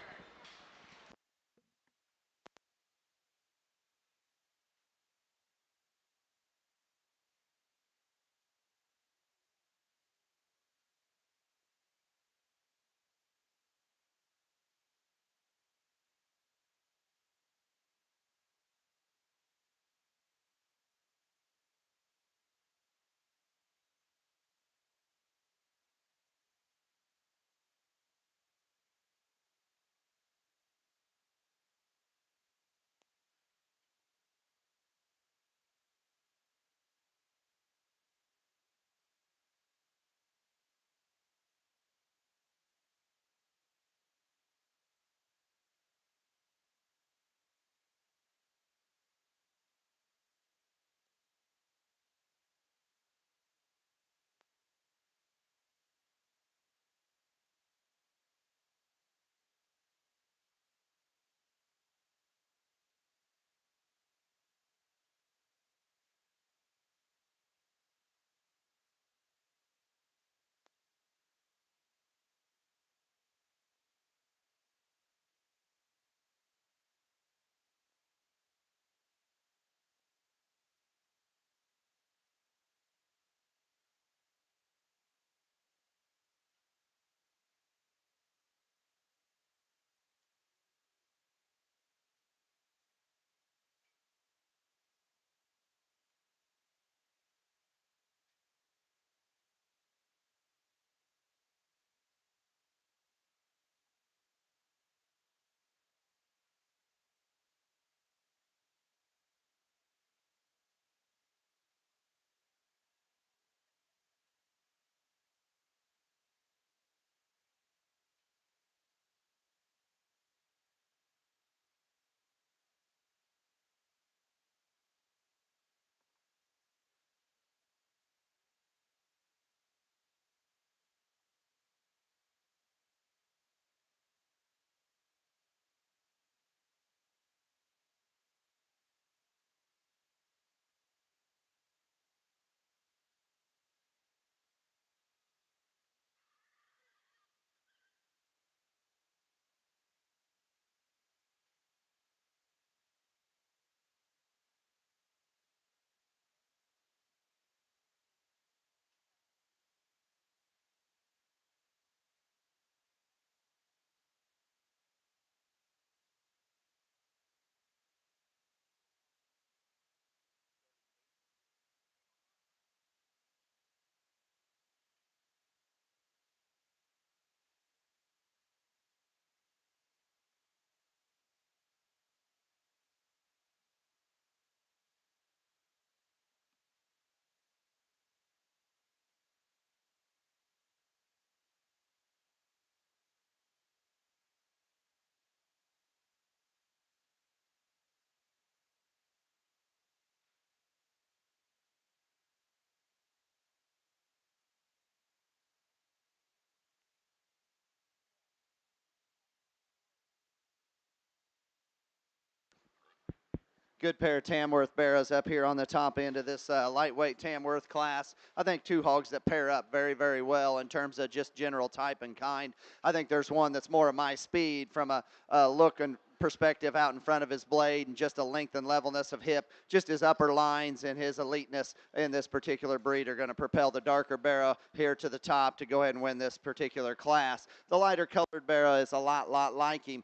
Good pair of Tamworth Barrows up here on the top end of this lightweight Tamworth class. I think two hogs that pair up very, very well in terms of just general type and kind. I think there's one that's more of my speed from a look and perspective out in front of his blade and just a length and levelness of hip. Just his upper lines and his eliteness in this particular breed are going to propel the darker barrow here to the top to go ahead and win this particular class. The lighter colored barrow is a lot like him.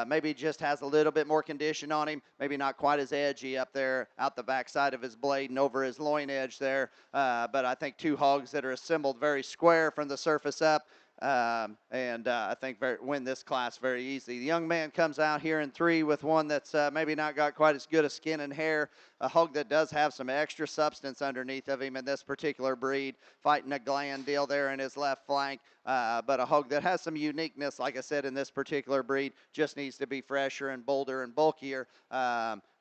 Maybe just has a little bit more condition on him. Maybe not quite as edgy up there out the backside of his blade and over his loin edge there. But I think two hogs that are assembled very square from the surface up. I think win this class very easy. The young man comes out here in 3 with one that's maybe not got quite as good a skin and hair, a hog that does have some extra substance underneath of him in this particular breed, fighting a gland deal there in his left flank, but a hog that has some uniqueness, like I said, in this particular breed, just needs to be fresher and bolder and bulkier.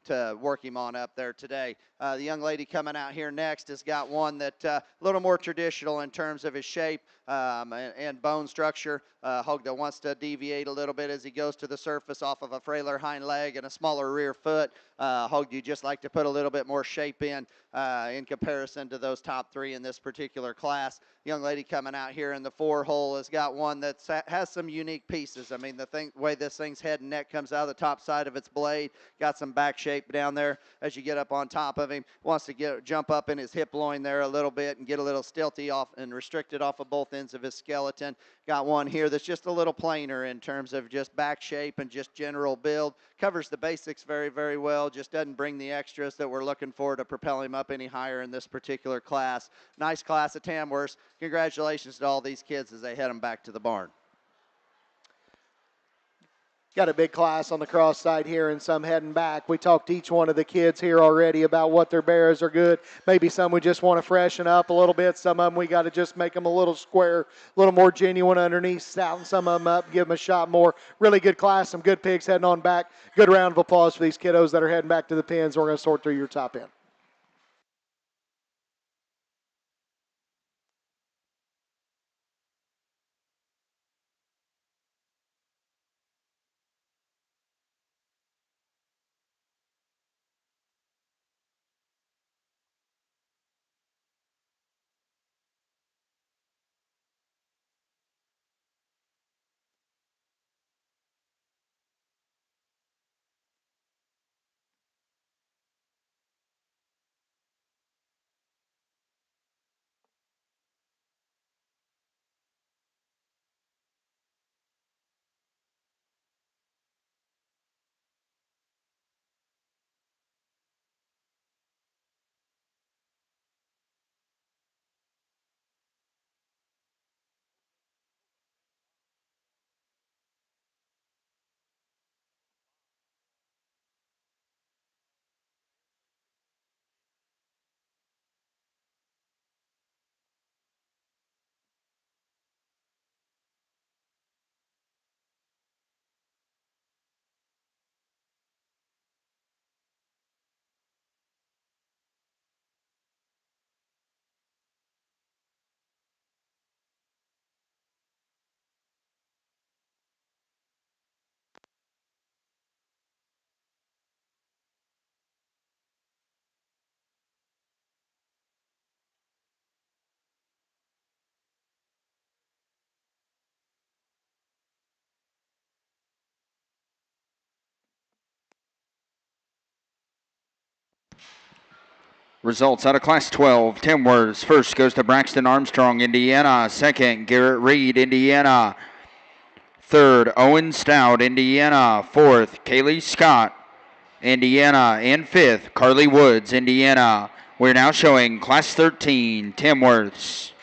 to work him on up there today. The young lady coming out here next has got one that a little more traditional in terms of his shape and bone structure. Hog that wants to deviate a little bit as he goes to the surface off of a frailer hind leg and a smaller rear foot. Hog, you just like to put a little bit more shape in comparison to those top three in this particular class. Young lady coming out here in the 4-hole has got one that has some unique pieces. I mean, the way this thing's head and neck comes out of the top side of its blade, got some back shape down there as you get up on top of him. Wants to jump up in his hip loin there a little bit and get a little stilty off and restricted off of both ends of his skeleton. Got one here that's just a little plainer in terms of just back shape and just general build. Covers the basics very, very well. Just doesn't bring the extras that we're looking for to propel him up any higher in this particular class. Nice class at Tamworth. Congratulations to all these kids as they head them back to the barn. Got a big class on the cross side here and some heading back. We talked to each one of the kids here already about what their bears are good. Maybe some we just want to freshen up a little bit. Some of them we got to just make them a little square, a little more genuine underneath, stouting some of them up, give them a shot more. Really good class, some good pigs heading on back. Good round of applause for these kiddos that are heading back to the pens. We're going to sort through your top end. Results out of Class 12. Tamworth first goes to Braxton Armstrong, Indiana. Second, Garrett Reed, Indiana. Third, Owen Stout, Indiana. Fourth, Kaylee Scott, Indiana. And fifth, Carly Woods, Indiana. We're now showing Class 13, Tamworth's.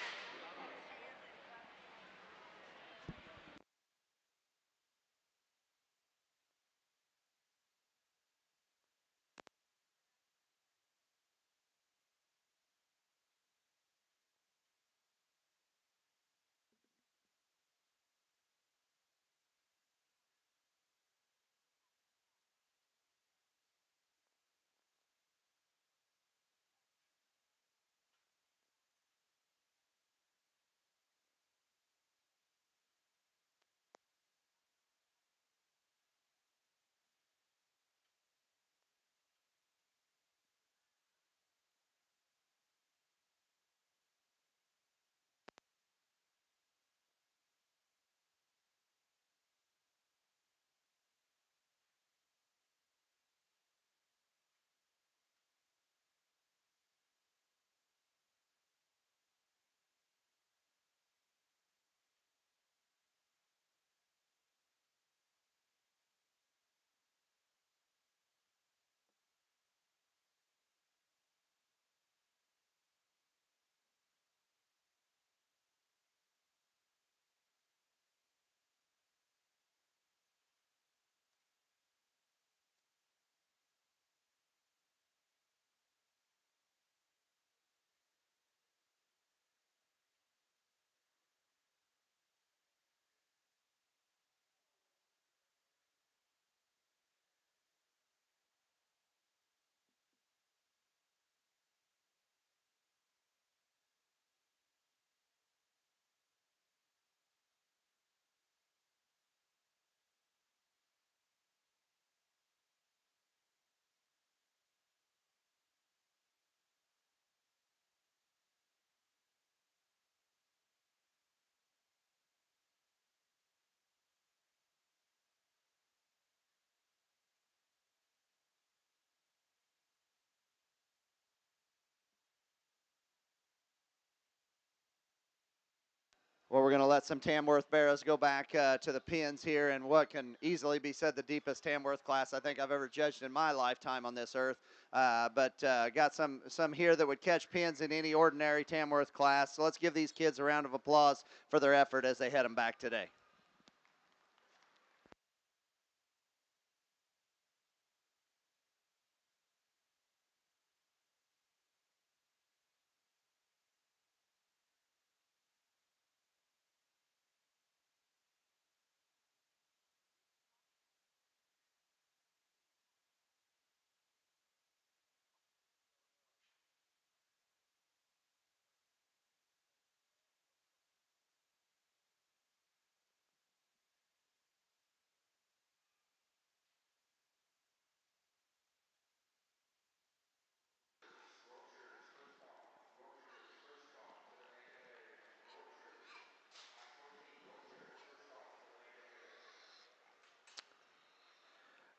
Well, we're going to let some Tamworth Barrows go back to the pins here in what can easily be said the deepest Tamworth class I think I've ever judged in my lifetime on this earth. But got some here that would catch pins in any ordinary Tamworth class. So let's give these kids a round of applause for their effort as they head them back today.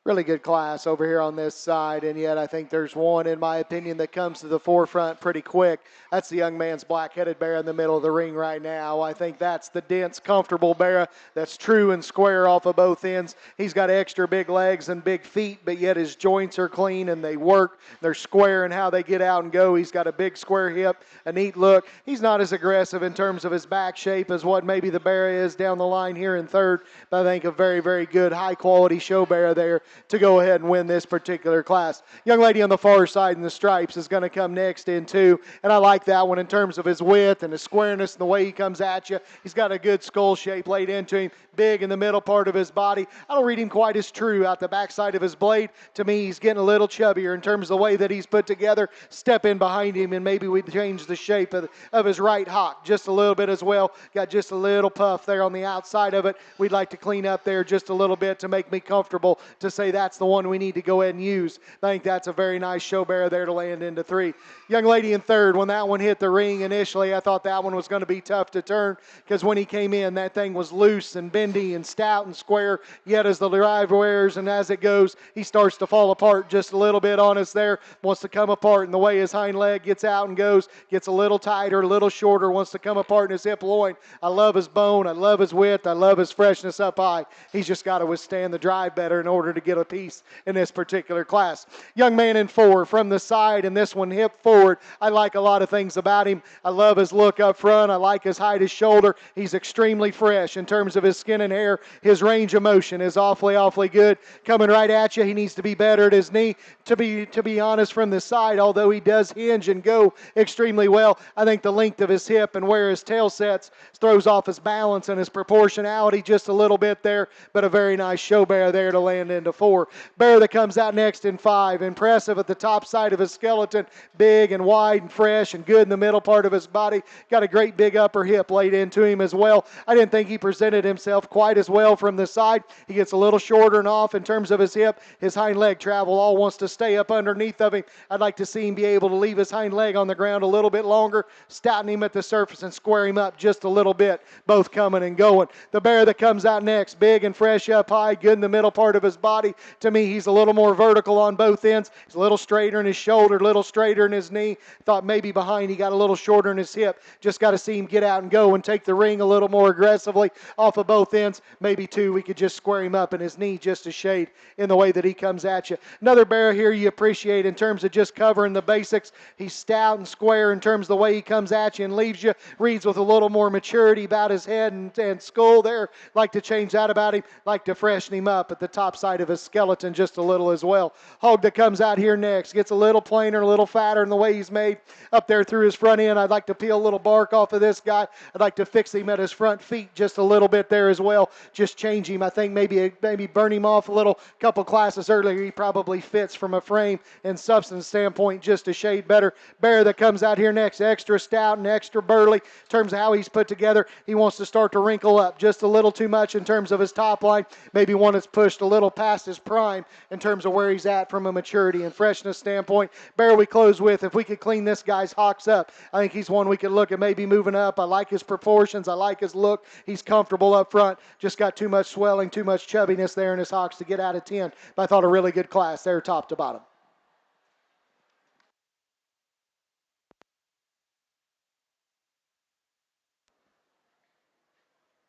Really good class over here on this side, and yet I think there's one, in my opinion, that comes to the forefront pretty quick. That's the young man's black-headed bear in the middle of the ring right now. I think that's the dense, comfortable bear that's true and square off of both ends. He's got extra big legs and big feet, but yet his joints are clean and they work. They're square in how they get out and go. He's got a big square hip, a neat look. He's not as aggressive in terms of his back shape as what maybe the bear is down the line here in third, but I think a very, very good, high-quality show bear there to go ahead and win this particular class. Young lady on the far side in the stripes is going to come next in two, and I like that one in terms of his width and his squareness and the way he comes at you. He's got a good skull shape laid into him, big in the middle part of his body. I don't read him quite as true out the backside of his blade. To me, he's getting a little chubbier in terms of the way that he's put together. Step in behind him, and maybe we change the shape of his right hock just a little bit as well. Got just a little puff there on the outside of it. We'd like to clean up there just a little bit to make me comfortable to say that's the one we need to go ahead and use. I think that's a very nice show bear there to land into three. Young lady in third, when that one hit the ring initially, I thought that one was going to be tough to turn because when he came in, that thing was loose and bendy and stout and square. Yet as the drive wears and as it goes, he starts to fall apart just a little bit on us there. Wants to come apart, and the way his hind leg gets out and goes, gets a little tighter, a little shorter, wants to come apart in his hip loin. I love his bone. I love his width. I love his freshness up high. He's just got to withstand the drive better in order to get a piece in this particular class. Young man in four from the side, and this one hip forward. I like a lot of things about him. I love his look up front. I like his height, his shoulder. He's extremely fresh in terms of his skin and hair. His range of motion is awfully good. Coming right at you, he needs to be better at his knee. To be honest, from the side, although he does hinge and go extremely well, I think the length of his hip and where his tail sets throws off his balance and his proportionality just a little bit there, but a very nice show bear there to land into four. Bear that comes out next in five. Impressive at the top side of his skeleton. Big and wide and fresh and good in the middle part of his body. Got a great big upper hip laid into him as well. I didn't think he presented himself quite as well from the side. He gets a little shorter and off in terms of his hip. His hind leg travel all wants to stay up underneath of him. I'd like to see him be able to leave his hind leg on the ground a little bit longer, stouten him at the surface and square him up just a little bit, both coming and going. The bear that comes out next, big and fresh up high, good in the middle part of his body. To me, he's a little more vertical on both ends. He's a little straighter in his shoulder, a little straighter in his knee. Thought maybe behind he got a little shorter in his hip. Just got to see him get out and go and take the ring a little more aggressively off of both ends. Maybe two, we could just square him up in his knee just a shade in the way that he comes at you. Another bear here you appreciate in terms of just covering the basics. He's stout and square in terms of the way he comes at you and leaves you. Reads with a little more maturity about his head and skull there. Like to change that about him. Like to freshen him up at the top side of his skeleton just a little as well. Hog that comes out here next gets a little plainer, a little fatter in the way he's made up there through his front end. I'd like to peel a little bark off of this guy. I'd like to fix him at his front feet just a little bit there as well. Just change him. I think maybe burn him off a little. Couple classes earlier, he probably fits from a frame and substance standpoint just a shade better. Bear that comes out here next, extra stout and extra burly in terms of how he's put together. He wants to start to wrinkle up just a little too much in terms of his top line. Maybe one that's pushed a little past his prime in terms of where he's at from a maturity and freshness standpoint. Bear we close with, if we could clean this guy's hocks up, I think he's one we could look at maybe moving up. I like his proportions. I like his look. He's comfortable up front. Just got too much swelling, too much chubbiness there in his hocks to get out of 10. But I thought a really good class there top to bottom.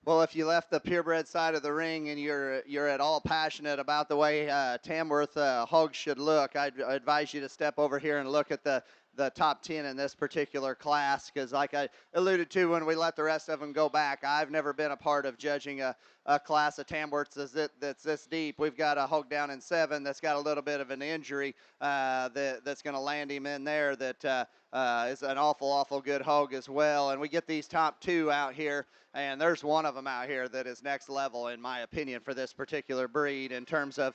Well, if you left the purebred side of the ring and you're at all passionate about the way Tamworth hogs should look, I'd advise you to step over here and look at the top 10 in this particular class, because like I alluded to when we let the rest of them go back, I've never been a part of judging a class of Tamworths that's this deep. We've got a hog down in 7 that's got a little bit of an injury that's going to land him in there that is an awful good hog as well. And we get these top 2 out here, and there's one of them out here that is next level, in my opinion, for this particular breed in terms of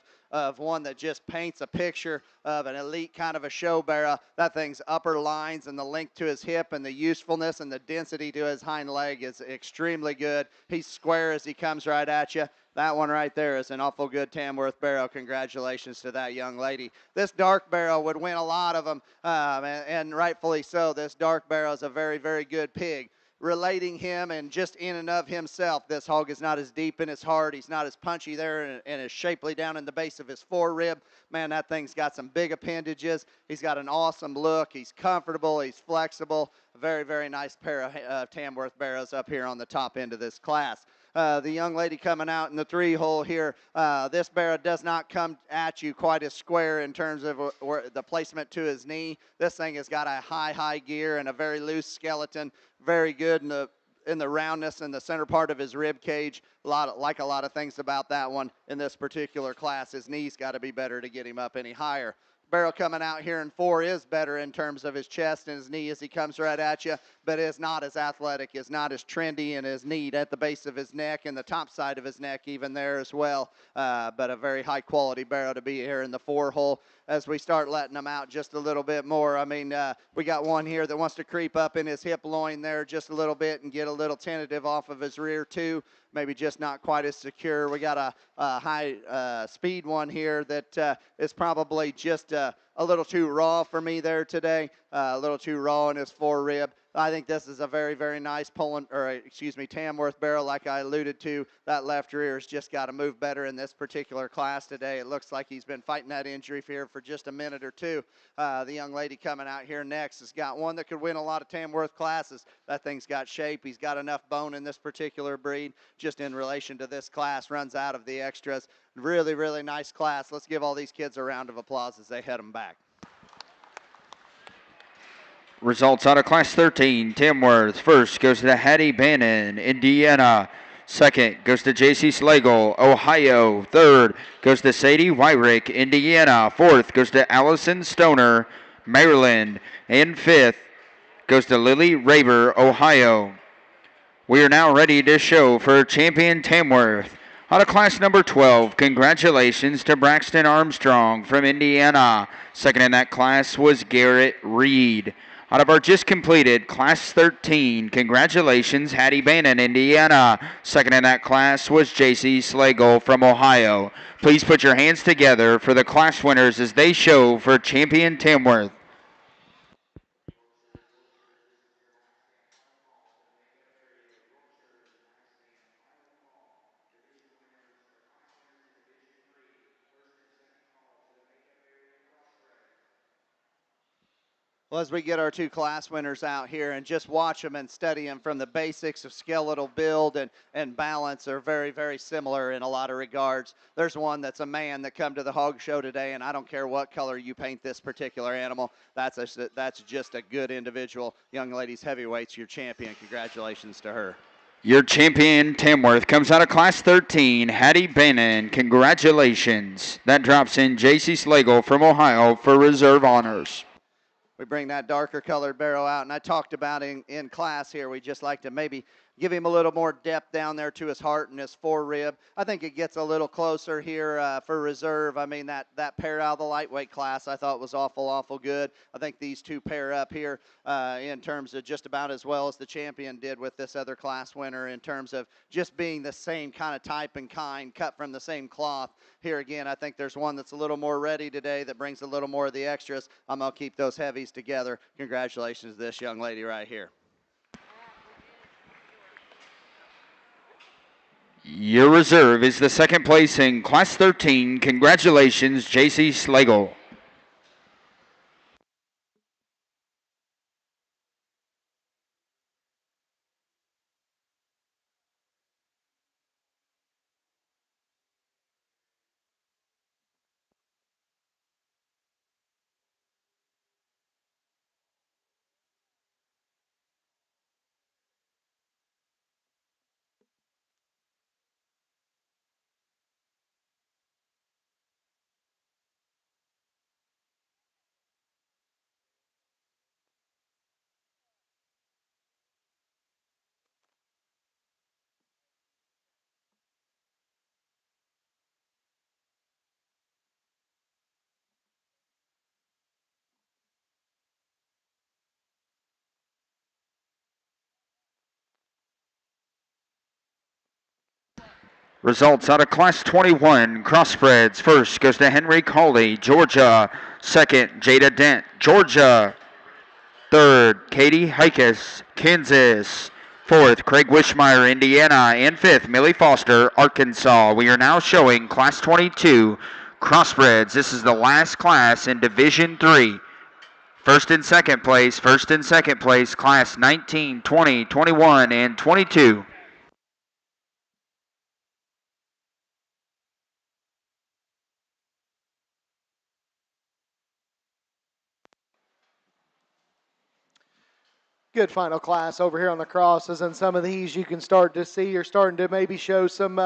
one that just paints a picture of an elite kind of a show barrow. That thing's upper lines and the length to his hip and the usefulness and the density to his hind leg is extremely good. He's square as he comes right at you. That one right there is an awful good Tamworth barrow. Congratulations to that young lady. This dark barrow would win a lot of them, and rightfully so. This dark barrow is a very good pig. Relating him and just in and of himself, this hog is not as deep in his heart. He's not as punchy there and as shapely down in the base of his forerib. Man, that thing's got some big appendages. He's got an awesome look. He's comfortable. He's flexible. Very nice pair of Tamworth barrows up here on the top end of this class. The young lady coming out in the 3-hole here, this barrow does not come at you quite as square in terms of the placement to his knee. This thing has got a high gear and a very loose skeleton. Very good in the roundness in the center part of his rib cage. Like a lot of things about that one in this particular class. His knee's got to be better to get him up any higher. Barrow coming out here in 4 is better in terms of his chest and his knee as he comes right at you, but is not as athletic, is not as trendy, and is neat at the base of his neck and the top side of his neck even there as well. But a very high quality barrow to be here in the 4-hole. As we start letting them out just a little bit more, I mean, we got one here that wants to creep up in his hip loin there just a little bit and get a little tentative off of his rear too. Maybe just not quite as secure. We got a high speed one here that is probably just a little too raw for me there today. A little too raw in his forerib. I think this is a very nice Tamworth barrow, like I alluded to. That left rear has just got to move better in this particular class today. It looks like he's been fighting that injury here for just a minute or two. The young lady coming out here next has got one that could win a lot of Tamworth classes. That thing's got shape. He's got enough bone in this particular breed, just in relation to this class. Runs out of the extras. Really nice class. Let's give all these kids a round of applause as they head them back. Results out of Class 13, Tamworth. First goes to Hattie Bannon, Indiana. Second goes to J.C. Slagle, Ohio. Third goes to Sadie Wyrick, Indiana. Fourth goes to Allison Stoner, Maryland. And fifth goes to Lily Raber, Ohio. We are now ready to show for champion Tamworth. Out of class number 12, congratulations to Braxton Armstrong from Indiana. Second in that class was Garrett Reed. Out of our just completed Class 13, congratulations, Hattie Bannon, Indiana. Second in that class was J.C. Slagle from Ohio. Please put your hands together for the class winners as they show for champion Tamworth. Well, as we get our 2 class winners out here and just watch them and study them from the basics of skeletal build and balance are very similar in a lot of regards. There's one that's a man that come to the hog show today, and I don't care what color you paint this particular animal. That's just a good individual. Young ladies heavyweights, your champion. Congratulations to her. Your champion, Tamworth, comes out of Class 13, Hattie Bannon. Congratulations. That drops in J.C. Slagle from Ohio for reserve honors. We bring that darker colored barrow out, and I talked about in class here, we just like to maybe give him a little more depth down there to his heart and his forerib. I think it gets a little closer here for reserve. I mean, that pair out of the lightweight class I thought was awful good. I think these 2 pair up here in terms of just about as well as the champion did with this other class winner in terms of just being the same kind of type and kind, cut from the same cloth. Here again, I think there's one that's a little more ready today that brings a little more of the extras. I'm going to keep those heavies together. Congratulations to this young lady right here. Your reserve is the second place in Class 13. Congratulations, J.C. Slagle. Results out of Class 21, Crossbreds. First goes to Henry Cawley, Georgia. Second, Jada Dent, Georgia. Third, Katie Hikas, Kansas. Fourth, Craig Wishmeyer, Indiana. And fifth, Millie Foster, Arkansas. We are now showing Class 22, Crossbreds. This is the last class in Division 3. First and second place, Class 19, 20, 21, and 22. Good final class over here on the crosses, and some of these you can start to see you're starting to maybe show some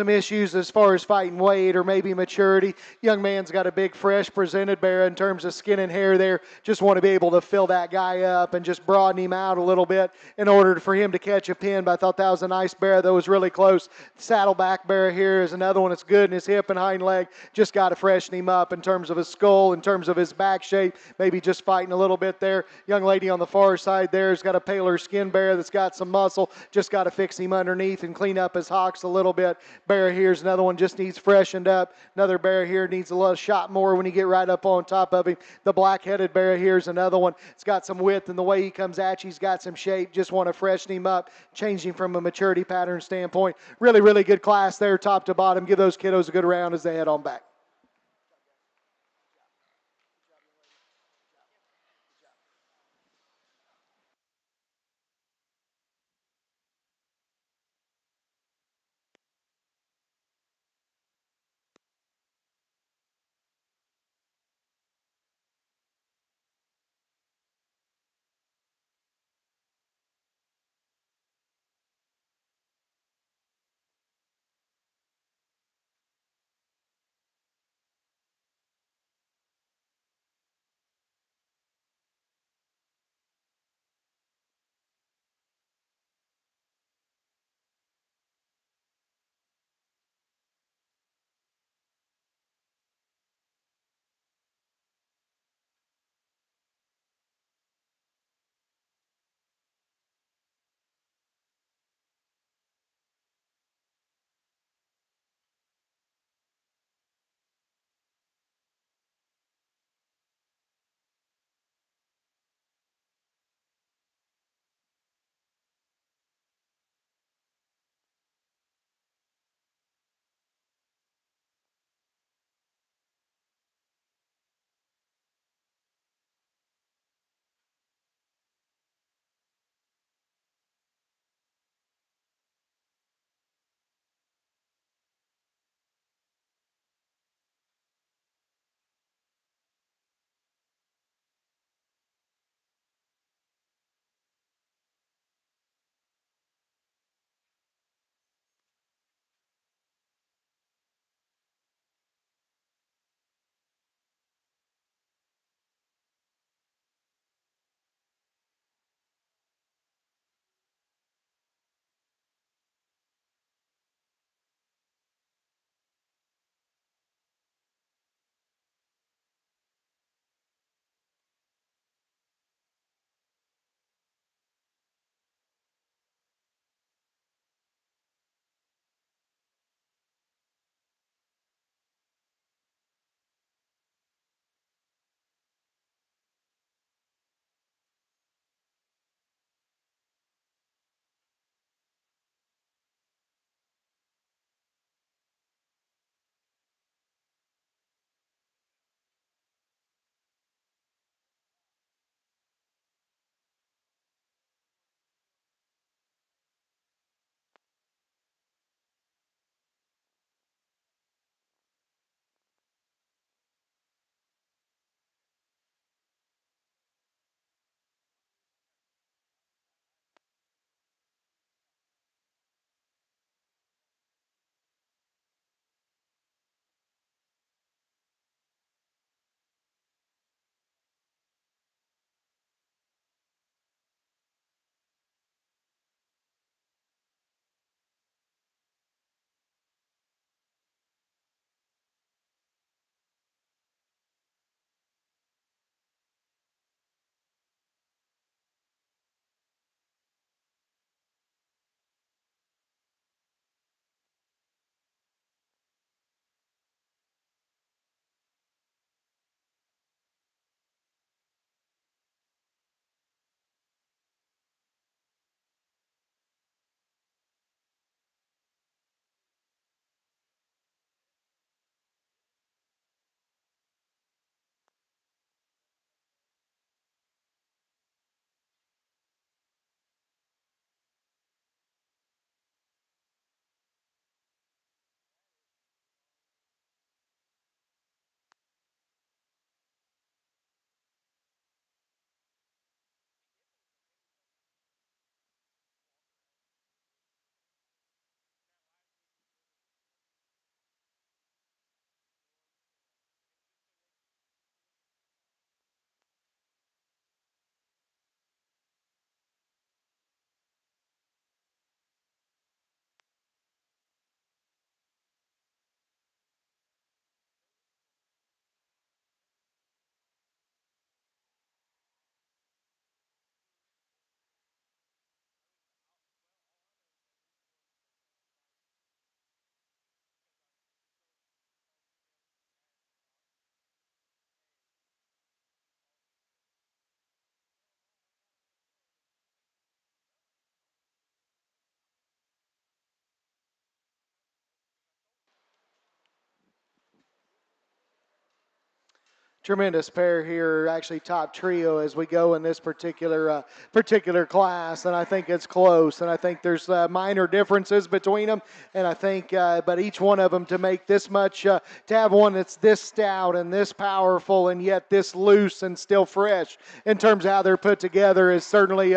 issues as far as fighting weight or maybe maturity. Young man's got a big fresh presented bear in terms of skin and hair there. Just want to be able to fill that guy up and just broaden him out a little bit in order for him to catch a pin. But I thought that was a nice bear that was really close. Saddleback bear here is another one that's good in his hip and hind leg. Just got to freshen him up in terms of his skull, in terms of his back shape. Maybe just fighting a little bit there. Young lady on the far side there's got a paler skin bear that's got some muscle. Just got to fix him underneath and clean up his hocks a little bit. Bear here's another one just needs freshened up. Another bear here needs a little shot more when you get right up on top of him. The black-headed bear here's another one. It's got some width in the way he comes at you. He's got some shape. Just want to freshen him up, change him from a maturity pattern standpoint. Really, really good class there, top to bottom. Give those kiddos a good round as they head on back. Tremendous pair here, actually top trio as we go in this particular class, and I think it's close, and I think there's minor differences between them, and I think, but each one of them to make this much, to have one that's this stout and this powerful and yet this loose and still fresh in terms of how they're put together is certainly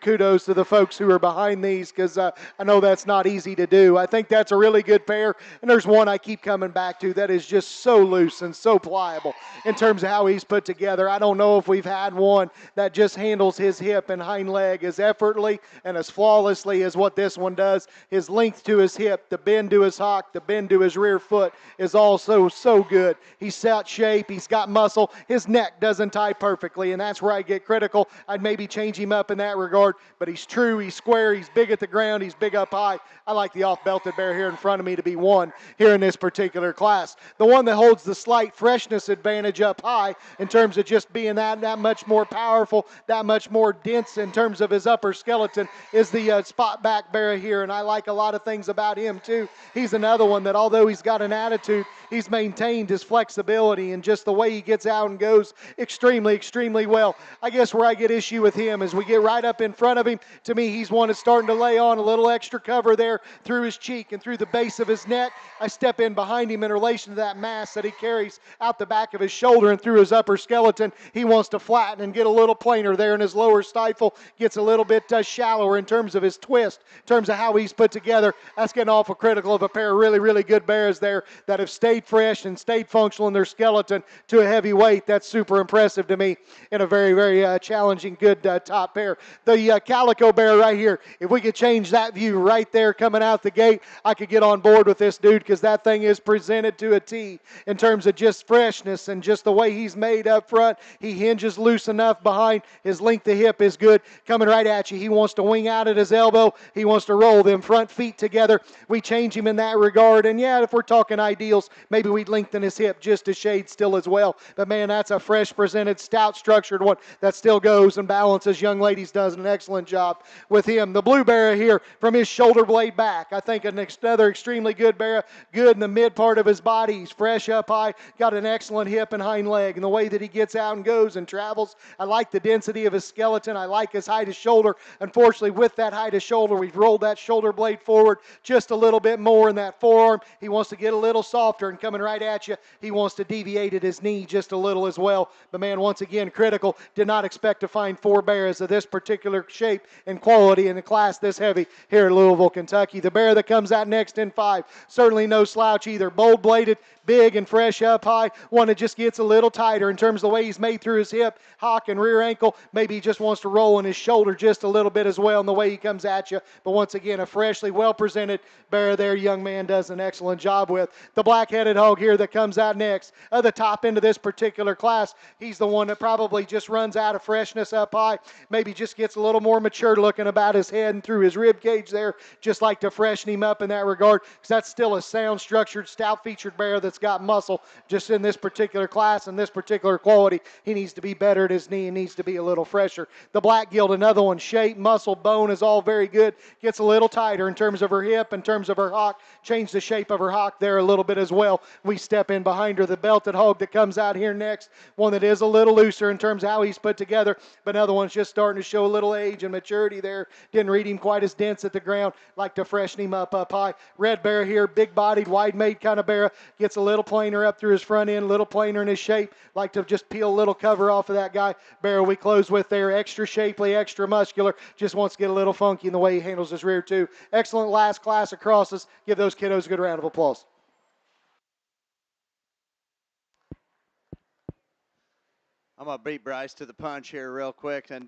kudos to the folks who are behind these, because I know that's not easy to do. I think that's a really good pair, and there's one I keep coming back to that is just so loose and so pliable in terms of how he's put together. I don't know if we've had one that just handles his hip and hind leg as effortlessly and as flawlessly as what this one does. His length to his hip, the bend to his hock, the bend to his rear foot is also so good. He's set shape, he's got muscle, his neck doesn't tie perfectly, and that's where I get critical. I'd maybe change him up in that regard, but he's true, he's square, he's big at the ground, he's big up high. I like the off-belted bear here in front of me to be one here in this particular class. The one that holds the slight freshness advantage up high in terms of just being that much more powerful, that much more dense in terms of his upper skeleton is the spot back bear here, and I like a lot of things about him too. He's another one that although he's got an attitude, he's maintained his flexibility and just the way he gets out and goes extremely, extremely well. I guess where I get issue with him is we get right up in front of him. To me, he's one that's starting to lay on a little extra cover there through his cheek and through the base of his neck. I step in behind him in relation to that mass that he carries out the back of his shoulder and through his upper skeleton. He wants to flatten and get a little plainer there in his lower stifle, gets a little bit shallower in terms of his twist, in terms of how he's put together. That's getting awful critical of a pair of really, really good bears there that have stayed fresh and stayed functional in their skeleton to a heavy weight. That's super impressive to me in a very, very challenging, good top pair. The calico bear right here, if we could change that view right there coming out the gate, I could get on board with this dude because that thing is presented to a T in terms of just freshness and just the way he's made up front. He hinges loose enough behind. His length of hip is good. Coming right at you, he wants to wing out at his elbow. He wants to roll them front feet together. We change him in that regard, and yeah, if we're talking ideals, maybe we'd lengthen his hip just a shade still as well. But man, that's a fresh presented, stout structured one that still goes and balances. Young ladies does an excellent job with him. The blue bear here from his shoulder blade back, I think another extremely good bear, good in the mid part of his body. He's fresh up high, got an excellent hip and hind leg, and the way that he gets out and goes and travels. I like the density of his skeleton. I like his height of shoulder. Unfortunately, with that height of shoulder, we've rolled that shoulder blade forward just a little bit more in that forearm. He wants to get a little softer, and coming right at you, he wants to deviate at his knee just a little as well. But man, once again, critical. Did not expect to find four bears of this particular shape and quality in a class this heavy here in Louisville, Kentucky. The bear that comes out next in 5, certainly no slouch either. Bold-bladed, big and fresh up high. One that just gets a little tighter in terms of the way he's made through his hip, hock, and rear ankle. Maybe he just wants to roll in his shoulder just a little bit as well in the way he comes at you. But once again, a freshly well-presented bear there. Young man does an excellent job with. The black-headed hog here that comes out next. At the top end of this particular class, he's the one that probably just runs out of freshness up high. Maybe just gets a little more mature looking about his head and through his rib cage there. Just like to freshen him up in that regard, because that's still a sound, structured, stout-featured bear that's got muscle. Just in this particular class and this particular quality, he needs to be better at his knee and needs to be a little fresher. The black gilt, another one, shape, muscle, bone is all very good. Gets a little tighter in terms of her hip, in terms of her hock. Change the shape of her hock there a little bit as well. We step in behind her. The belted hog that comes out here next, one that is a little looser in terms of how he's put together, but another one's just starting to show a little age and maturity there. Didn't read him quite as dense at the ground. Like to freshen him up high. Red bear here, big-bodied, wide-made kind of bear. Gets a little plainer up through his front end, a little plainer in his shape. Like to just peel a little cover off of that guy. Bear we close with there, extra shapely, extra muscular. Just wants to get a little funky in the way he handles his rear too. Excellent last class across us. Give those kiddos a good round of applause. I'm going to beat Bryce to the punch here real quick. And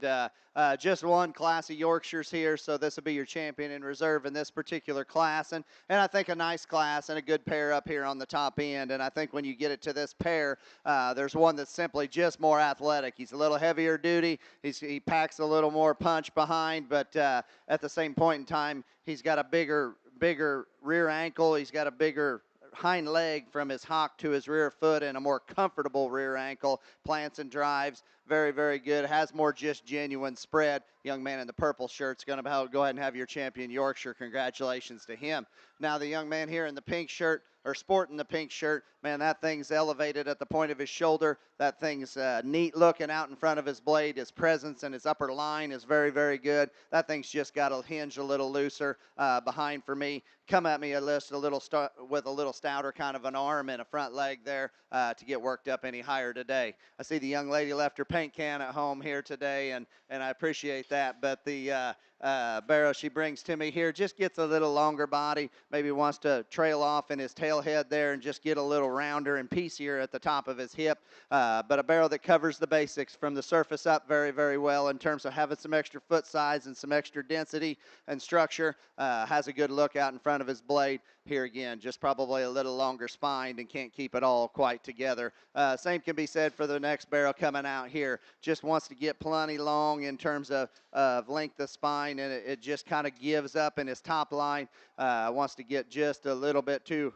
just one class of Yorkshires here, so this will be your champion in reserve in this particular class. And I think a nice class and a good pair up here on the top end. And I think when you get it to this pair, there's one that's simply just more athletic. He's a little heavier duty. He packs a little more punch behind, but at the same point in time, he's got a bigger rear ankle. He's got a bigger hind leg from his hock to his rear foot and a more comfortable rear ankle. Plants and drives, very, very good. Has more just genuine spread. Young man in the purple shirt's going to go ahead and have your champion Yorkshire. Congratulations to him. Now the young man here in the pink shirt, or sporting the pink shirt. Man, that thing's elevated at the point of his shoulder. That thing's neat looking out in front of his blade. His presence and his upper line is very, very good. That thing's just got a hinge a little looser behind for me. Come at me with a little stouter kind of an arm and a front leg there to get worked up any higher today. I see the young lady left her paint can at home here today, and I appreciate that. But the barrow she brings to me here just gets a little longer body, maybe wants to trail off in his tail head there and just get a little rounder and piecier at the top of his hip. But a barrow that covers the basics from the surface up very, very well in terms of having some extra foot size and some extra density and structure. Has a good look out in front of his blade. Here again, just probably a little longer spined and can't keep it all quite together. Same can be said for the next barrel coming out here. Just wants to get plenty long in terms of length of spine, and it just kind of gives up in his top line. Wants to get just a little bit too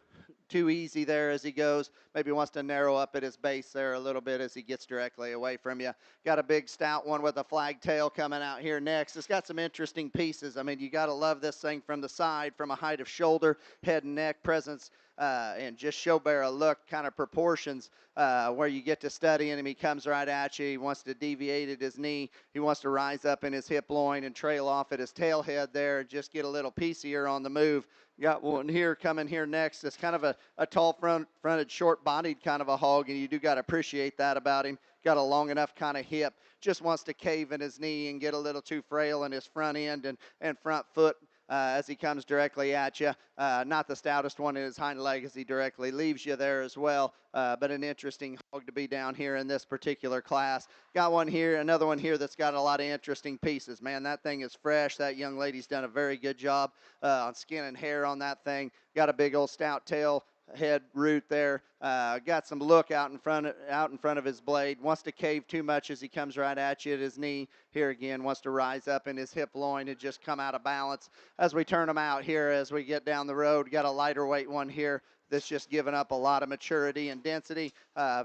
easy there as he goes. Maybe wants to narrow up at his base there a little bit as he gets directly away from you. Got a big stout one with a flag tail coming out here next. It's got some interesting pieces. I mean, you got to love this thing from the side, from a height of shoulder, head and neck presence, and just show barrel look, kind of proportions where you get to studying him. He comes right at you. He wants to deviate at his knee. He wants to rise up in his hip loin and trail off at his tail head there and just get a little piecier on the move. Got one here coming here next. It's kind of a tall fronted, short-bodied kind of a hog, and you do got to appreciate that about him. Got a long enough kind of hip. Just wants to cave in his knee and get a little too frail in his front end and front foot as he comes directly at you. Not the stoutest one in his hind leg as he directly leaves you there as well, but an interesting hog to be down here in this particular class. Got one here, another one here that's got a lot of interesting pieces. Man, that thing is fresh. That young lady's done a very good job on skin and hair on that thing. Got a big old stout tail, head root there. Got some look out in front of his blade. Wants to cave too much as he comes right at you at his knee. Here again, wants to rise up in his hip loin and just come out of balance. As we turn him out here, as we get down the road, got a lighter weight one here that's just given up a lot of maturity and density.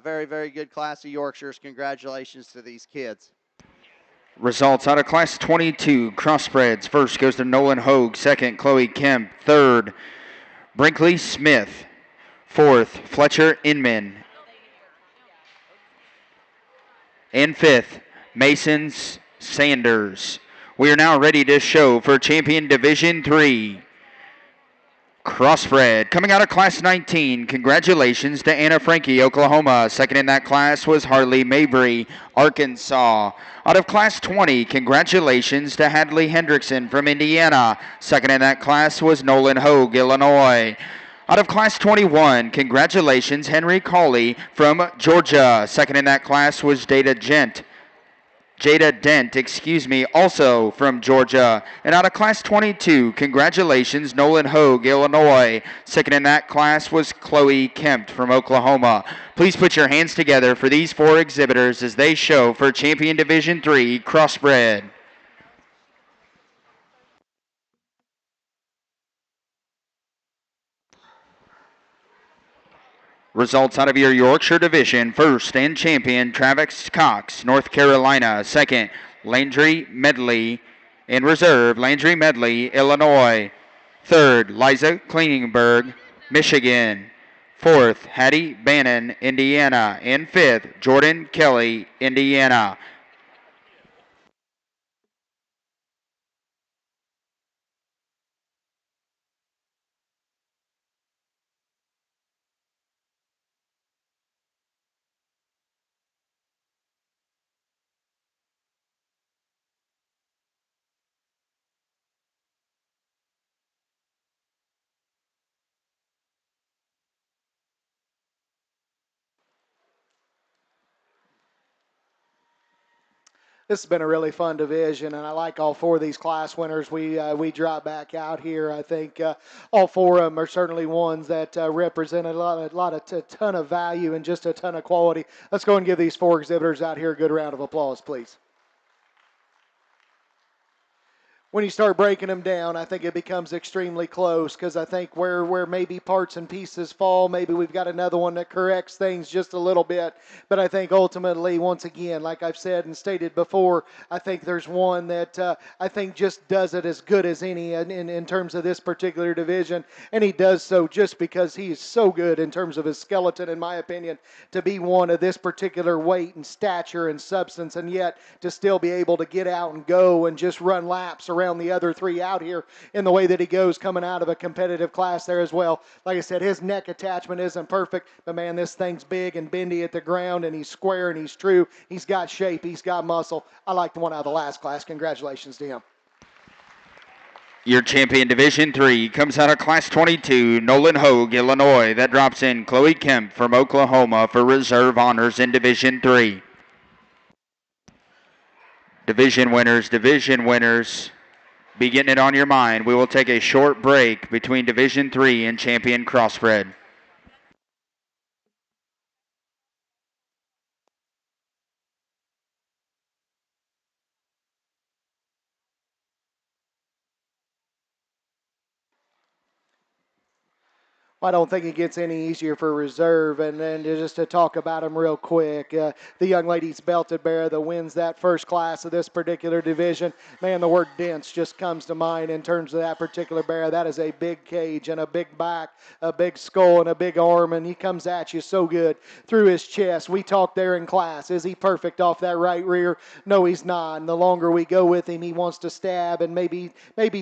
Very, very good class of Yorkshires. Congratulations to these kids. Results out of Class 22, Crossbreds. First goes to Nolan Hogue. Second, Chloe Kemp. Third, Brinkley Smith. Fourth, Fletcher Inman. And fifth, Mason Sanders. We are now ready to show for Champion Division 3. Crossbred. Coming out of Class 19, congratulations to Anna Frankie, Oklahoma. Second in that class was Harley Mabry, Arkansas. Out of Class 20, congratulations to Hadley Hendrickson from Indiana. Second in that class was Nolan Hogue, Illinois. Out of Class 21, congratulations Henry Cawley from Georgia. Second in that class was Jada Dent, also from Georgia. And out of Class 22, congratulations Nolan Hogue, Illinois. Second in that class was Chloe Kemp from Oklahoma. Please put your hands together for these four exhibitors as they show for Champion Division 3 Crossbred. Results out of your Yorkshire division. First and champion, Travis Cox, North Carolina. Second, Landry Medley. In reserve, Landry Medley, Illinois. Third, Liza Klingberg, Michigan. Fourth, Hattie Bannon, Indiana. And fifth, Jordan Kelly, Indiana. This has been a really fun division, and I like all four of these class winners. We drop back out here. I think all four of them are certainly ones that represent a ton of value and just a ton of quality. Let's go and give these four exhibitors out here a good round of applause, please. when you start breaking them down, I think it becomes extremely close because I think where maybe parts and pieces fall, maybe we've got another one that corrects things just a little bit. But I think ultimately, once again, like I've said and stated before, I think there's one that I think just does it as good as any in terms of this particular division. And he does so just because he is so good in terms of his skeleton, in my opinion, to be one of this particular weight and stature and substance, and yet to still be able to get out and go and just run laps around the other three out here in the way that he goes coming out of a competitive class there as well. Like I said, his neck attachment isn't perfect, but man, this thing's big and bendy at the ground, and he's square and he's true. He's got shape. He's got muscle. I like the one out of the last class. Congratulations to him. Your champion Division 3 comes out of Class 22, Nolan Hogue, Illinois. That drops in Chloe Kemp from Oklahoma for reserve honors in Division 3. Division winners. Be getting it on your mind. We will take a short break between Division 3 and Champion Crossbred. I don't think it gets any easier for reserve. And then just to talk about him real quick, the young lady's belted bear that wins that first class of this particular division. Man, the word dense just comes to mind in terms of that particular bear. That is a big cage and a big back, a big skull and a big arm, and he comes at you so good through his chest. We talked there in class. Is he perfect off that right rear? No, he's not. And the longer we go with him, he wants to stab, and maybe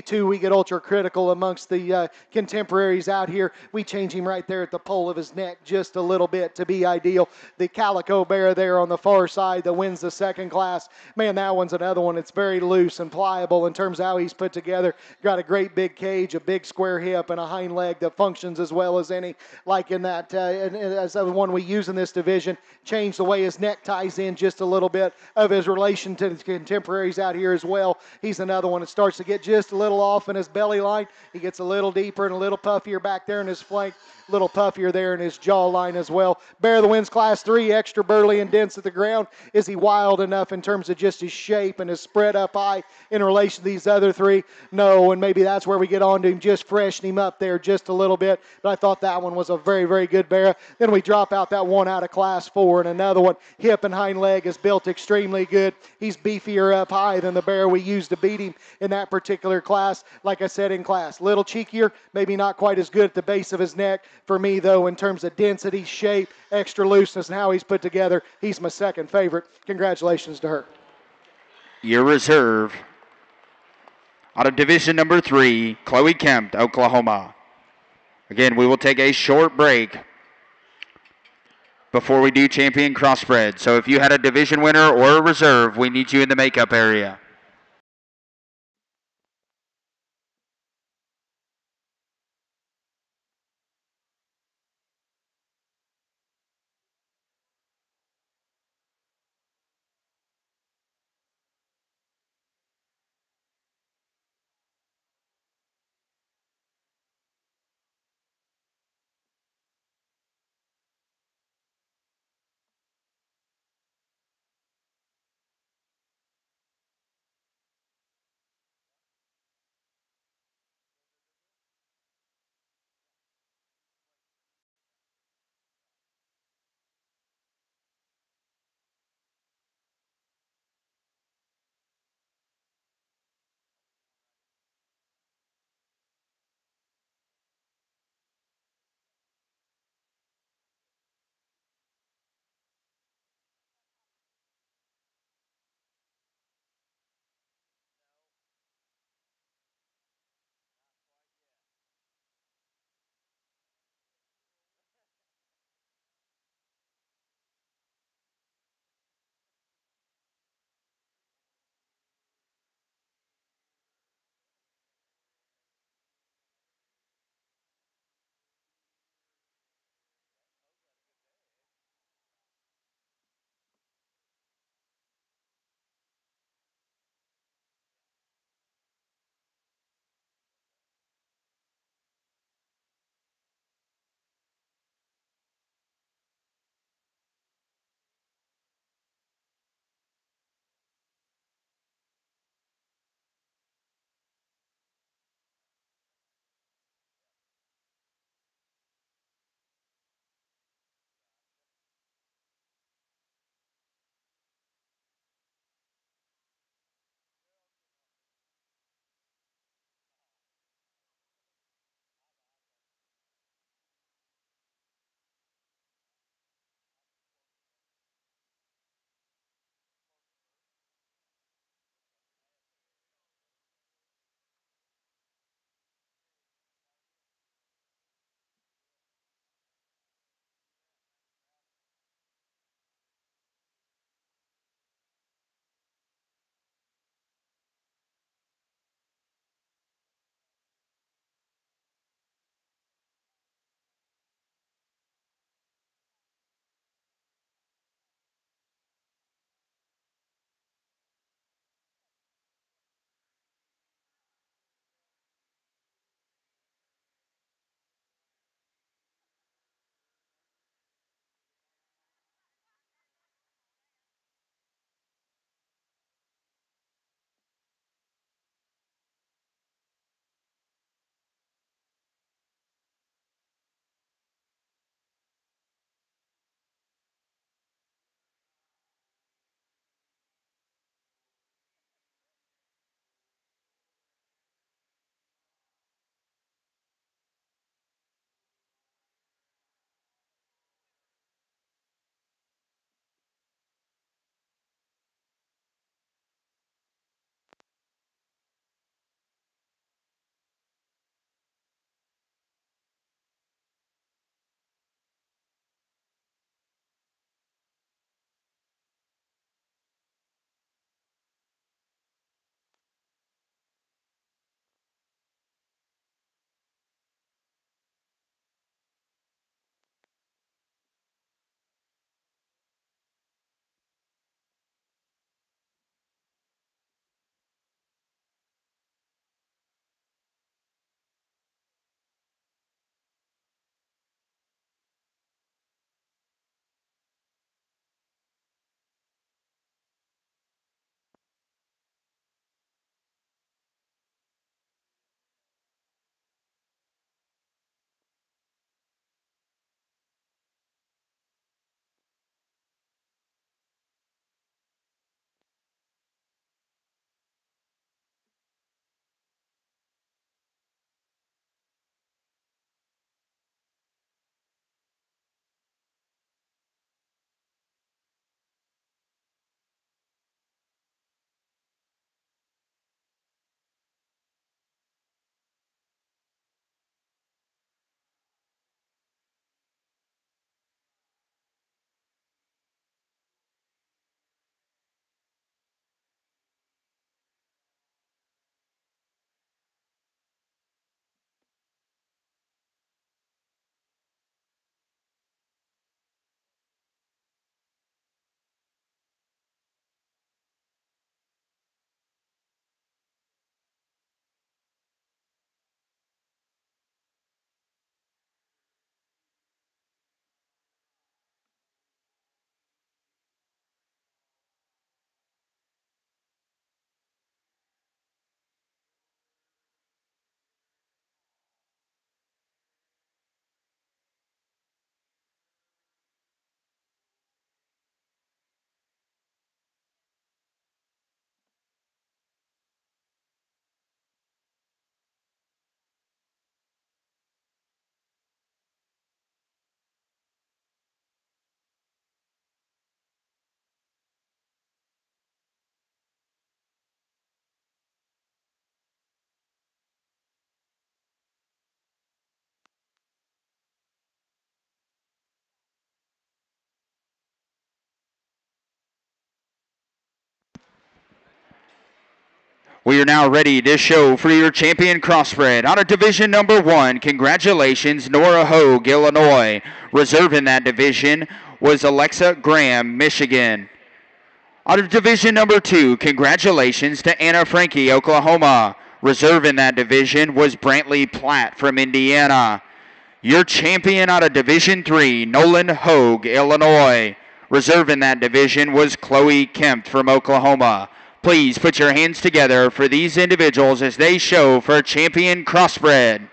too, we get ultra critical amongst the contemporaries out here. We change him right there at the pole of his neck just a little bit to be ideal. The calico bear there on the far side that wins the second class, man, that one's another one. It's very loose and pliable in terms of how he's put together. Got a great big cage, a big square hip, and a hind leg that functions as well as any. Like in that, as the one we use in this division, change the way his neck ties in just a little bit of his relation to the contemporaries out here as well. He's another one that starts to get just a little off in his belly line. He gets a little deeper and a little puffier back there in his flank. A little puffier there in his jawline as well. Bear that wins Class 3, extra burly and dense at the ground. Is he wild enough in terms of just his shape and his spread up eye in relation to these other three? No, and maybe that's where we get on to him, just freshen him up there just a little bit. But I thought that one was a very, very good bear. Then we drop out that one out of Class 4, and another one, hip and hind leg, is built extremely good. He's beefier up high than the bear we used to beat him in that particular class. Like I said in class, little cheekier, maybe not quite as good at the base of his neck. For me, though, in terms of density, shape, extra looseness, and how he's put together, he's my second favorite. Congratulations to her. Your reserve out of Division number 3, Chloe Kemp, Oklahoma. Again, we will take a short break before we do Champion Crossbred. So if you had a division winner or a reserve, we need you in the makeup area. We are now ready to show for your champion crossbred. Out of division number 1, congratulations, Nora Hogue, Illinois. Reserve in that division was Alexa Graham, Michigan. Out of division number 2, congratulations to Anna Frankie, Oklahoma. Reserve in that division was Brantley Platt from Indiana. Your champion out of division 3, Nolan Hogue, Illinois. Reserve in that division was Chloe Kemp from Oklahoma. Please put your hands together for these individuals as they show for champion crossbred.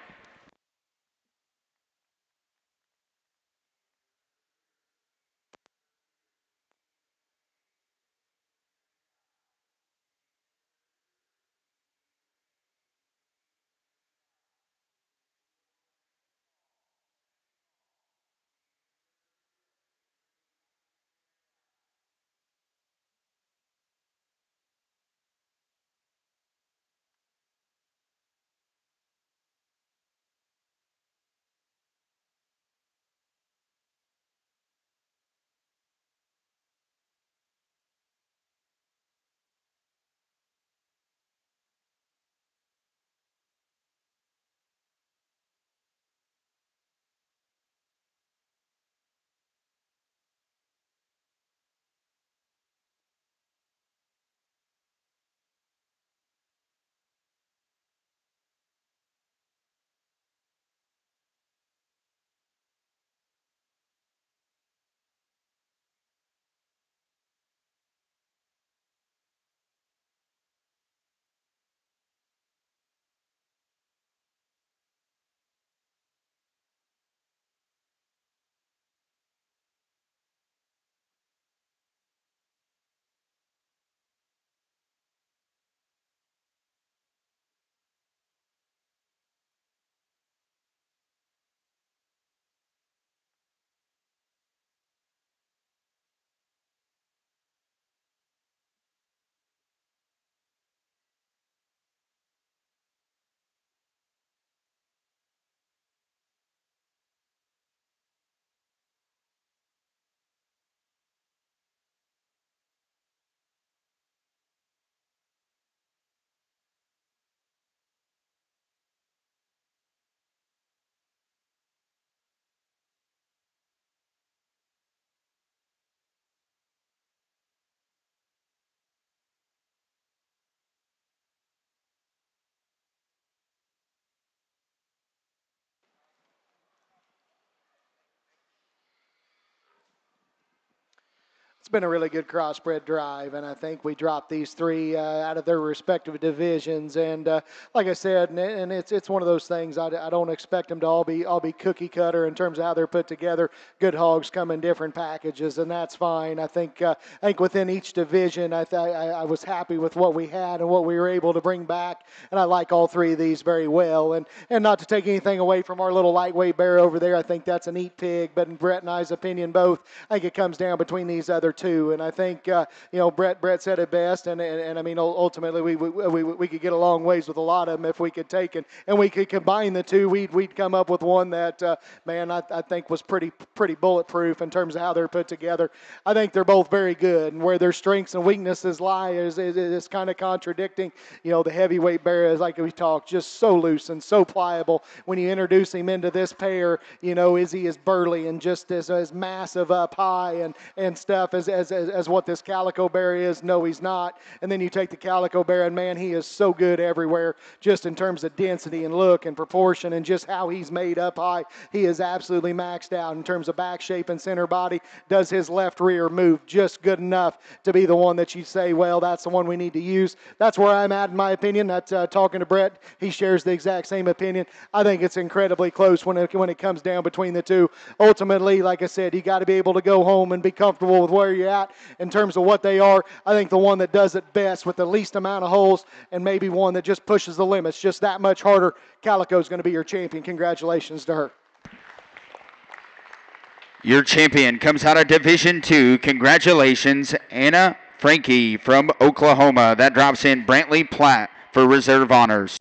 It's been a really good crossbred drive, and I think we dropped these three out of their respective divisions. And like I said, and it's one of those things. I don't expect them to all be cookie cutter in terms of how they're put together. Good hogs come in different packages, and that's fine. I think within each division, I was happy with what we had and what we were able to bring back, and I like all three of these very well. And not to take anything away from our little lightweight bear over there, I think that's a neat pig. But in Brett and I's opinion, both, I think it comes down between these other two, and I think Brett said it best, and I mean ultimately we could get a long ways with a lot of them if we could take and we could combine the two. We'd come up with one that I think was pretty bulletproof in terms of how they're put together. I think they're both very good, and where their strengths and weaknesses lie is kind of contradicting. The heavyweight bear is, like we talked, just so loose and so pliable. When you introduce him into this pair, is he as burly and just as massive up high and stuff as what this calico bear is? No, he's not. And then you take the calico bear, and man, he is so good everywhere, just in terms of density and look and proportion and just how he's made up high. He is absolutely maxed out in terms of back shape and center body. Does his left rear move just good enough to be the one that you say, well, that's the one we need to use? That's where I'm at, in my opinion. That's talking to Brett. He shares the exact same opinion. I think it's incredibly close when it comes down between the two. Ultimately, like I said, you got to be able to go home and be comfortable with where you're at in terms of what they are. I think the one that does it best with the least amount of holes, and maybe one that just pushes the limits just that much harder, Calico is going to be your champion. Congratulations to her. Your champion comes out of Division 2. Congratulations, Anna Frankie from Oklahoma. That drops in Brantley Platt for reserve honors.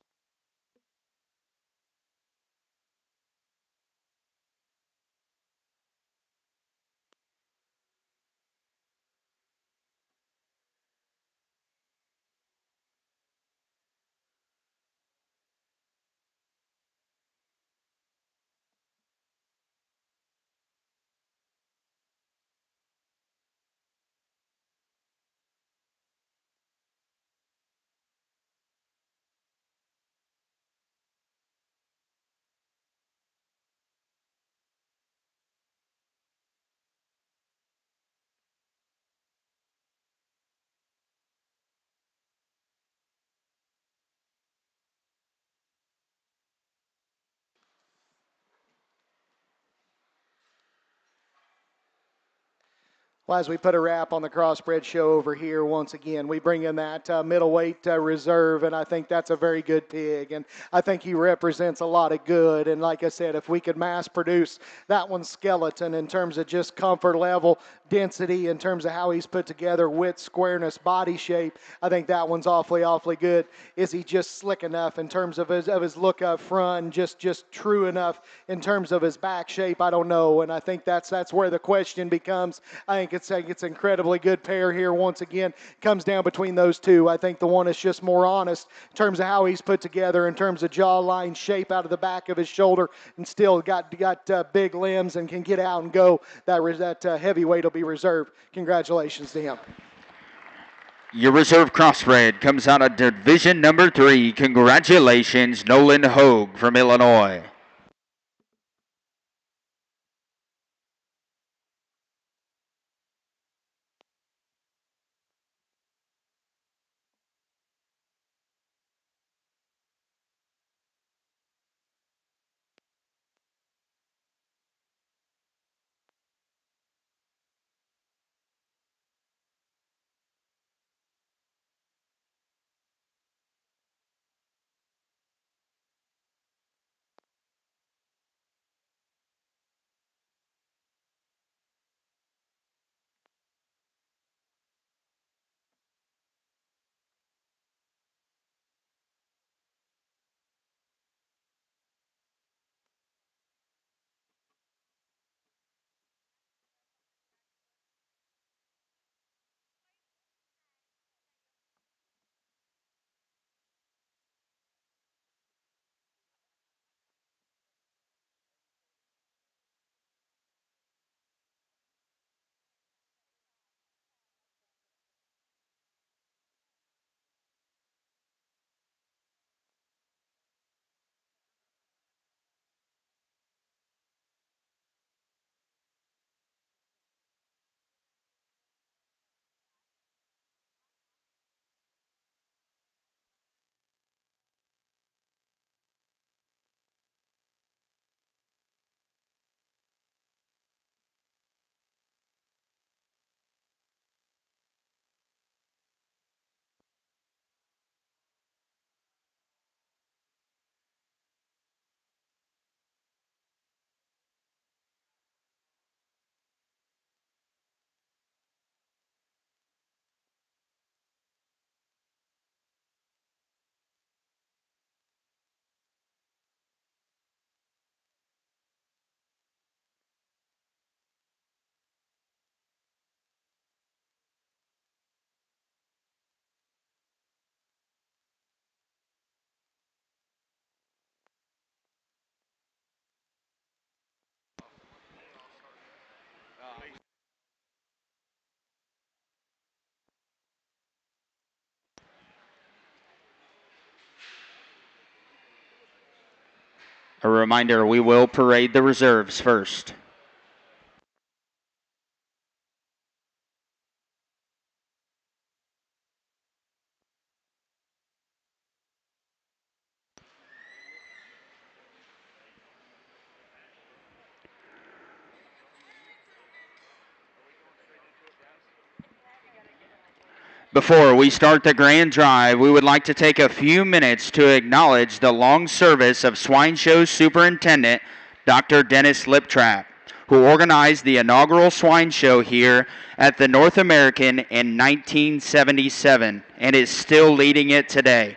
Well, as we put a wrap on the Crossbred show over here, once again, we bring in that middleweight reserve, and I think that's a very good pig, and I think he represents a lot of good. And like I said, if we could mass produce that one's skeleton in terms of just comfort level, density, in terms of how he's put together, width, squareness, body shape, I think that one's awfully good. Is he just slick enough in terms of his look up front, just true enough in terms of his back shape? I don't know, and I think that's where the question becomes. I think it's an incredibly good pair here. Once again, comes down between those two. I think the one is just more honest in terms of how he's put together, in terms of jawline shape out of the back of his shoulder, and still got big limbs and can get out and go. That heavyweight will be reserved. Congratulations to him. Your reserve crossbred comes out of division number 3. Congratulations, Nolan Hogue from Illinois. A reminder, we will parade the reserves first. Before we start the grand drive, we would like to take a few minutes to acknowledge the long service of Swine Show Superintendent Dr. Dennis Liptrap, who organized the inaugural Swine Show here at the North American in 1977 and is still leading it today.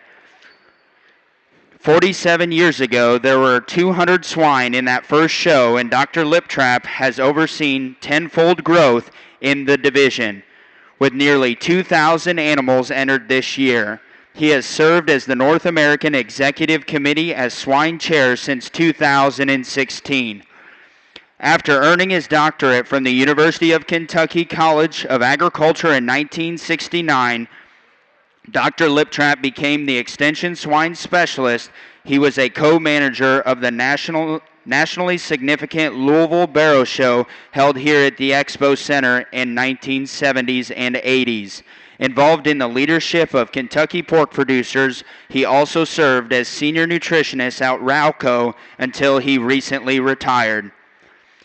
47 years ago, there were 200 swine in that first show, and Dr. Liptrap has overseen tenfold growth in the division. With nearly 2,000 animals entered this year. He has served as the North American Executive Committee as swine chair since 2016. After earning his doctorate from the University of Kentucky College of Agriculture in 1969, Dr. Liptrap became the Extension Swine Specialist. He was a co-manager of the nationally significant Louisville Barrow Show held here at the Expo Center in 1970s and 80s. Involved in the leadership of Kentucky pork producers, he also served as senior nutritionist at Rowco until he recently retired.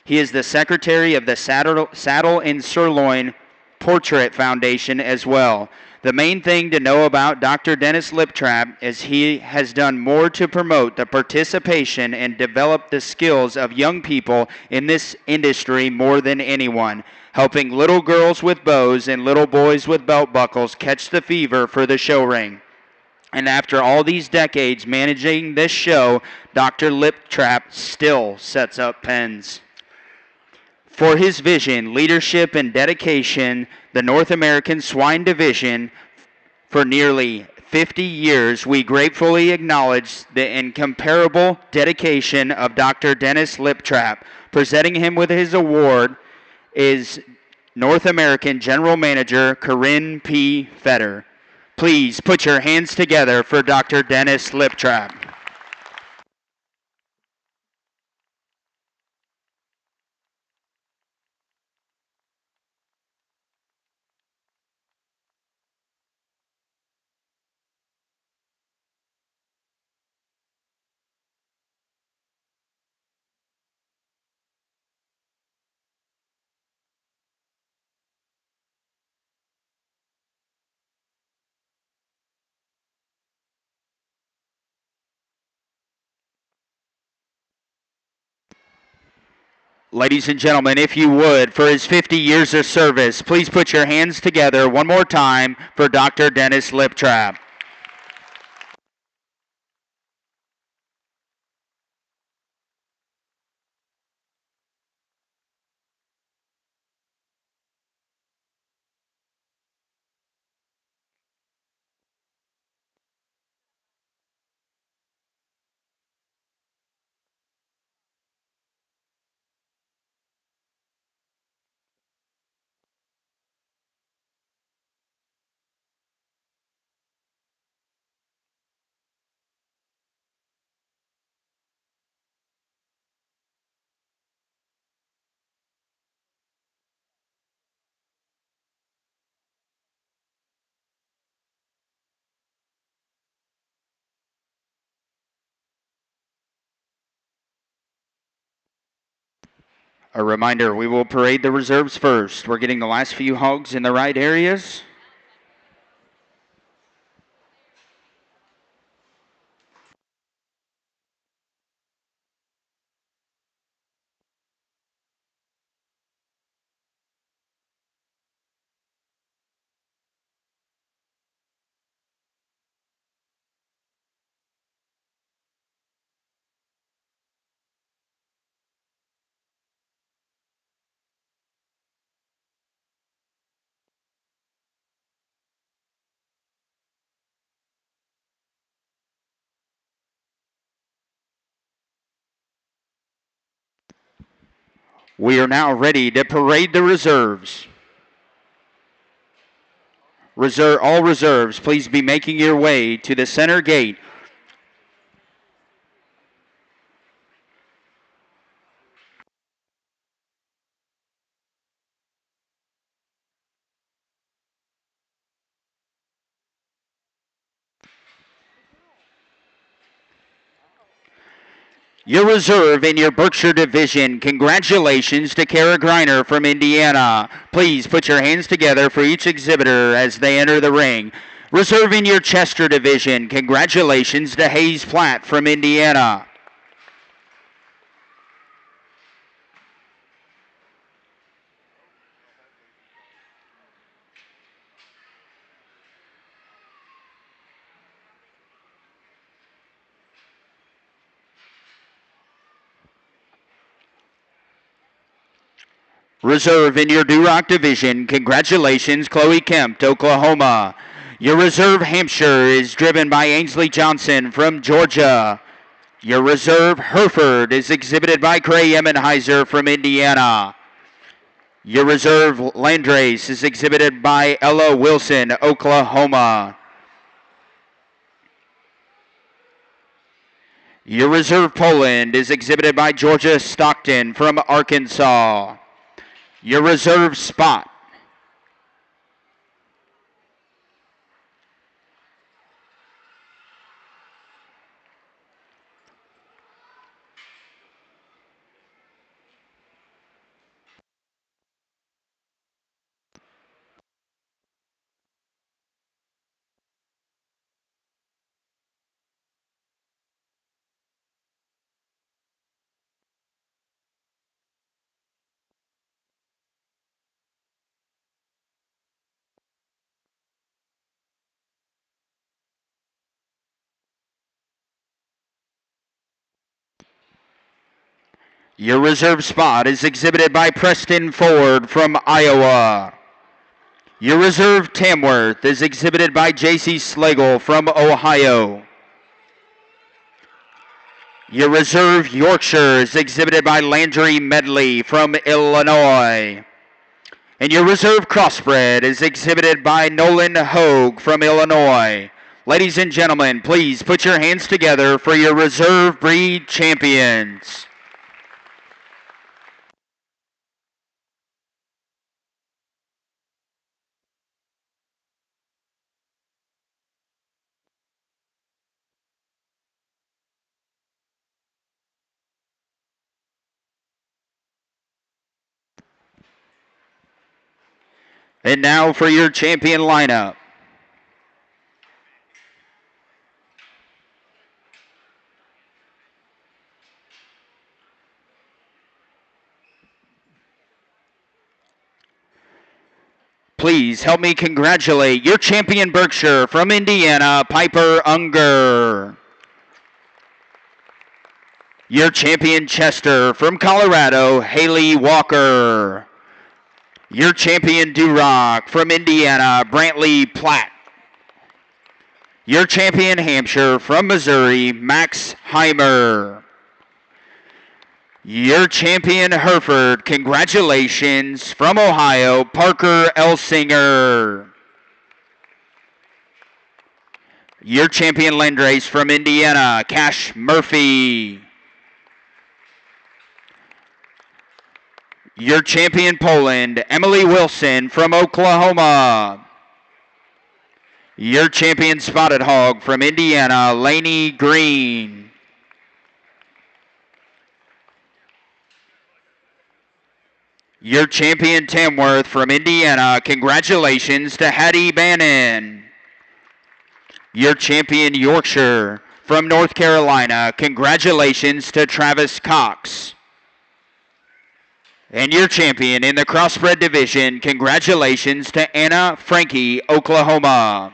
He is the secretary of the Saddle and Sirloin Portrait Foundation as well. The main thing to know about Dr. Dennis Liptrap is he has done more to promote the participation and develop the skills of young people in this industry more than anyone, helping little girls with bows and little boys with belt buckles catch the fever for the show ring. And after all these decades managing this show, Dr. Liptrap still sets up pens. For his vision, leadership, and dedication, the North American Swine Division, for nearly 50 years, we gratefully acknowledge the incomparable dedication of Dr. Dennis Liptrap. Presenting him with his award is North American General Manager Corinne P. Fetter. Please put your hands together for Dr. Dennis Liptrap. Ladies and gentlemen, if you would, for his 50 years of service, please put your hands together one more time for Dr. Dennis Liptrap. A reminder, we will parade the reserves first. We're getting the last few hogs in the right areas. We are now ready to parade the reserves. All reserves, please be making your way to the center gate. Your reserve in your Berkshire division, congratulations to Kara Greiner from Indiana. Please put your hands together for each exhibitor as they enter the ring. Reserve in your Chester division, congratulations to Hayes Platt from Indiana. Reserve in your Duroc division, congratulations, Chloe Kemp, Oklahoma. Your reserve Hampshire is driven by Ainsley Johnson from Georgia. Your reserve Hereford is exhibited by Cray Emenheiser from Indiana. Your reserve Landrace is exhibited by Ella Wilson, Oklahoma. Your reserve Poland is exhibited by Georgia Stockton from Arkansas. Your reserve Spot Your reserve spot is exhibited by Preston Ford from Iowa. Your reserve Tamworth is exhibited by J.C. Slagle from Ohio. Your reserve Yorkshire is exhibited by Landry Medley from Illinois. And your reserve Crossbred is exhibited by Nolan Hogue from Illinois. Ladies and gentlemen, please put your hands together for your reserve breed champions. And now for your champion lineup. Please help me congratulate your champion Berkshire from Indiana, Piper Unger. Your champion Chester from Colorado, Haley Walker. Your champion Duroc from Indiana, Brantley Platt. Your champion Hampshire from Missouri, Max Heimer. Your champion Hereford, congratulations, from Ohio, Parker Elsinger. Your champion Landrace from Indiana, Cash Murphy. Your champion Poland, Emily Wilson from Oklahoma. Your champion Spotted Hog from Indiana, Lainey Green. Your champion Tamworth from Indiana, congratulations to Hattie Bannon. Your champion Yorkshire from North Carolina, congratulations to Travis Cox. And your champion in the Crossbred division, congratulations to Anna Frankie, Oklahoma.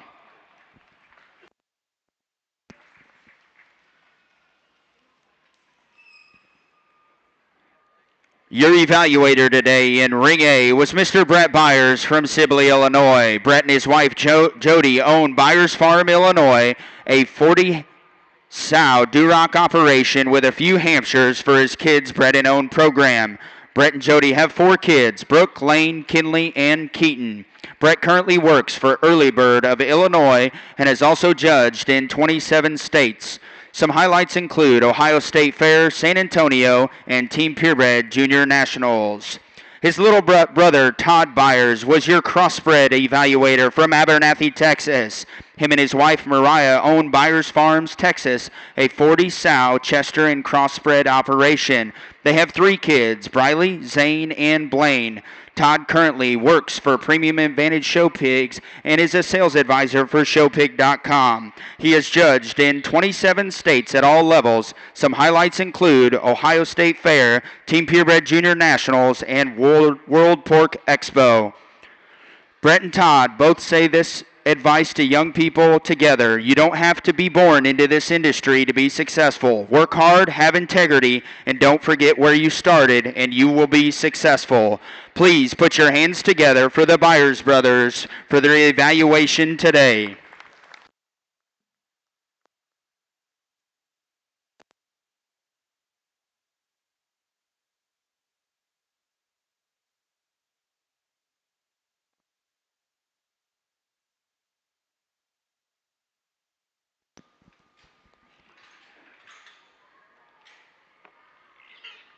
Your evaluator today in Ring A was Mr. Brett Byers from Sibley, Illinois. Brett and his wife Jody own Byers Farm, Illinois, a 40-sow Duroc operation with a few Hampshires for his kids' bred and owned program. Brett and Jody have 4 kids, Brooke, Lane, Kinley, and Keaton. Brett currently works for Early Bird of Illinois and has also judged in 27 states. Some highlights include Ohio State Fair, San Antonio, and Team Purebred Junior Nationals. His little brother, Todd Byers, was your Crossbred evaluator from Abernathy, Texas. Him and his wife, Mariah, own Byers Farms, Texas, a 40-sow Chester and Crossbred operation. They have 3 kids, Briley, Zane, and Blaine. Todd currently works for Premium Advantage Show Pigs and is a sales advisor for ShowPig.com. He has judged in 27 states at all levels. Some highlights include Ohio State Fair, Team Purebred Junior Nationals, and World Pork Expo. Brett and Todd both say this advice to young people together. You don't have to be born into this industry to be successful. Work hard, have integrity, and don't forget where you started, and you will be successful. Please put your hands together for the Byers brothers for their evaluation today.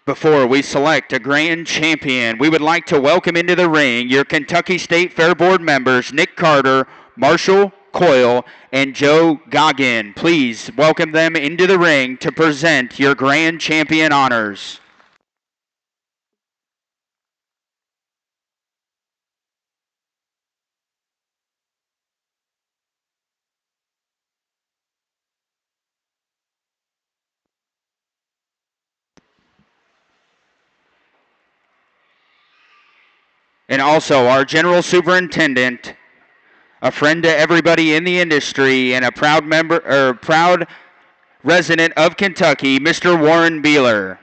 Before we select a grand champion, we would like to welcome into the ring your Kentucky State Fair Board members, Nick Carter, Marshall Coyle, and Joe Goggin. Please welcome them into the ring to present your grand champion honors. And also our General Superintendent, a friend to everybody in the industry, and a proud resident of Kentucky, Mr. Warren Beeler.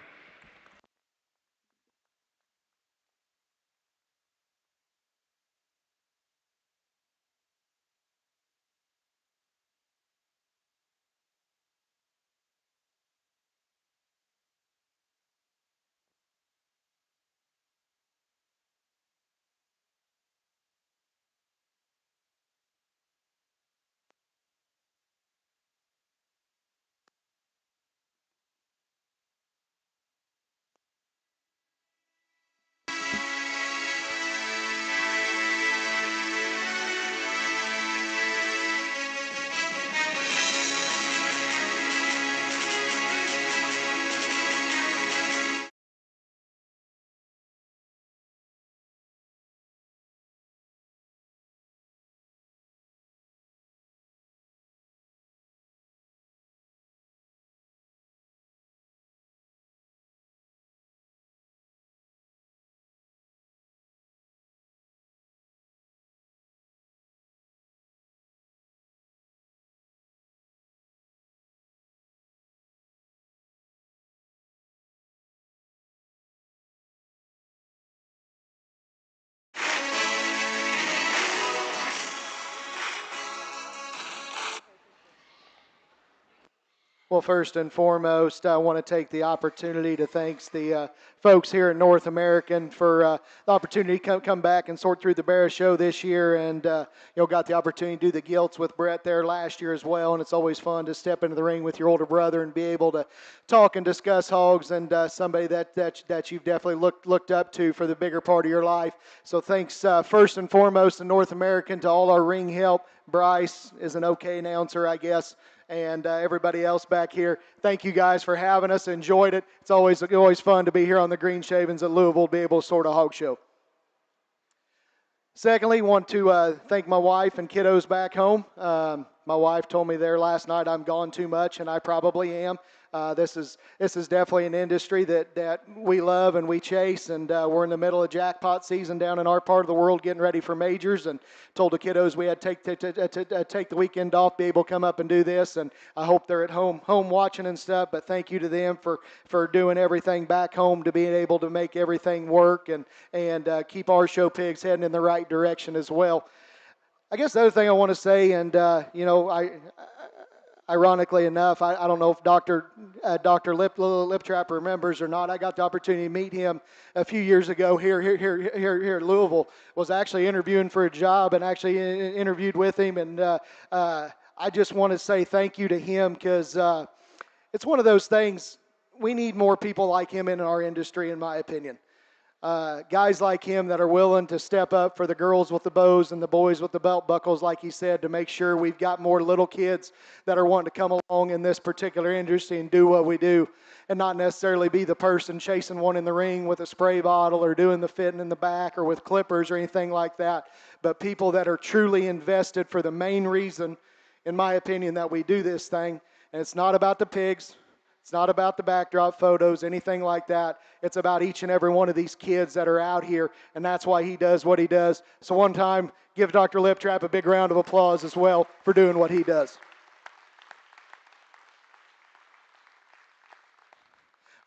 Well, first and foremost, I want to take the opportunity to thank the folks here at North American for the opportunity to come back and sort through the Bear Show this year, and got the opportunity to do the gilts with Brett there last year as well. And it's always fun to step into the ring with your older brother and be able to talk and discuss hogs, and somebody that you've definitely looked up to for the bigger part of your life. So thanks first and foremost to North American, to all our ring help. Bryce is an okay announcer, I guess, and everybody else back here. Thank you guys for having us. Enjoyed it. It's always fun to be here on the Green Shavings at Louisville, to be able to sort a hog show. Secondly, want to thank my wife and kiddos back home. My wife told me there last night I'm gone too much, and I probably am. This is definitely an industry that we love and we chase, and we're in the middle of jackpot season down in our part of the world, getting ready for majors, and told the kiddos we had to take the weekend off, be able to come up and do this, and I hope they're at home watching and stuff. But thank you to them for doing everything back home to being able to make everything work and keep our show pigs heading in the right direction as well. I guess the other thing I want to say, and ironically enough, I don't know if Dr. Liptrap remembers or not. I got the opportunity to meet him a few years ago here at Louisville. Was actually interviewing for a job and actually interviewed with him, and I just want to say thank you to him, because it's one of those things. We need more people like him in our industry, in my opinion. Guys like him that are willing to step up for the girls with the bows and the boys with the belt buckles, like he said, to make sure we've got more little kids that are wanting to come along in this particular industry and do what we do, and not necessarily be the person chasing one in the ring with a spray bottle or doing the fitting in the back or with clippers or anything like that, but people that are truly invested for the main reason, in my opinion, that we do this thing. And it's not about the pigs. It's not about the backdrop photos, anything like that. It's about each and every one of these kids that are out here, and that's why he does what he does. So one time, give Dr. Liptrap a big round of applause as well for doing what he does.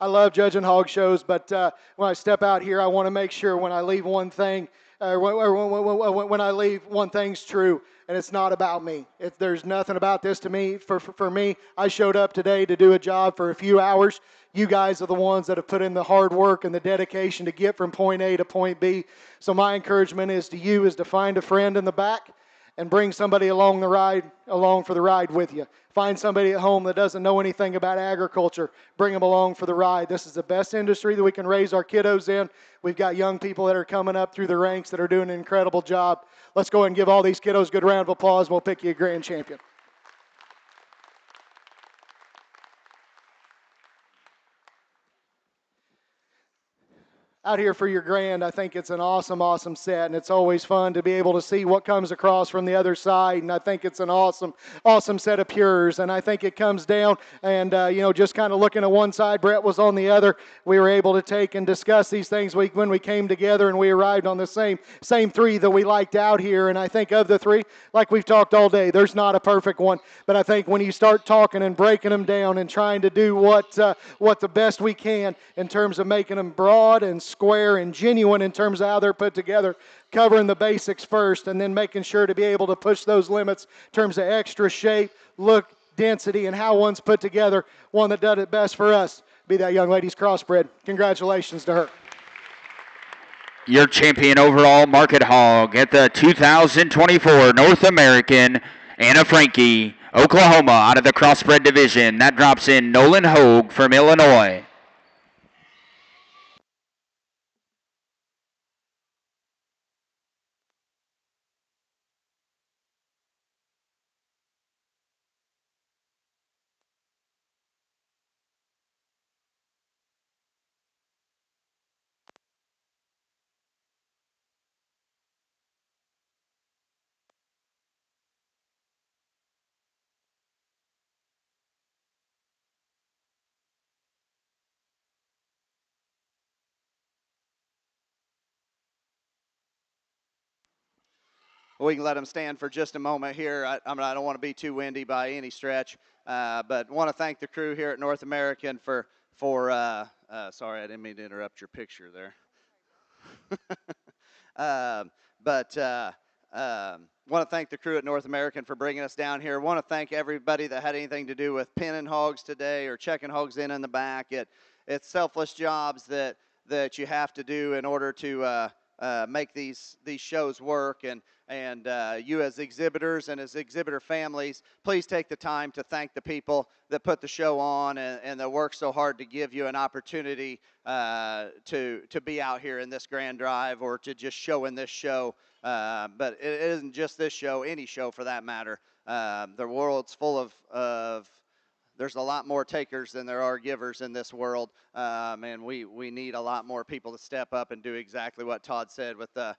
I love judging hog shows, but when I step out here, I want to make sure when I leave one thing, when I leave one thing's true, and it's not about me. There's nothing about this to me. For me, I showed up today to do a job for a few hours. You guys are the ones that have put in the hard work and the dedication to get from point A to point B. So my encouragement is to you is to find a friend in the back and bring somebody along for the ride with you. Find somebody at home that doesn't know anything about agriculture. Bring them along for the ride. This is the best industry that we can raise our kiddos in. We've got young people that are coming up through the ranks that are doing an incredible job. Let's go ahead and give all these kiddos a good round of applause. We'll pick you a grand champion. Out here for your grand, I think it's an awesome set, and it's always fun to be able to see what comes across from the other side, and I think it's an awesome set of pures, and I think it comes down, and just kind of looking at one side, Brett was on the other. We were able to take and discuss these things when we came together, and we arrived on the same three that we liked out here, and I think of the three, like we've talked all day, there's not a perfect one, but I think when you start talking and breaking them down and trying to do what the best we can in terms of making them broad and square and genuine in terms of how they're put together, covering the basics first, and then making sure to be able to push those limits in terms of extra shape, look, density, and how one's put together. One that does it best for us be that young lady's Crossbred. Congratulations to her. Your champion overall market hog at the 2024 North American, Anna Frankie, Oklahoma, out of the Crossbred division. That drops in Nolan Hogue from Illinois. We can let them stand for just a moment here. I don't want to be too windy by any stretch, but want to thank the crew here at North American for sorry, I didn't mean to interrupt your picture there. Want to thank the crew at North American for bringing us down here. Want to thank everybody that had anything to do with pinning hogs today or checking hogs in the back. It's selfless jobs that you have to do in order to make these shows work. And you as exhibitors and as exhibitor families, please take the time to thank the people that put the show on and that work so hard to give you an opportunity to be out here in this grand drive or to just show in this show. But it isn't just this show, any show for that matter. The world's full of there's a lot more takers than there are givers in this world, and we need a lot more people to step up and do exactly what Todd said with the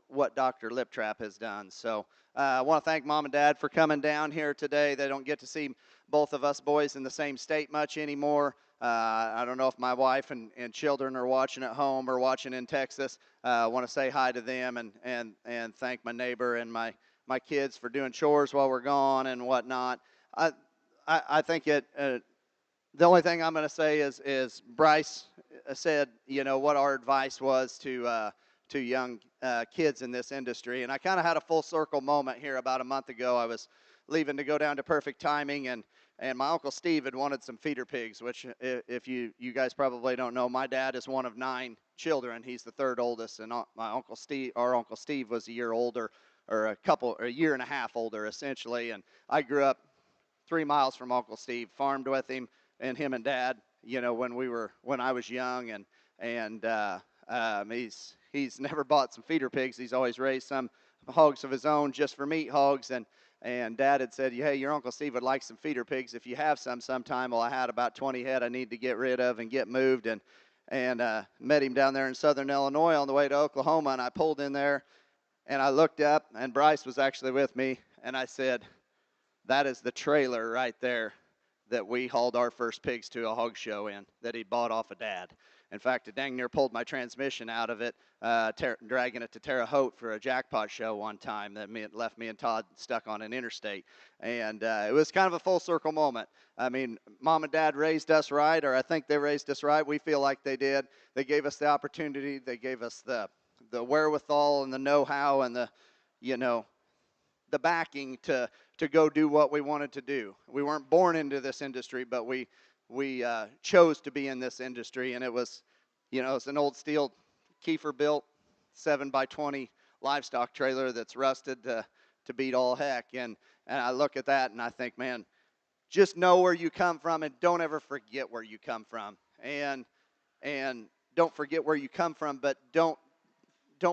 what Dr. Liptrap has done. So I want to thank Mom and Dad for coming down here today. They don't get to see both of us boys in the same state much anymore. I don't know if my wife and children are watching at home or watching in Texas. I want to say hi to them and thank my neighbor and my kids for doing chores while we're gone and whatnot. I think the only thing I'm going to say is Bryce said, what our advice was to young kids in this industry. And I kind of had a full circle moment here about a month ago. I was leaving to go down to Perfect Timing, and my Uncle Steve had wanted some feeder pigs, which if you guys probably don't know, my dad is one of 9 children. He's the 3rd oldest, and our Uncle Steve was a year older, or a year and a half older, essentially. And I grew up 3 miles from Uncle Steve, farmed with him and him and Dad, when I was young, and he's never bought some feeder pigs. He's always raised some hogs of his own just for meat hogs, and Dad had said, hey, your Uncle Steve would like some feeder pigs if you have some sometime. Well, I had about 20 head I need to get rid of and get moved, and met him down there in southern Illinois on the way to Oklahoma, and I pulled in there, and I looked up, and Bryce was actually with me, and I said, that is the trailer right there that we hauled our first pigs to a hog show in, that he bought off of Dad. In fact, it dang near pulled my transmission out of it, dragging it to Terre Haute for a jackpot show one time that left me and Todd stuck on an interstate. And it was kind of a full circle moment. I mean, Mom and Dad raised us right, or I think they raised us right. We feel like they did. They gave us the opportunity. They gave us the wherewithal and the know-how and the backing to go do what we wanted to do. We weren't born into this industry, but we chose to be in this industry, and it was, it's an old steel Kiefer built 7x20 livestock trailer that's rusted to beat all heck. And I look at that and I think, man, just know where you come from and don't ever forget where you come from. And don't forget where you come from, but don't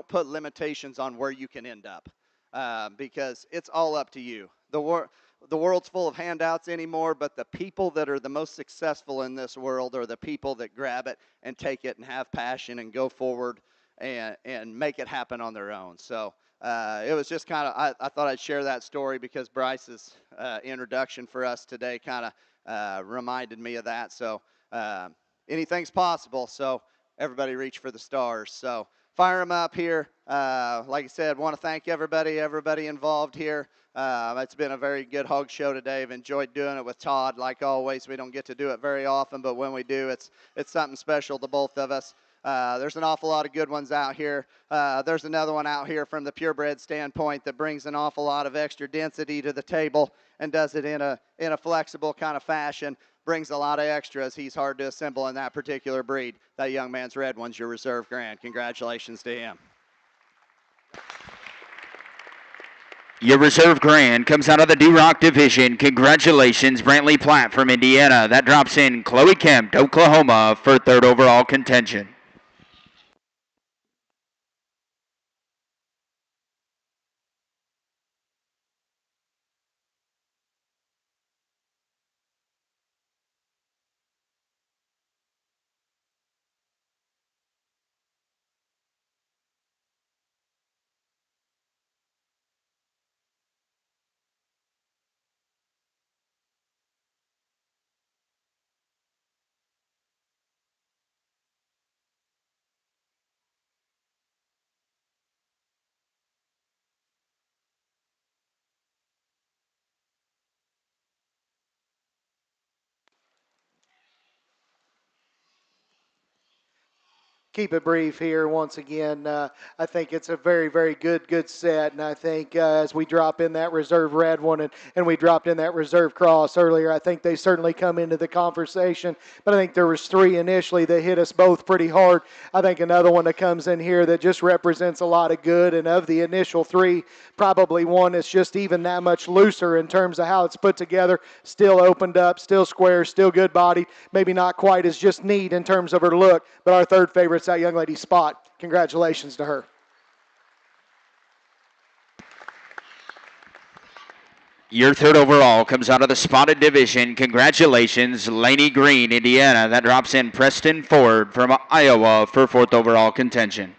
put limitations on where you can end up, because it's all up to you. The world's full of handouts anymore, but the people that are the most successful in this world are the people that grab it and take it and have passion and go forward and make it happen on their own. So it was just kind of, I thought I'd share that story because Bryce's introduction for us today kind of reminded me of that. So anything's possible, so everybody reach for the stars. So fire them up here. Like I said, want to thank everybody involved here. It's been a very good hog show today. I've enjoyed doing it with Todd. Like always, we don't get to do it very often, but when we do, it's something special to both of us. There's an awful lot of good ones out here. There's another one out here from the purebred standpoint that brings an awful lot of extra density to the table and does it in a flexible kind of fashion. Brings a lot of extras. He's hard to assemble in that particular breed. That young man's red one's your reserve grand. Congratulations to him. Your reserve grand comes out of the Duroc division. Congratulations, Brantley Platt from Indiana. That drops in Chloe Kemp, Oklahoma, for 3rd overall contention. keep it brief here once again. I think it's a very, very good set. And I think as we drop in that reserve red one and we dropped in that reserve cross earlier, I think they certainly come into the conversation. But I think there was 3 initially that hit us both pretty hard. I think another one that comes in here that just represents a lot of good. And of the initial 3, probably one that's just even that much looser in terms of how it's put together. Still opened up, still square, still good bodied. Maybe not quite as just neat in terms of her look, but our third favorite's that young lady Spot. Congratulations to her. Your third overall comes out of the spotted division. Congratulations, Laney Green, Indiana. That drops in Preston Ford from Iowa for 4th overall contention.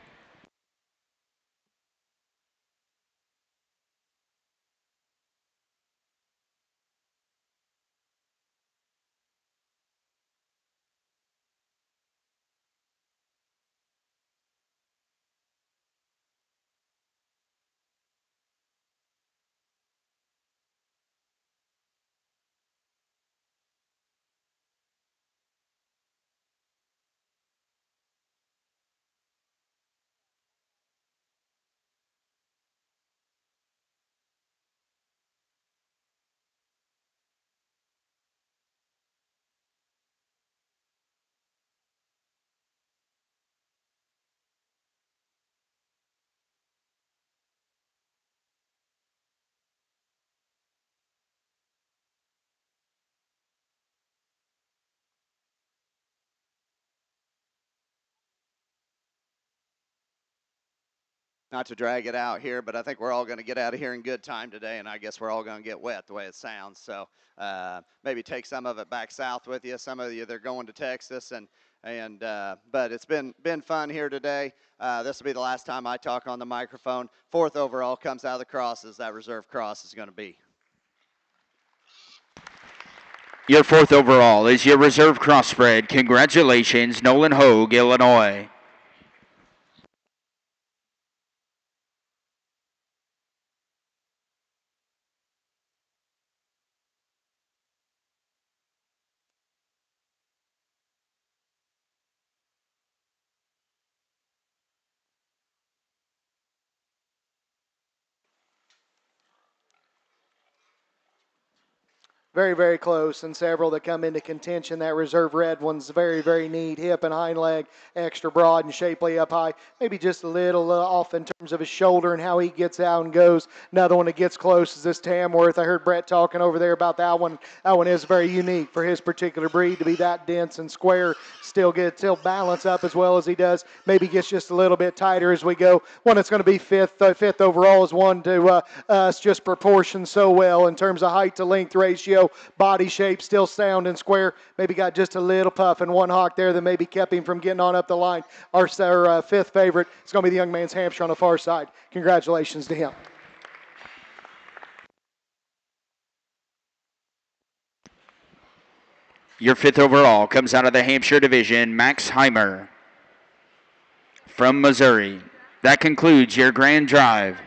Not to drag it out here, but I think we're all going to get out of here in good time today, and I guess we're all going to get wet the way it sounds. So maybe take some of it back south with you. Some of you, they're going to Texas, but it's been fun here today. This will be the last time I talk on the microphone. 4th overall comes out of the crosses. That reserve cross is going to be. Your 4th overall is your reserve crossbred. Congratulations, Nolan Hogue, Illinois. Very, very close, and several that come into contention. That reserve red one's very, very neat. Hip and hind leg, extra broad and shapely up high. Maybe just a little off in terms of his shoulder and how he gets out and goes. Another one that gets close is this Tamworth. I heard Brett talking over there about that one. That one is very unique for his particular breed to be that dense and square. Still balance up as well as he does. Maybe gets just a little bit tighter as we go. One that's going to be fifth overall is one to us just proportioned so well in terms of height to length ratio. Body shape still sound and square. Maybe got just a little puff and one hawk there that maybe kept him from getting on up the line. Our 5th favorite is going to be the young man's Hampshire on the far side. Congratulations to him. Your 5th overall comes out of the Hampshire division, Max Heimer from Missouri. That concludes your grand drive.